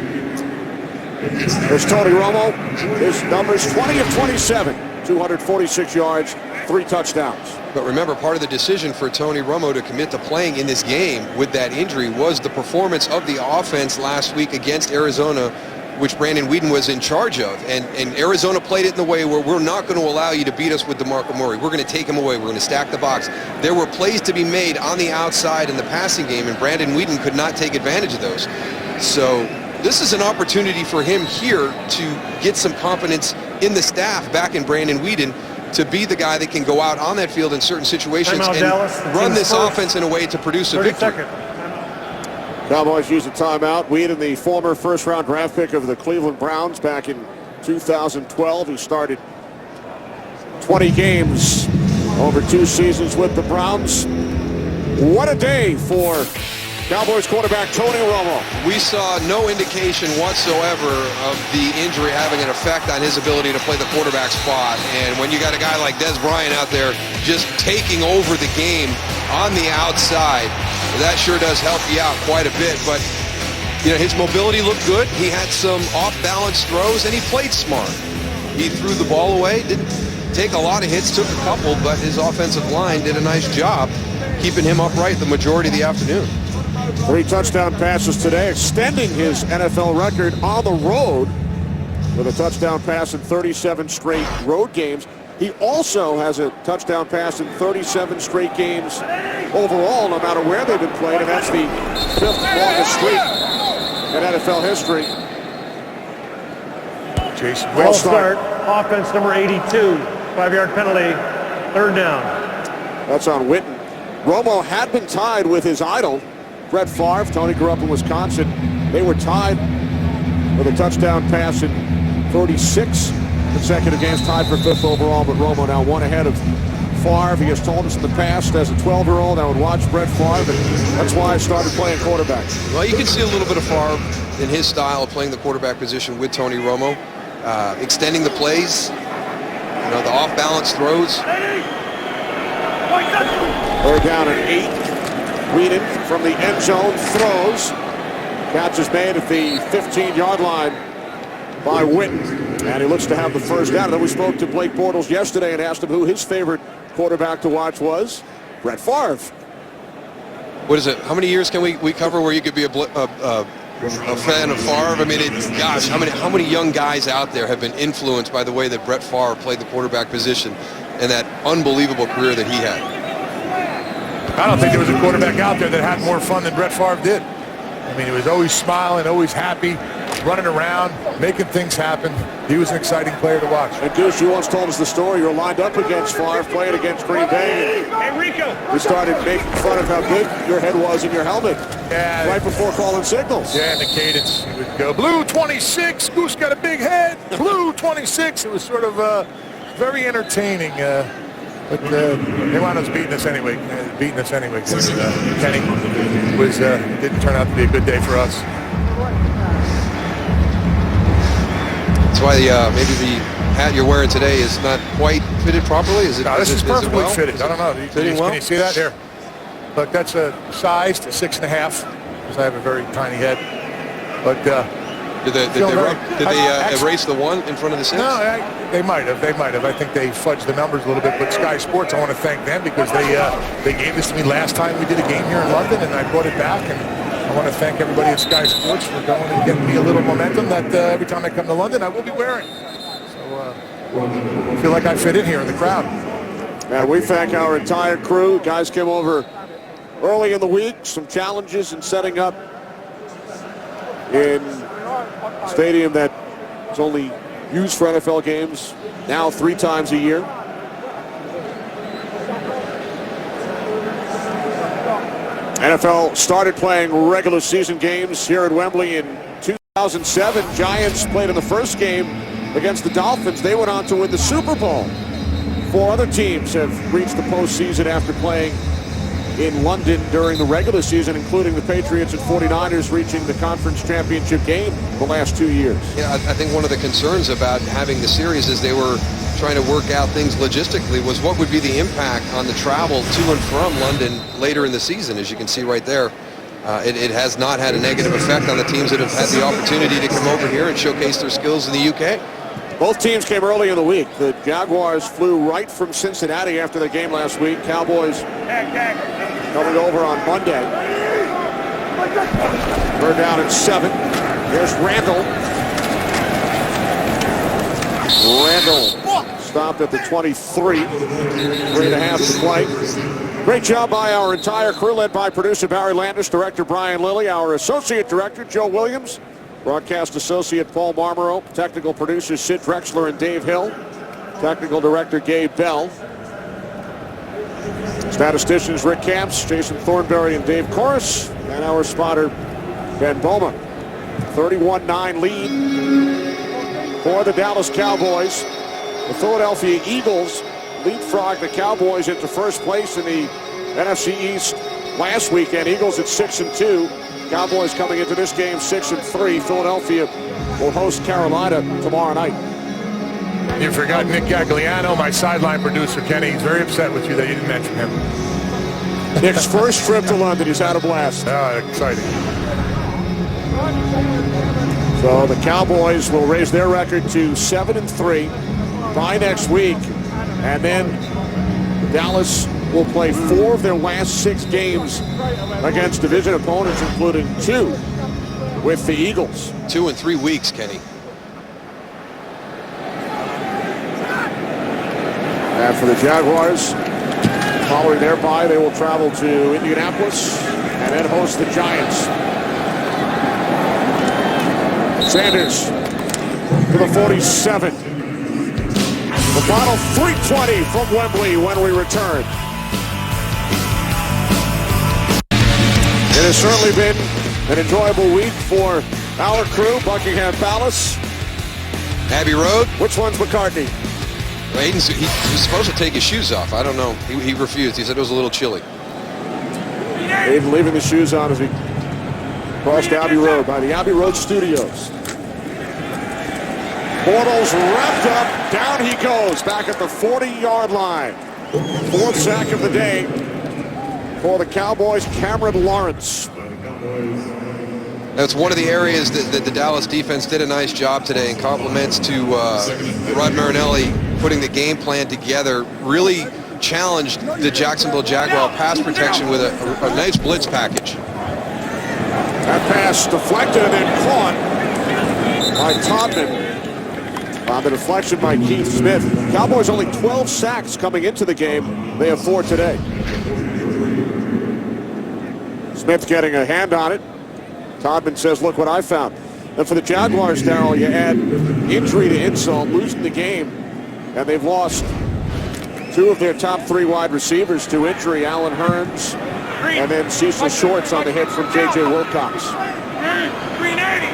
Speaker 3: There's Tony Romo. His number's 20 of 27. 246 yards, 3 touchdowns.
Speaker 5: But remember, part of the decision for Tony Romo to commit to playing in this game with that injury was the performance of the offense last week against Arizona, which Brandon Weeden was in charge of. And Arizona played it in the way where we're not going to allow you to beat us with DeMarco Murray. We're going to take him away. We're going to stack the box. There were plays to be made on the outside in the passing game, and Brandon Weeden could not take advantage of those. So this is an opportunity for him here to get some confidence in the staff back in Brandon Weeden to be the guy that can go out on that field in certain situations and run this offense in a way to produce a victory.
Speaker 3: Cowboys use a timeout. Weeden, the former first-round draft pick of the Cleveland Browns back in 2012. He started 20 games over 2 seasons with the Browns. What a day for Cowboys quarterback Tony Romo.
Speaker 5: We saw no indication whatsoever of the injury having an effect on his ability to play the quarterback spot. And when you got a guy like Dez Bryant out there just taking over the game on the outside, that sure does help you out quite a bit. But you know, his mobility looked good. He had some off-balance throws, and he played smart. He threw the ball away, didn't take a lot of hits, took a couple, but his offensive line did a nice job keeping him upright the majority of the afternoon.
Speaker 3: 3 touchdown passes today, extending his NFL record on the road with a touchdown pass in 37 straight road games. He also has a touchdown pass in 37 straight games overall, no matter where they've been played, and that's the 5th longest streak in NFL history.
Speaker 4: Jason,
Speaker 9: well start. Offense number 82, 5-yard penalty, 3rd down.
Speaker 3: That's on Witten. Romo had been tied with his idol, Brett Favre. Tony grew up in Wisconsin. They were tied with a touchdown pass in 36 consecutive games, tied for 5th overall, but Romo now one ahead of Favre. He has told us in the past, as a 12-year-old, I would watch Brett Favre, and that's why I started playing quarterback.
Speaker 5: Well, you can see a little bit of Favre in his style of playing the quarterback position with Tony Romo, extending the plays, the off-balance throws.
Speaker 3: They're down at 8. Whedon from the end zone throws. Catch is made at the 15-yard line by Witten. And he looks to have the first down. And then we spoke to Blake Bortles yesterday and asked him who his favorite quarterback to watch was. Brett Favre.
Speaker 5: What is it? How many years can we cover where you could be a fan of Favre? I mean, gosh, how many young guys out there have been influenced by the way that Brett Favre played the quarterback position and that unbelievable career that he had?
Speaker 4: I don't think there was a quarterback out there that had more fun than Brett Favre did. I mean, he was always smiling, always happy, running around, making things happen. He was an exciting player to watch.
Speaker 3: And Goose, you once told us the story. You were lined up against Favre, playing against Green Bay.
Speaker 7: Hey, Rico!
Speaker 3: We started making fun of how big your head was in your helmet.
Speaker 4: Yeah.
Speaker 3: Right before calling signals.
Speaker 4: Yeah, and the cadence. He would go, blue 26, Goose got a big head, blue 26. It was sort of very entertaining. But they wound up beating us anyway. Kenny didn't turn out to be a good day for us.
Speaker 5: That's why maybe the hat you're wearing today is not quite fitted properly. Is it?
Speaker 4: No, this is perfectly
Speaker 5: well?
Speaker 4: fitted. I don't know. Can you see that here? Look, that's a size to 6.5 because I have a very tiny head. But
Speaker 5: did they erase the 1 in front of the 6?
Speaker 4: No, they might have. I think they fudged the numbers a little bit. But Sky Sports, I want to thank them because they gave this to me last time we did a game here in London, and I brought it back. And I want to thank everybody at Sky Sports for going and getting me a little momentum that every time I come to London, I will be wearing. So I feel like I fit in here in the crowd.
Speaker 3: And we thank our entire crew. Guys came over early in the week. Some challenges in setting up in a stadium that is only used for NFL games now 3 times a year. NFL started playing regular season games here at Wembley in 2007. Giants played in the first game against the Dolphins. They went on to win the Super Bowl. 4 other teams have reached the postseason after playing in London during the regular season, including the Patriots and 49ers reaching the conference championship game the last 2 years.
Speaker 5: Yeah, I think one of the concerns about having the series as they were trying to work out things logistically was what would be the impact on the travel to and from London later in the season. As you can see right there, it has not had a negative effect on the teams that have had the opportunity to come over here and showcase their skills in the UK.
Speaker 3: Both teams came early in the week. The Jaguars flew right from Cincinnati after the game last week. Cowboys coming over on Monday. We're down at 7. Here's Randall. Randall stopped at the 23. 3.5 to play. Great job by our entire crew, led by producer Barry Landis, director Brian Lilly, our associate director Joe Williams, broadcast associate Paul Marmero, technical producers Sid Drexler and Dave Hill, technical director Gabe Bell, statisticians Rick Camps, Jason Thornberry, and Dave Corris, and our spotter Ben Boma. 31-9 lead for the Dallas Cowboys. The Philadelphia Eagles leapfrogged the Cowboys into first place in the NFC East last weekend. Eagles at 6-2. Cowboys coming into this game 6-3. Philadelphia will host Carolina tomorrow night.
Speaker 4: You forgot Nick Gagliano, my sideline producer, Kenny. He's very upset with you that you didn't mention him.
Speaker 3: Nick's first trip to London. He's had a blast.
Speaker 4: Exciting.
Speaker 3: So the Cowboys will raise their record to 7-3 by next week. And then Dallas will play 4 of their last 6 games against division opponents, including 2 with the Eagles.
Speaker 5: 2 in 3 weeks, Kenny.
Speaker 3: And for the Jaguars, following their bye, they will travel to Indianapolis and then host the Giants. Sanders to the 47. The final 3:20 from Wembley when we return. It has certainly been an enjoyable week for our crew, Buckingham Palace.
Speaker 5: Abbey Road.
Speaker 3: Which one's McCartney?
Speaker 5: Well, he was supposed to take his shoes off. I don't know. He refused. He said it was a little chilly.
Speaker 3: Aiden leaving the shoes on as he crossed Abbey Road by the Abbey Road Studios. Bortles wrapped up. Down he goes back at the 40-yard line. Fourth sack of the day for the Cowboys, Cameron Lawrence.
Speaker 5: That's one of the areas that the Dallas defense did a nice job today, and compliments to Rod Marinelli putting the game plan together. Really challenged the Jacksonville Jaguar pass protection with a nice blitz package.
Speaker 3: That pass deflected and then caught by Todman. On the deflection by Keith Smith. Cowboys only 12 sacks coming into the game. They have 4 today. Smith getting a hand on it. Todman says, look what I found. And for the Jaguars, Darryl, you add injury to insult, losing the game. And they've lost 2 of their top 3 wide receivers to injury, Allen Hurns, and then Cecil Shorts on the hit from J.J. Wilcox.
Speaker 7: Green 80.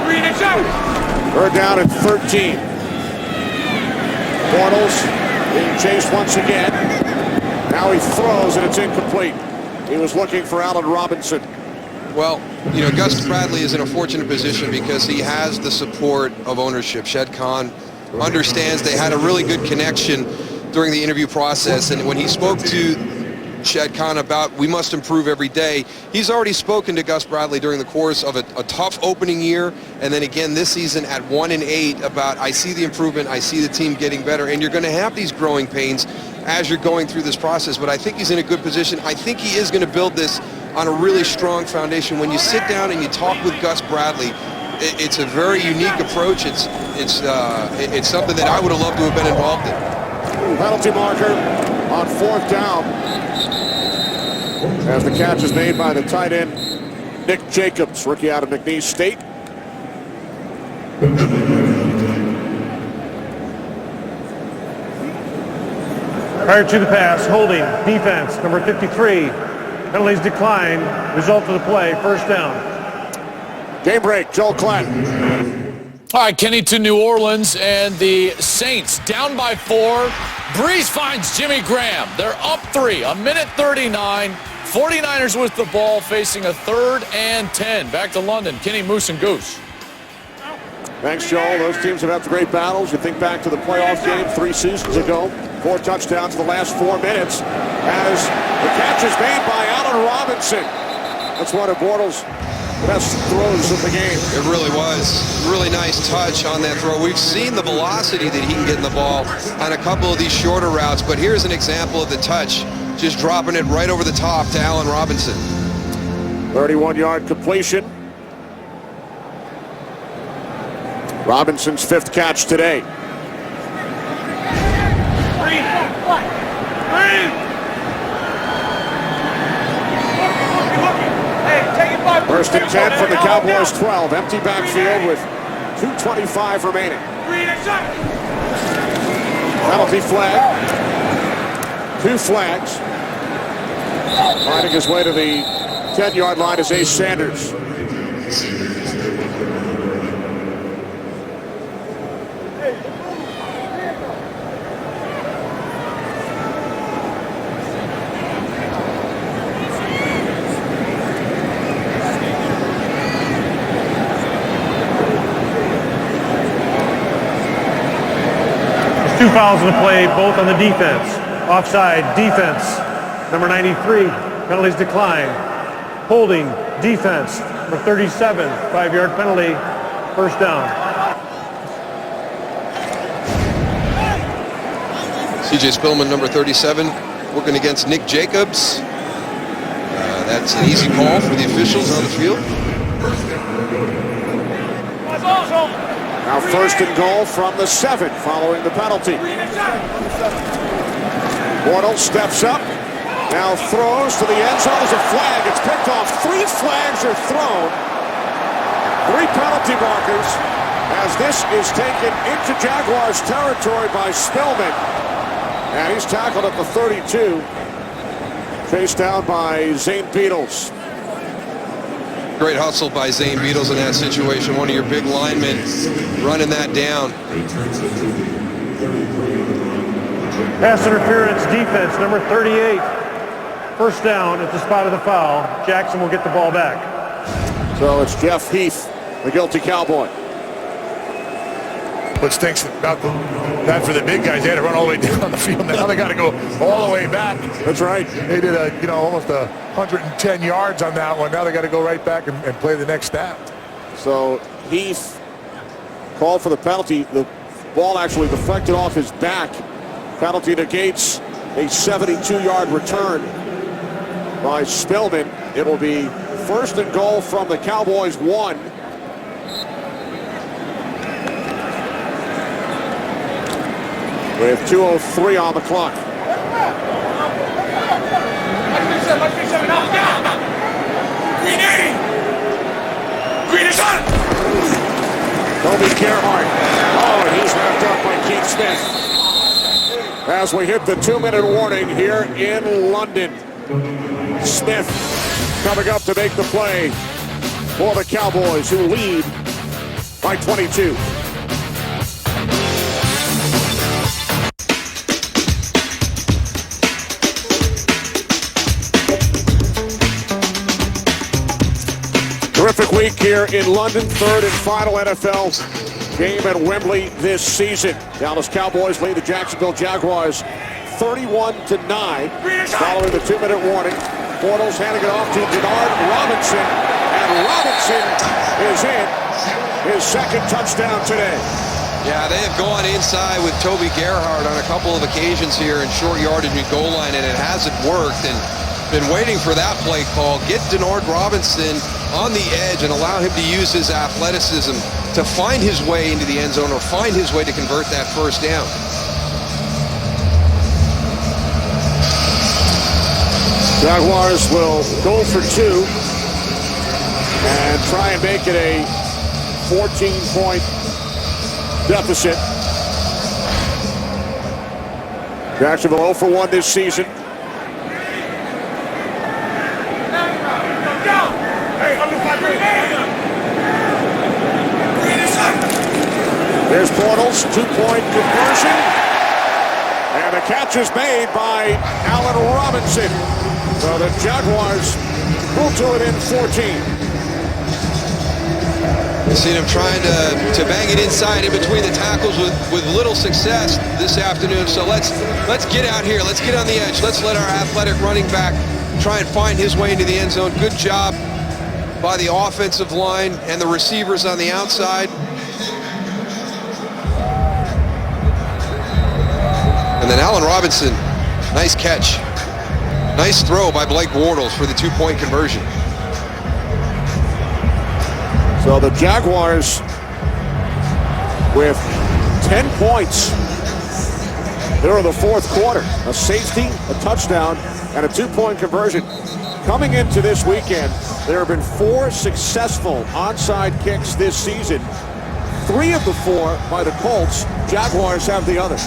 Speaker 7: Green and 7.
Speaker 3: Third down at 13. Bortles being chased once again. Now he throws and it's incomplete. He was looking for Allen Robinson.
Speaker 5: Well, you know, Gus Bradley is in a fortunate position because he has the support of ownership. Shed Khan understands they had a really good connection during the interview process, and when he spoke to Shed Khan about we must improve every day, he's already spoken to Gus Bradley during the course of a tough opening year, and then again this season at 1-8 about I see the improvement, I see the team getting better, and you're going to have these growing pains as you're going through this process, but I think he's in a good position. I think he is going to build this on a really strong foundation. When you sit down and you talk with Gus Bradley, it's a very unique approach. It's something that I would have loved to have been involved in.
Speaker 3: Penalty marker on 4th down as the catch is made by the tight end Nick Jacobs, rookie out of McNeese State.
Speaker 9: Prior to the pass, holding, defense, number 53. Penalties declined. Result of the play, first down.
Speaker 3: Game break, Joel Klatt.
Speaker 8: All right, Kenny, to New Orleans, and the Saints down by 4. Breeze finds Jimmy Graham. They're up 3, 1:39. 49ers with the ball, facing a 3rd and 10. Back to London, Kenny, Moose, and Goose.
Speaker 3: Thanks, Joel. Those teams have had great battles. You think back to the playoff game 3 seasons ago. 4 touchdowns in the last 4 minutes as the catch is made by Allen Robinson. That's one of Bortles' best throws of the game.
Speaker 5: It really was. Really nice touch on that throw. We've seen the velocity that he can get in the ball on a couple of these shorter routes, but here's an example of the touch, just dropping it right over the top to Allen Robinson.
Speaker 3: 31-yard completion. Robinson's 5th catch today. First and 10 from the Cowboys 12. Empty backfield with 2:25 remaining. Penalty flag. 2 flags. Finding his way to the 10-yard line is Ace Sanders.
Speaker 9: Two fouls in the play, both on the defense. Offside, defense, number 93. Penalties decline. Holding, defense, number 37. 5-yard penalty, first down.
Speaker 5: C.J. Spillman, number 37, working against Nick Jacobs. That's an easy call for the officials on the field.
Speaker 3: Now 1st and goal from the 7 following the penalty. Bortles steps up, now throws to the end zone. There's a flag. It's picked off. 3 flags are thrown. 3 penalty markers as this is taken into Jaguars territory by Spillman. And he's tackled at the 32. Chased down by Zane Beadles.
Speaker 5: Great hustle by Zane Beadles in that situation. One of your big linemen running that down.
Speaker 9: Pass interference defense, number 38. First down at the spot of the foul. Jackson will get the ball back.
Speaker 3: So it's Jeff Heath, the guilty Cowboy.
Speaker 4: What stinks about that for the big guys, they had to run all the way down the field. Now they got to go all the way back.
Speaker 3: That's right.
Speaker 4: They did almost 110 yards on that one. Now they got to go right back and play the next snap.
Speaker 3: So Heath called for the penalty. The ball actually deflected off his back. Penalty negates a 72-yard return by Spillman. It will be first and goal from the Cowboys 1. With 2:03 on the clock.
Speaker 7: Green is on.
Speaker 3: Toby Gerhart. Oh, and he's wrapped up by Keith Smith. As we hit the 2-minute warning here in London. Smith coming up to make the play for the Cowboys, who lead by 22. Terrific week here in London. Third and final NFL game at Wembley this season. Dallas Cowboys lead the Jacksonville Jaguars 31-9 following the 2-minute warning. Bortles handing it off to Denard Robinson, and Robinson is in his second touchdown today.
Speaker 5: Yeah, they have gone inside with Toby Gerhart on a couple of occasions here in short yardage and goal line, and it hasn't worked. And been waiting for that play call. Get Denard Robinson on the edge and allow him to use his athleticism to find his way into the end zone or find his way to convert that first down.
Speaker 3: Jaguars will go for 2 and try and make it a 14-point deficit. Jacksonville 0 for 1 this season. There's Bortles, 2-point conversion. And the catch is made by Allen Robinson. So the Jaguars will do it in 14.
Speaker 5: You've seen him trying to bang it inside in between the tackles with little success this afternoon. So let's get out here. Let's get on the edge. Let's let our athletic running back try and find his way into the end zone. Good job by the offensive line and the receivers on the outside. And then Allen Robinson, nice catch. Nice throw by Blake Bortles for the 2-point conversion.
Speaker 3: So the Jaguars with 10 points there in the fourth quarter. A safety, a touchdown, and a 2-point conversion. Coming into this weekend, there have been 4 successful onside kicks this season. 3 of the 4 by the Colts. Jaguars have the other.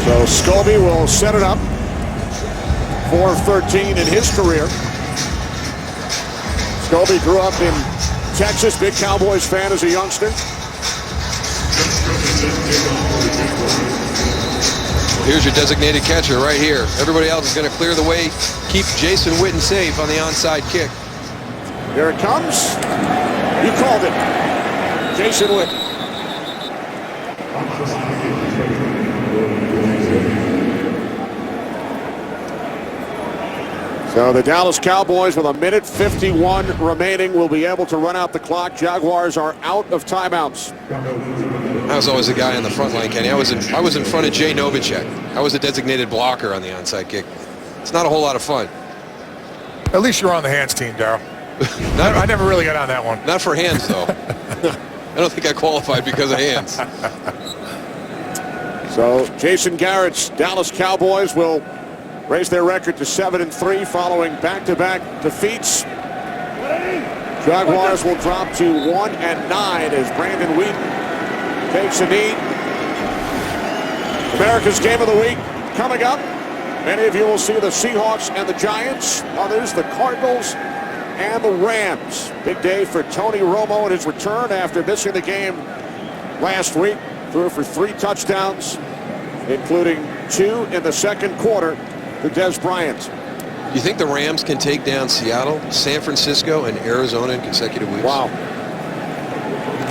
Speaker 3: So Scobie will set it up. 4 of 13 in his career. Scobie grew up in Texas, big Cowboys fan as a youngster.
Speaker 5: Here's your designated catcher right here. Everybody else is going to clear the way, keep Jason Witten safe on the onside kick.
Speaker 3: Here it comes. You called it. Jason Witten. So the Dallas Cowboys with 1:51 remaining will be able to run out the clock. Jaguars are out of timeouts.
Speaker 5: I was always the guy on the front line, Kenny. I was in front of Jay Novacek. I was a designated blocker on the onside kick. It's not a whole lot of fun.
Speaker 4: At least you're on the hands team, Darryl. I never really got on that one.
Speaker 5: Not for hands, though. I don't think I qualified because of hands.
Speaker 3: So Jason Garrett's Dallas Cowboys will raise their record to 7-3 following back-to-back defeats. Jaguars will drop to 1-9 as Brandon Whedon takes a knee. America's Game of the Week coming up. Many of you will see the Seahawks and the Giants. Others, the Cardinals and the Rams. Big day for Tony Romo and his return after missing the game last week. Threw for 3 touchdowns, including 2 in the second quarter to Dez Bryant.
Speaker 5: You think the Rams can take down Seattle, San Francisco, and Arizona in consecutive weeks?
Speaker 3: Wow.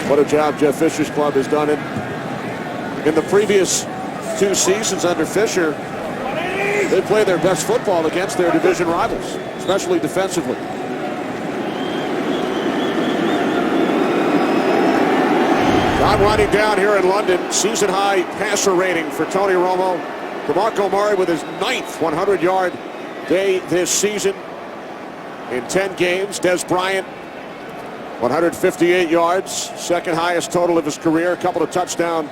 Speaker 3: What a job Jeff Fisher's club has done in the previous 2 seasons under Fisher. They play their best football against their division rivals, especially defensively. I'm running down here in London. Season-high passer rating for Tony Romo. DeMarco Murray with his 9th 100-yard day this season in 10 games. Dez Bryant, 158 yards, second highest total of his career. A couple of touchdown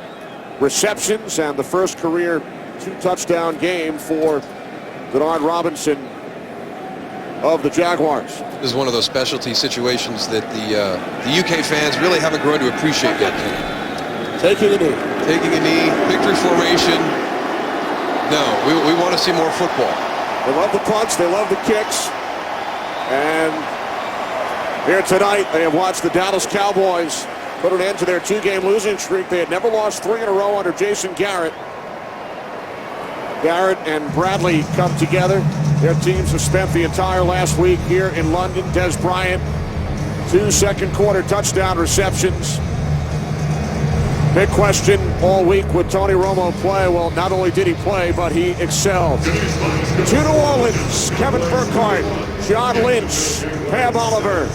Speaker 3: receptions and the first career 2-touchdown game for Denard Robinson of the Jaguars.
Speaker 5: This is one of those specialty situations that the UK fans really haven't grown to appreciate yet.
Speaker 3: Taking a knee.
Speaker 5: Taking a knee, victory formation. No, we want to see more football.
Speaker 3: They love the punts, they love the kicks. And here tonight, they have watched the Dallas Cowboys put an end to their 2-game losing streak. They had never lost 3 in a row under Jason Garrett. Garrett and Bradley come together. Their teams have spent the entire last week here in London. Dez Bryant, 2 second-quarter touchdown receptions. Big question all week, would Tony Romo play? Well, not only did he play, but he excelled. To New Orleans, Kevin Burkhardt, John Lynch, Pam Oliver,